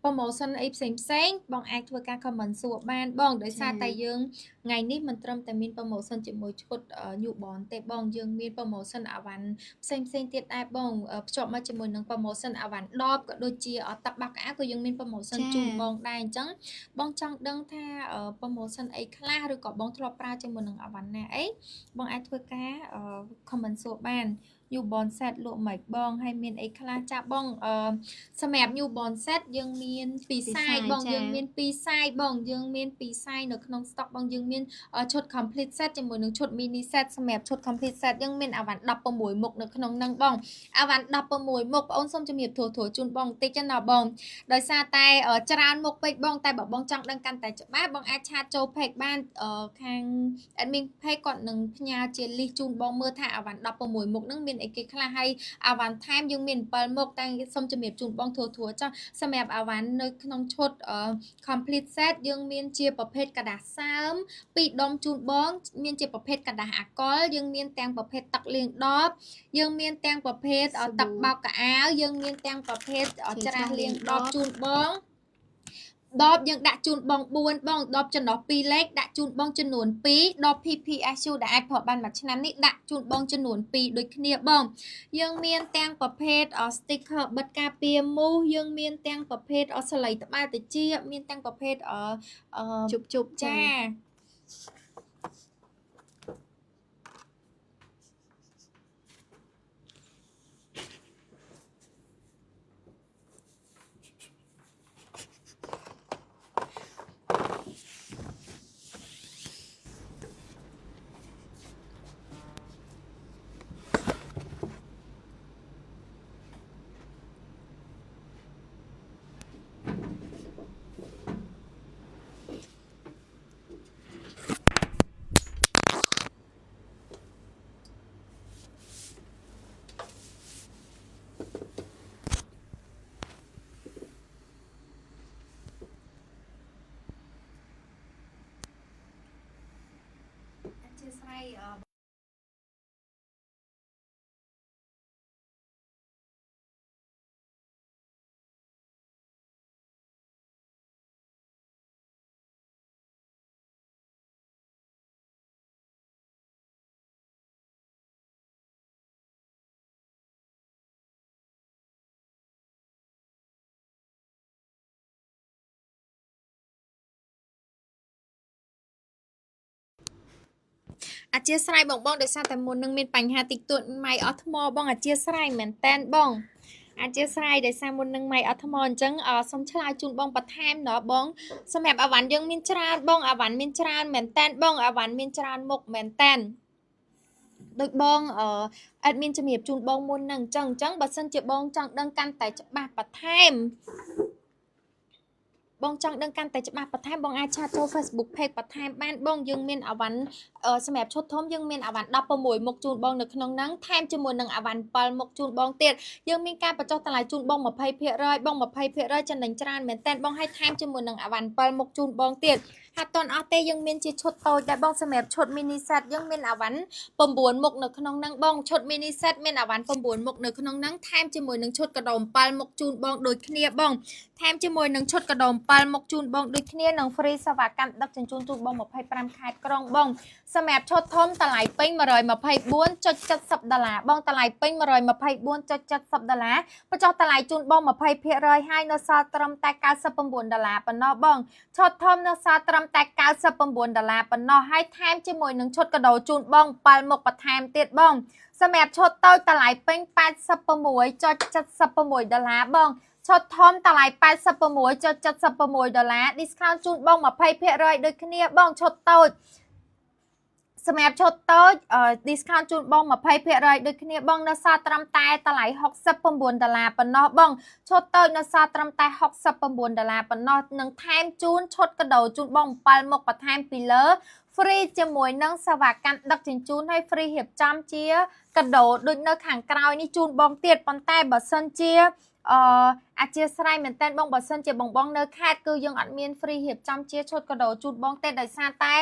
promotion អីផ្សេងបងអាចធ្វើការ comment សួរបានបងដោយសារតែយើងថ្ងៃនេះមិនត្រឹមតែមាន promotion ជាមួយឈុត newborn ទេបងយើងមាន promotion អាវ៉ាន់ផ្សេងទៀតដែរបងភ្ជាប់មកជាមួយនឹង promotion អាវ៉ាន់ដបក៏ដូចជាទឹកបោកក្អៅក៏យើងមាន promotion ជូនបងដែរអញ្ចឹងបងចង់ដឹងថា promotion អីខ្លះឬក៏បងធ្លាប់ប្រើជាមួយនឹងអាវ៉ាន់ណាអីបងអាចធ្វើការ comment សួរបាន newborn set លក់មិនបងហើយមានអីខ្លះចាបងសម្រាប់ newborn set យើងមាន2ខ្សែបងយើងមាន2ខ្សែបងយើងមាន2ខ្សែនៅក្នុង stock បងយើងមានឈុត complete set ជាមួយនឹងឈុត mini set សម្រាប់ឈុត complete set យើងមានអាវ៉ាន់16មុខនៅក្នុងហ្នឹងបងអាវ៉ាន់16មុខបងអូនសូមជំរាបធួជូនបងបន្តិចណាបងដោយសារតែច្រើនមុខពេកបងតែបើបងចង់ដឹងកាន់តែច្បាស់បងអាចឆាតចូល page បានខាង admin page គាត់នឹងផ្ញើជា list ជូនបងមើលថាអាវ៉ាន់16មុខហ្នឹងមានអីគេខ្លះហើយអាវ៉ាន់ថែមយើងមាន7មុខតែសូមជំរាបជូនបងធួចាស់សម្រាប់អាវ៉ាន់នៅក្នុងឈុត complete set យើងមានជាប្រភេទกระดาษសើម2ដុំជូនបងមានជាប្រភេទกระดาษអាកុលយើងមានទាំងប្រភេទទឹកលាងដបយើងមានទាំងប្រភេទទឹកបោកកៅអៅយើងមានទាំងប្រភេទច្រាសលាងដបជូនបងដបយើងដាក់ជូនបង4បងដបចំណុះ2លេខដាក់ជូនបងចំនួន2ដប PPSU ដែលអាចប្រើបានមួយឆ្នាំនេះដាក់ជូនបងចំនួន2ដូចគ្នាបងយើងមានទាំងប្រភេទ sticker បិទការពារមូសយើងមានទាំងប្រភេទស្លៃត្បាល់ត្រចៀកមានទាំងប្រភេទជប់ចាអធិស្ឋានអធិស្ឋានបងដោយសារតែមុននឹងមានបញ្ហាតិចតួចម៉ៃអត់ថ្មបងអធិស្ឋានមែនតែនបងអធិស្ឋានដោយសារមុននឹងម៉ៃអត់ថ្មអញ្ចឹងសូមឆ្លើយជូនបងបន្ថែមណ៎បងសម្រាប់អាវ៉ាន់យើងមានច្រើនបងអាវ៉ាន់មានច្រើនមែនតែនបងអាវ៉ាន់មានច្រើនមុខមែនតែនដូចបងអត់មានជំរាបជូនបងមុននឹងអញ្ចឹងបើសិនជាបងចង់ដឹងកាន់តែច្បាស់បន្ថែមបងចង់ដឹងកាន់តែច្បាស់បន្ថែមបងអាចឆាតចូល Facebook page បន្ថែមបានបងយើងមានអាវ៉ាន់សម្រាប់ឈុតធំយើងមានអាវ៉ាន់16មុខជូនបងនៅក្នុងហ្នឹងថែមជាមួយនឹងអាវ៉ាន់7មុខជូនបងទៀតយើងមានការបញ្ចុះតម្លៃជូនបង 20% បង 20% ចំណេញច្រើនមែនតើបងឲ្យថែមជាមួយនឹងអាវ៉ាន់7មុខជូនបងទៀត ហាត់តនអស់ទេយើងមានជាឈុតតូចដែរបងសម្រាប់ឈុត mini set យើងមានអាវ៉ាន់9មុខនៅក្នុងហ្នឹងបងឈុត mini set មានអាវ៉ាន់9មុខនៅក្នុងហ្នឹងថែមជាមួយនឹងឈុតកដោ7មុខជូនបងដូចគ្នាបងថែមជាមួយនឹងឈុតកដោ7មុខជូនបងដូចគ្នានឹង free សេវាកម្មដឹកជញ្ជូនជូនបង25ខែក្រុងបងសម្រាប់ឈុតធំតម្លៃពេញ$124.70បងតម្លៃពេញ$124.70បញ្ចុះតម្លៃជូនបង20%ហើយនៅសល់ត្រឹមតែ$99ប៉ុណ្ណោះបងឈុតធំនៅសល់ត្រឹមតែ$99ប៉ុណ្ណោះហើយថែមជាមួយនឹងឈុតកដោជូនបង7មុខបន្ថែមទៀតបងសម្រាប់ឈុតតូចតម្លៃពេញ$86.76បងឈុតធំតម្លៃ$86.76 discount ជូនបង20%ដូចគ្នាបងឈុតតូចសម្រាប់ឈុតតូចdiscount ជូនបង20%ដូចគ្នាបងនៅសល់ត្រឹមតែតម្លៃ$69ប៉ុណ្ណោះបងឈុតតូចនៅសល់ត្រឹមតែ$69ប៉ុណ្ណោះនឹងថែមជូនឈុតកដោជូនបង7មុខបន្ថែមពីលើ free ជាមួយនឹងសេវាកម្មដឹកជញ្ជូនហើយ free រៀបចំជាកដោដូចនៅខាងក្រោយនេះជូនបងទៀតប៉ុន្តែបើសិនជាអធិស្ឋានមែនតើបងបើសិនជាបងនៅខេត្តគឺយើងអត់មាន free រៀបចំជាឈុតកដោជូនបងទេដោយសារតែ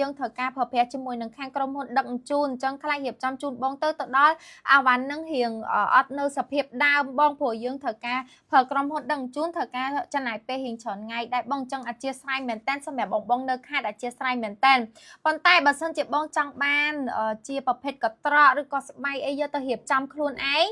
យើងត្រូវការប្រើប្រាស់ជាមួយនឹងខាងក្រុមហ៊ុនដឹកជញ្ជូនអញ្ចឹងខ្លះរៀបចំជូនបងទៅដល់អាវ៉ាន់នឹងរៀងអត់នៅសភាពដើមបងព្រោះយើងត្រូវការប្រើក្រុមហ៊ុនដឹកជញ្ជូនត្រូវការចំណាយពេលរៀងច្រើនថ្ងៃដែរបងអញ្ចឹងអធិស្ឋានមែនតើសម្រាប់បងនៅខេត្តអធិស្ឋានមែនតើប៉ុន្តែបើសិនជាបងចង់បានជាប្រភេទកត្រកឬក៏ស្បៃអីយកទៅរៀបចំខ្លួនឯង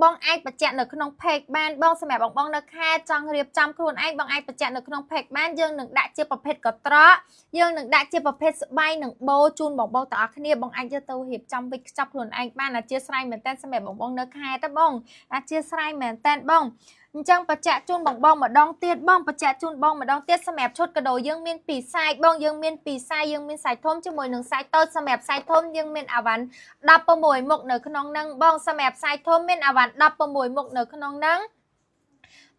បងអាចបញ្ជាក់នៅក្នុង page បានបងសម្រាប់បងនៅខេត្តចង់រៀបចំខ្លួនឯងបងអាចបញ្ជាក់នៅក្នុង page បានយើងនឹងដាក់ជាប្រភេទកត្រកយើងនឹងដាក់ជាប្រភេទស្បៃនិងបូជូនបងទាំងអស់គ្នាបងអាចយកទៅរៀបចំវិចខ្ចប់ខ្លួនឯងបានអធិស្ឋានមែនតើសម្រាប់បងនៅខេត្តទេបងអធិស្ឋានមែនតើបងអញ្ចឹងបញ្ជាក់ជូនបងម្ដងទៀតបងបញ្ជាក់ជូនបងម្ដងទៀតសម្រាប់ឈុតកដោយើងមានពីរសាយបងយើងមានពីរសាយយើងមានសាយធំជាមួយនឹងសាយតូចសម្រាប់សាយធំយើងមានអាវ៉ាន់16មុខនៅក្នុងហ្នឹងបងសម្រាប់សាយធំមានអាវ៉ាន់16មុខនៅក្នុងហ្នឹង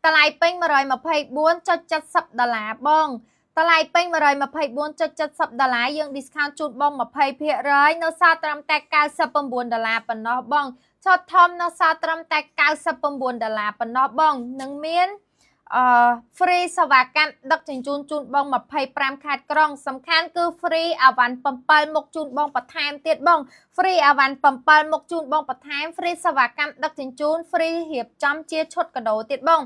តម្លៃពេញ$124.70បងតម្លៃពេញ$124.70យើង discount ជូនបង20%នៅសល់ត្រឹមតែ$99ប៉ុណ្ណោះបងឈុតធំនៅសល់ត្រឹមតែ$99ប៉ុណ្ណោះបងនឹងមានfree សេវាកម្មដឹកជញ្ជូនជូនបង25ខេត្តក្រុងសំខាន់គឺ free អាវ៉ាន់7មុខជូនបងបន្ថែមទៀតបង free អាវ៉ាន់7មុខជូនបងបន្ថែម free សេវាកម្មដឹកជញ្ជូន free រៀបចំជាឈុតកដោទៀតបង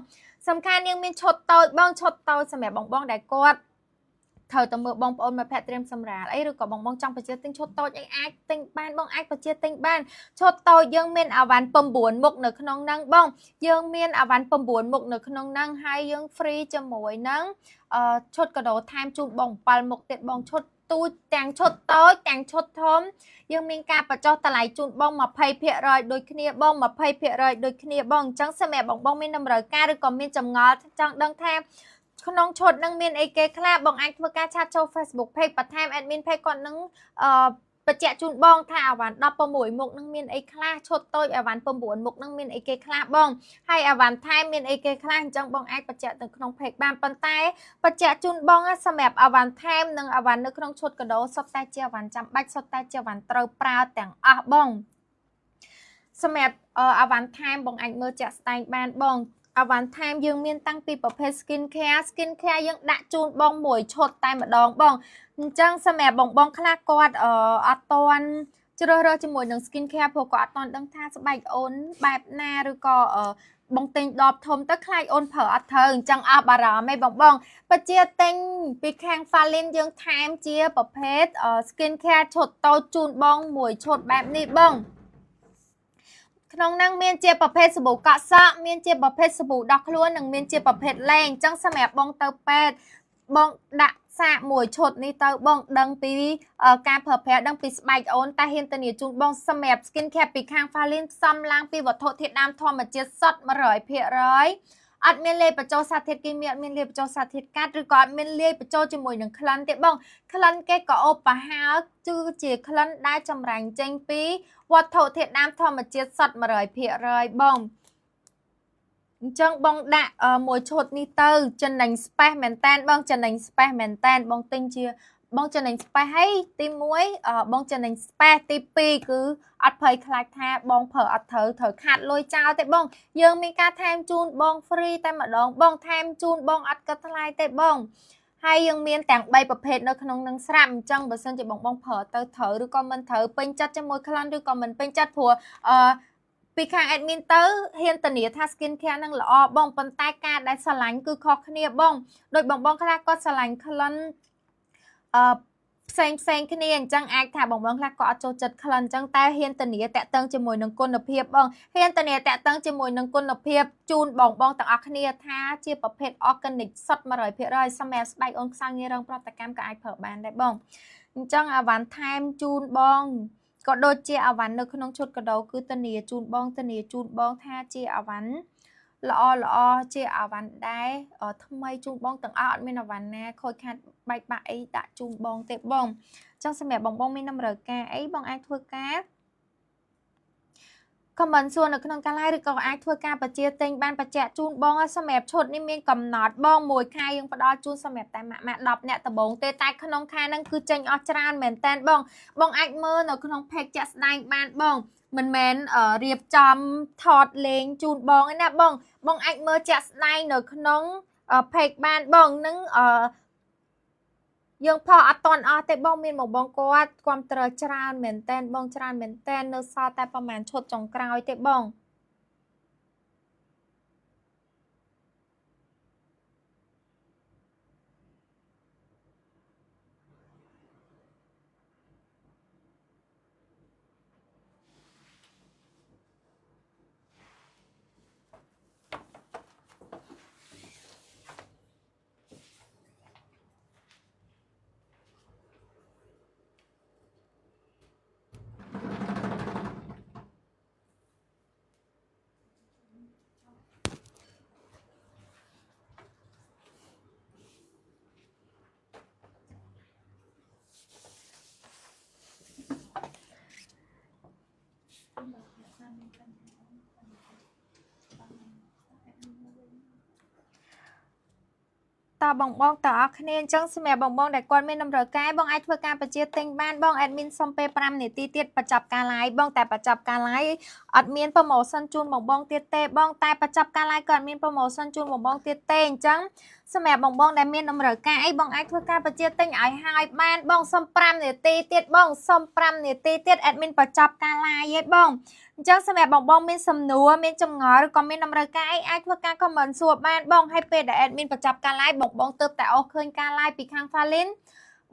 សំខាន់យើងមានឈុតតូចបងឈុតតូចសម្រាប់បងដែលគាត់ត្រូវតែមើលបងប្អូនមកភ័ក្រត្រៀមសម្រាលអីឬក៏បងចង់បញ្ជាទិញឈុតតូចអីអាចទិញបានបងអាចបញ្ជាទិញបានឈុតតូចយើងមានអាវ៉ាន់9មុខនៅក្នុងហ្នឹងបងយើងមានអាវ៉ាន់9មុខនៅក្នុងហ្នឹងហើយយើង free ជាមួយនឹងឈុតកដោថែមជូនបង7មុខទៀតបងឈុតទូចទាំងឈុតតូចទាំងឈុតធំយើងមានការបញ្ចុះតម្លៃជូនបង20%ដូចគ្នាបង20%ដូចគ្នាបងអញ្ចឹងសម្រាប់បងមានតម្រូវការឬក៏មានចម្ងល់ចង់ដឹងថាក្នុងឈុតនឹងមានអីគេខ្លះបងអាចធ្វើការឆាតចូល Facebook page បន្ថែម admin page គាត់នឹងបញ្ជាក់ជូនបងថាអាវ៉ាន់16មុខនឹងមានអីខ្លះឈុតតូចអាវ៉ាន់9មុខនឹងមានអីគេខ្លះបងហើយអាវ៉ាន់ថែមមានអីគេខ្លះអញ្ចឹងបងអាចបញ្ជាក់នៅក្នុង page បានប៉ុន្តែបញ្ជាក់ជូនបងសម្រាប់អាវ៉ាន់ថែមនិងអាវ៉ាន់នៅក្នុងឈុតកដោសុទ្ធតែជាអាវ៉ាន់ចាំបាច់សុទ្ធតែជាអាវ៉ាន់ត្រូវប្រើទាំងអស់បងសម្រាប់អាវ៉ាន់ថែមបងអាចមើលចាក់ស្ដែងបានបងអាវ៉ាន់ថែមយើងមានតាំងពីប្រភេទ skin care យើងដាក់ជូនបងមួយឈុតតែម្ដងបងអញ្ចឹងសម្រាប់បងខ្លះគាត់អត់តន់ជ្រើសរើសជាមួយនឹង skin care ព្រោះគាត់អត់តន់ដឹងថាស្បែកអូនបែបណាឬក៏បងទិញដបធំទៅខ្លាចអូនប្រើអត់ត្រូវអញ្ចឹងអស់បារម្ភឯងបងបើជាទិញពីខាង Falin យើងថែមជាប្រភេទ skin care ឈុតតូចជូនបងមួយឈុតបែបនេះបងក្នុងហ្នឹងមានជាប្រភេទសាប៊ូកក់សក់មានជាប្រភេទសាប៊ូដោះខ្លួននិងមានជាប្រភេទលែងអញ្ចឹងសម្រាប់បងទៅពេទ្យបងដាក់សាកមួយឈុតនេះទៅបងដឹងពីការប្រើប្រាស់ដឹងពីស្បែកអូនតែហ៊ានធានាជូនបងសម្រាប់ skin care ពីខាង Falin ផ្សំឡើងពីវត្ថុធាតុដើមធម្មជាតិសុទ្ធ 100% អត់មានលាយបញ្ចូលសារធាតុគីមីអត់មានលាយបញ្ចូលសារធាតុកាត់ឬក៏អត់មានលាយបញ្ចូលជាមួយនឹងក្លិនទេបងក្លិនគេក៏អូបប្រហើគឺជាក្លិនដែលចម្រាញ់ចេញពីវត្ថុធាតុដើមធម្មជាតិសុទ្ធ 100% បងអញ្ចឹងបងដាក់មួយឈុតនេះទៅចំណេញ space មែនតើបងចំណេញ space មែនតើបងទិញជា បងចំណេញ space ហើយទី 1 បងចំណេញ space ទី 2 គឺអត់ភ័យខ្លាចថាបងប្រើអត់ត្រូវខាតលុយចោលទេបងយើងមានការថែមជូនបង free តែម្ដងបងថែមជូនបងអត់គិតថ្លៃទេបងហើយយើងមានទាំង3ប្រភេទនៅក្នុងនឹងស្រាប់អញ្ចឹងបើសិនជាបងប្រើទៅត្រូវឬក៏មិនត្រូវពេញចិត្តជាមួយក្លិនឬក៏មិនពេញចិត្តព្រោះពីខាង admin ទៅហ៊ានធានាថា skin care នឹងល្អបងប៉ុន្តែការដែលស្រឡាញ់គឺខុសគ្នាបងដោយបងខ្លះគាត់ស្រឡាញ់ក្លិនផ្សេងគ្នាអញ្ចឹងអាចថាបងខ្លះក៏អត់ចូលចិត្តក្លិនអញ្ចឹងតែហ៊ានធានាតាក់ទងជាមួយនឹងគុណភាពបងហ៊ានធានាតាក់ទងជាមួយនឹងគុណភាពជូនបងទាំងអស់គ្នាថាជាប្រភេទ organic សុទ្ធ 100% សម្រាប់ស្បែកអូនខ្សោយងាយរងប្រតិកម្មក៏អាចប្រើបានដែរបងអញ្ចឹងអាវ៉ាន់ថែមជូនបងក៏ដូចជាអាវ៉ាន់នៅក្នុងឈុតកដោគឺធានាជូនបងថាជាអាវ៉ាន់ល្អជាអាវ៉ាន់ដែរថ្មីជូនបងទាំងអស់អត់មានអាវ៉ាន់ណាខូចខាតបែកបាក់អីដាក់ជូនបងទេបងអញ្ចឹងសម្រាប់បងមានតម្រូវការអីបងអាចធ្វើការ comment សួរនៅក្នុងការ live ឬក៏អាចធ្វើការបច្ចេកទេសបានបច្ចៈជូនបងសម្រាប់ឈុតនេះមានកំណត់បងមួយខែយើងផ្ដល់ជូនសម្រាប់តែម៉ាក់10នាក់ដំបូងទេតែក្នុងខែហ្នឹងគឺចេញអស់ច្រើនមែនតើបងអាចមើលនៅក្នុង page ចាក់ស្ដែងបានបងមិនមែនរៀបចំថតលេងជូនបងឯណាបងអាចមើលចាក់ស្ដែងនៅក្នុង page បានបងនឹងយើងផអត់តន់អស់ទេបងមានបងគាត់គ្រប់ត្រច្រើនមែនតែនបងច្រើនមែនតែននៅសល់តែប្រហែលឈុតចុងក្រោយទេបង តបងទាំងអស់គ្នាអញ្ចឹងសម្រាប់បងដែលគាត់មានតម្រូវការបងអាចធ្វើការបច្ចេកទេសបានបង admin សុំពេល5នាទីទៀតបញ្ចប់ការ live បងតែបញ្ចប់ការ live អត់មាន promotion ជូនបងទៀតទេបងតែបញ្ចប់ការ live ក៏អត់មាន promotion ជូនបងទៀតទេអញ្ចឹងសម្រាប់បងដែលមានតម្រូវការអីបងអាចធ្វើការបច្ចេកទេសឲ្យហើយបានបងសុំ5នាទីទៀតបងសុំ5នាទីទៀត admin បញ្ចប់ការ live ឯងបងអញ្ចឹងសម្រាប់បងមានសំណួរមានចម្ងល់ឬក៏មានតម្រូវការអីអាចធ្វើការ comment សួរបានបងហើយពេលដែល admin បញ្ចប់ការ live បងទើបតែអស់ឃើញការ live ពីខាង Falin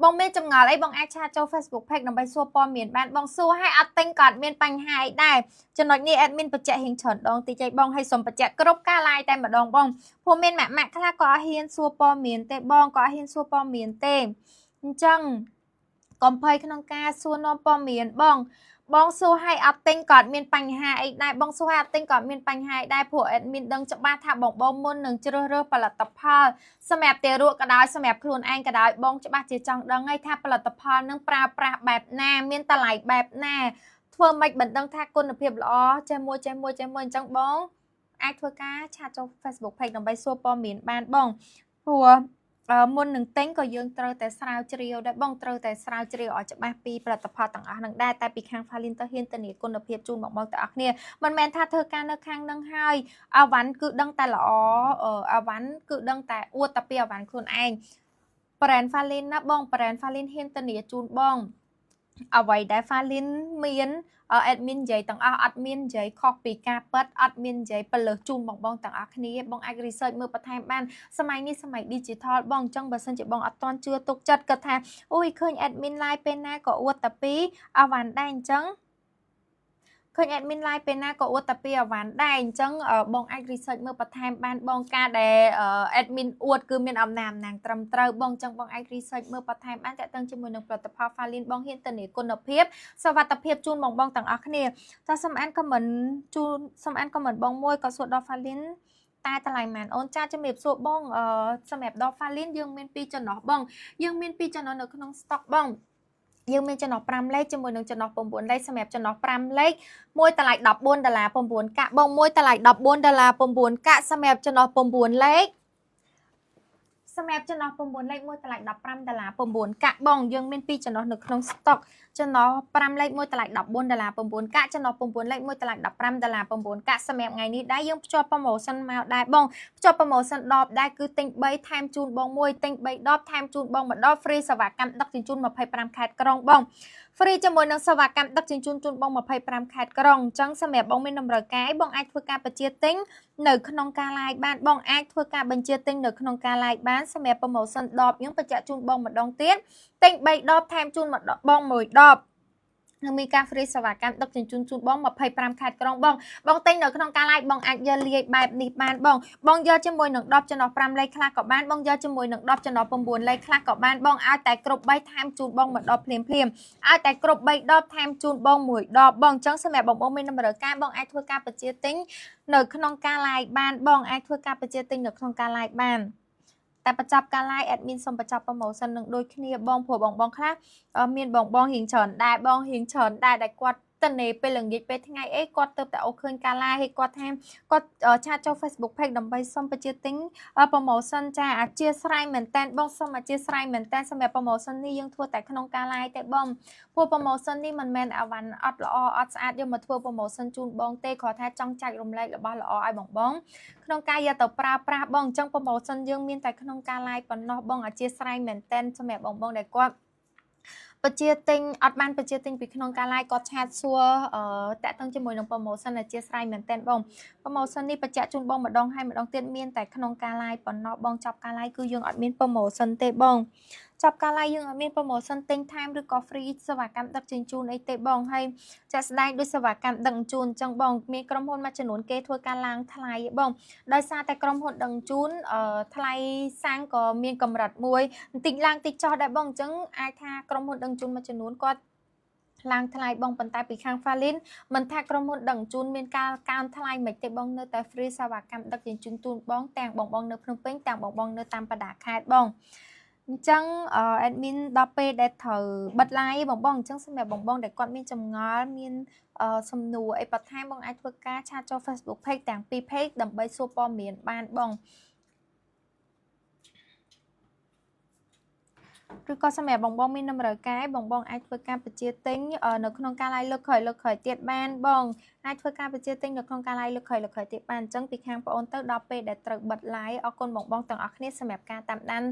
បងមានចម្ងល់អីបងអាចឆាតចូល Facebook page ដើម្បីសួរព័ត៌មានបានបងសួរឲ្យអត់ទិញក៏អត់មានបញ្ហាអីដែរចំណុចនេះ admin បញ្ជាក់រៀងច្រើនដងតិចឯងបងហើយសូមបញ្ជាក់គ្រប់ការ live តែម្ដងបងព្រោះមានម៉ាក់ខ្លះក៏អត់ហ៊ានសួរព័ត៌មានទេបងក៏អត់ហ៊ានសួរព័ត៌មានទេអញ្ចឹងកុំភ័យក្នុងការសួរនាំព័ត៌មានបងសួរឲ្យអត់ទិញក៏អត់មានបញ្ហាអីដែរបងសួរឲ្យអត់ទិញក៏អត់មានបញ្ហាអីដែរព្រោះ admin ដឹងច្បាស់ថាបងមុននឹងជ្រើសរើសផលិតផលសម្រាប់តែរក់ក៏ដោយសម្រាប់ខ្លួនឯងក៏ដោយបងច្បាស់ជាចង់ដឹងហើយថាផលិតផលនឹងប្រើប្រាស់បែបណាមានតម្លៃបែបណាធ្វើម៉េចបណ្ដឹងថាគុណភាពល្អចេះមួយអញ្ចឹងបងអាចធ្វើការឆាតចូល Facebook page ដើម្បីសួរព័ត៌មានបានបងព្រោះមុននឹងទិញក៏យើងត្រូវតែស្រាវជ្រាវដែរបងត្រូវតែស្រាវជ្រាវឲ្យច្បាស់ពីផលិតផលទាំងអស់ហ្នឹងដែរតែពីខាង Falin ទៅហ៊ានធានាគុណភាពជូនបងទាំងអស់គ្នាមិនមែនថាធ្វើការនៅខាងហ្នឹងហើយអាវ៉ាន់គឺដឹងតែល្អអាវ៉ាន់គឺដឹងតែអួតតែពីអាវ៉ាន់ខ្លួនឯង brand Falin ណាបង brand Falin ហ៊ានធានាជូនបងអ្វីដែល Falin មានadmin និយាយទាំងអស់អត់មាននិយាយខុសពីការពិតអត់មាននិយាយបលើសជូនបងទាំងអស់គ្នាបងអាច research មើលបន្ថែមបានសម័យនេះសម័យ digital បងអញ្ចឹងបើសិនជាបងអត់ទាន់ជឿទុកចិត្តគិតថាអូយឃើញ admin live ពេលណាក៏អួតតែពីអាវ៉ាន់ដែរអញ្ចឹងឃើញ admin live ពេលណាក៏អួតតែពីអាវ៉ាន់ដែរអញ្ចឹងបងអាច research មើលបន្ថែមបានបងការដែល admin អួតគឺមានអំណាងត្រឹមត្រូវបងអញ្ចឹងបងអាច research មើលបន្ថែមបានតាក់ទងជាមួយនឹងផលិតផល Falin បងហ៊ានធានាគុណភាពសុវត្ថិភាពជូនបងទាំងអស់គ្នាតើសំអាន comment ជូនសំអាន comment បងមួយក៏សួរដល់ Falin តែតម្លៃម៉ានអូនចាជំរាបសួរបងសម្រាប់ដល់ Falin យើងមាន2ចំណុះបងយើងមាន2ចំណុះនៅក្នុង stock បងយើងមានចំណុះ5លេខជាមួយនឹងចំណុះ9លេខសម្រាប់ចំណុះ5លេខមួយតម្លៃ$14.9កាក់បងមួយតម្លៃ$14.9កាក់សម្រាប់ចំណុះ9លេខ សម្រាប់ចំណោះ9លេខ1តម្លៃ$15 9កាក់បងយើងមាន2ចំណោះនៅក្នុង stock ចំណោះ5លេខ1តម្លៃ$14 9កាក់ចំណោះ9លេខ1តម្លៃ$15 9កាក់សម្រាប់ថ្ងៃនេះដែរយើងភ្ជាប់ promotion មកដែរបងភ្ជាប់ promotion 10ដែរគឺទិញ3ថែមជូនបង1ទិញ3 10ថែមជូនបង1 10 free សេវាកម្មដឹកជញ្ជូន25ខេត្តក្រុងបង free ជាមួយនឹងសេវាកម្មដឹកជញ្ជូនជូនបង25ខេត្តក្រុងអញ្ចឹងសម្រាប់បងមានតម្រូវការបងអាចធ្វើការបញ្ជាទិញនៅក្នុងការ live បានបងអាចធ្វើការបញ្ជាទិញនៅក្នុងការ live បានសម្រាប់ promotion 10យើងបញ្ជាក់ជូនបងម្ដងទៀតទិញ3 10ថែមជូនបង1 10នឹងមានការ free សេវាកម្មដឹកជញ្ជូនជូនបង25ខេត្តក្រុងបងទិញនៅក្នុងការ live បងអាចយកលាយបែបនេះបានបងយកជាមួយនឹង10ចំណុះ5លេខខ្លះក៏បានបងយកជាមួយនឹង10ចំណុះ9លេខខ្លះក៏បានបងឲ្យតែគ្រប់3ថែមជូនបង1 10ភ្លាមឲ្យតែគ្រប់3 10ថែមជូនបង1 10បងអញ្ចឹងសម្រាប់បងមានតម្រូវការបងអាចធ្វើការបញ្ជាទិញនៅក្នុងការ live បានបងអាចធ្វើការបញ្ជាទិញនៅក្នុងការ live បានតែបញ្ចប់ការ live admin សូមបញ្ចប់ promotion នឹងដូចគ្នាបងព្រោះបងខ្លះមានបងរៀងច្រើនដែរបងរៀងច្រើនដែរដែលគាត់តនេពេលល្ងាចពេលថ្ងៃអីគាត់ទៅតែអូឃើញការ live ហើយគាត់ថាគាត់ឆាតចូល Facebook page ដើម្បីសុំបញ្ជាទិញ promotion ចាអធិស្ឋានមែនតើបងសុំអធិស្ឋានមែនតើសម្រាប់ promotion នេះយើងធ្វើតែក្នុងការ live ទេបងព្រោះ promotion នេះមិនមែនអាវ៉ាន់អត់ល្អអត់ស្អាតយកមកធ្វើ promotion ជូនបងទេគ្រាន់តែចង់ចែករំលែករបស់ល្អឲ្យបងក្នុងការយកទៅប្រើប្រាស់បងអញ្ចឹង promotion យើងមានតែក្នុងការ live ប៉ុណ្ណោះបងអធិស្ឋានមែនតើសម្រាប់បងដែលគាត់បញ្ជាទិញអត់បានបញ្ជាទិញពីក្នុងការ live គាត់ឆាតសួរតាក់ទងជាមួយនឹង promotion អធិស្ឋានមែនតើបង promotion នេះបញ្ជាក់ជូនបងម្ដងហើយម្ដងទៀតមានតែក្នុងការ live ប៉ុណ្ណោះបងចាប់ការ live គឺយើងអត់មាន promotion ទេបងចាប់ការ live យើងអត់មាន promotion ទិញថែមឬក៏ free សេវាកម្មដឹកជញ្ជូនអីទេបងហើយចាក់ស្ដែងដោយសេវាកម្មដឹកជញ្ជូនអញ្ចឹងបងមានក្រុមហ៊ុនមួយចំនួនគេធ្វើការឡើងថ្លៃបងដោយសារតែក្រុមហ៊ុនដឹកជញ្ជូនថ្លៃសាំងក៏មានកម្រិតមួយបន្តិចឡើងតិចចុះដែរបងអញ្ចឹងអាចថាក្រុមហ៊ុនដឹកជញ្ជូនមួយចំនួនគាត់ឡើងថ្លៃបងប៉ុន្តែពីខាង Falin មិនថាក្រុមហ៊ុនដឹកជញ្ជូនមានការកើនថ្លៃមិនទេបងនៅតែ free សេវាកម្មដឹកជញ្ជូនជូនបងទាំងបងនៅភ្នំពេញទាំងបងនៅតាមបណ្ដាខេត្តបងអញ្ចឹងadmin ដល់ពេលដែលត្រូវបិទ live បងអញ្ចឹងសម្រាប់បងដែលគាត់មានចម្ងល់មានសំណួរអីបន្ថែមបងអាចធ្វើការឆាតចូល Facebook page ទាំងពីរ page ដើម្បីសួរព័ត៌មានបានបងឬក៏សម្រាប់បងមានតម្រូវការបងអាចធ្វើការបញ្ជាទិញនៅក្នុងការ live លើកក្រោយទៀតបានបងអាចធ្វើការបញ្ជាទិញនៅក្នុងការ live លើកក្រោយទៀតបានអញ្ចឹងពីខាងបងអូនទៅដល់ពេលដែលត្រូវបិទ live អរគុណបងទាំងអស់គ្នាសម្រាប់ការតាមដាន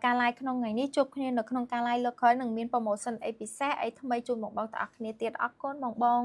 ការ live ក្នុងថ្ងៃនេះជួបគ្នានៅក្នុងការ live លើកក្រោយនឹងមាន promotion អីពិសេសអីថ្មីជូនបងទាំងអស់គ្នាទៀតអរគុណបង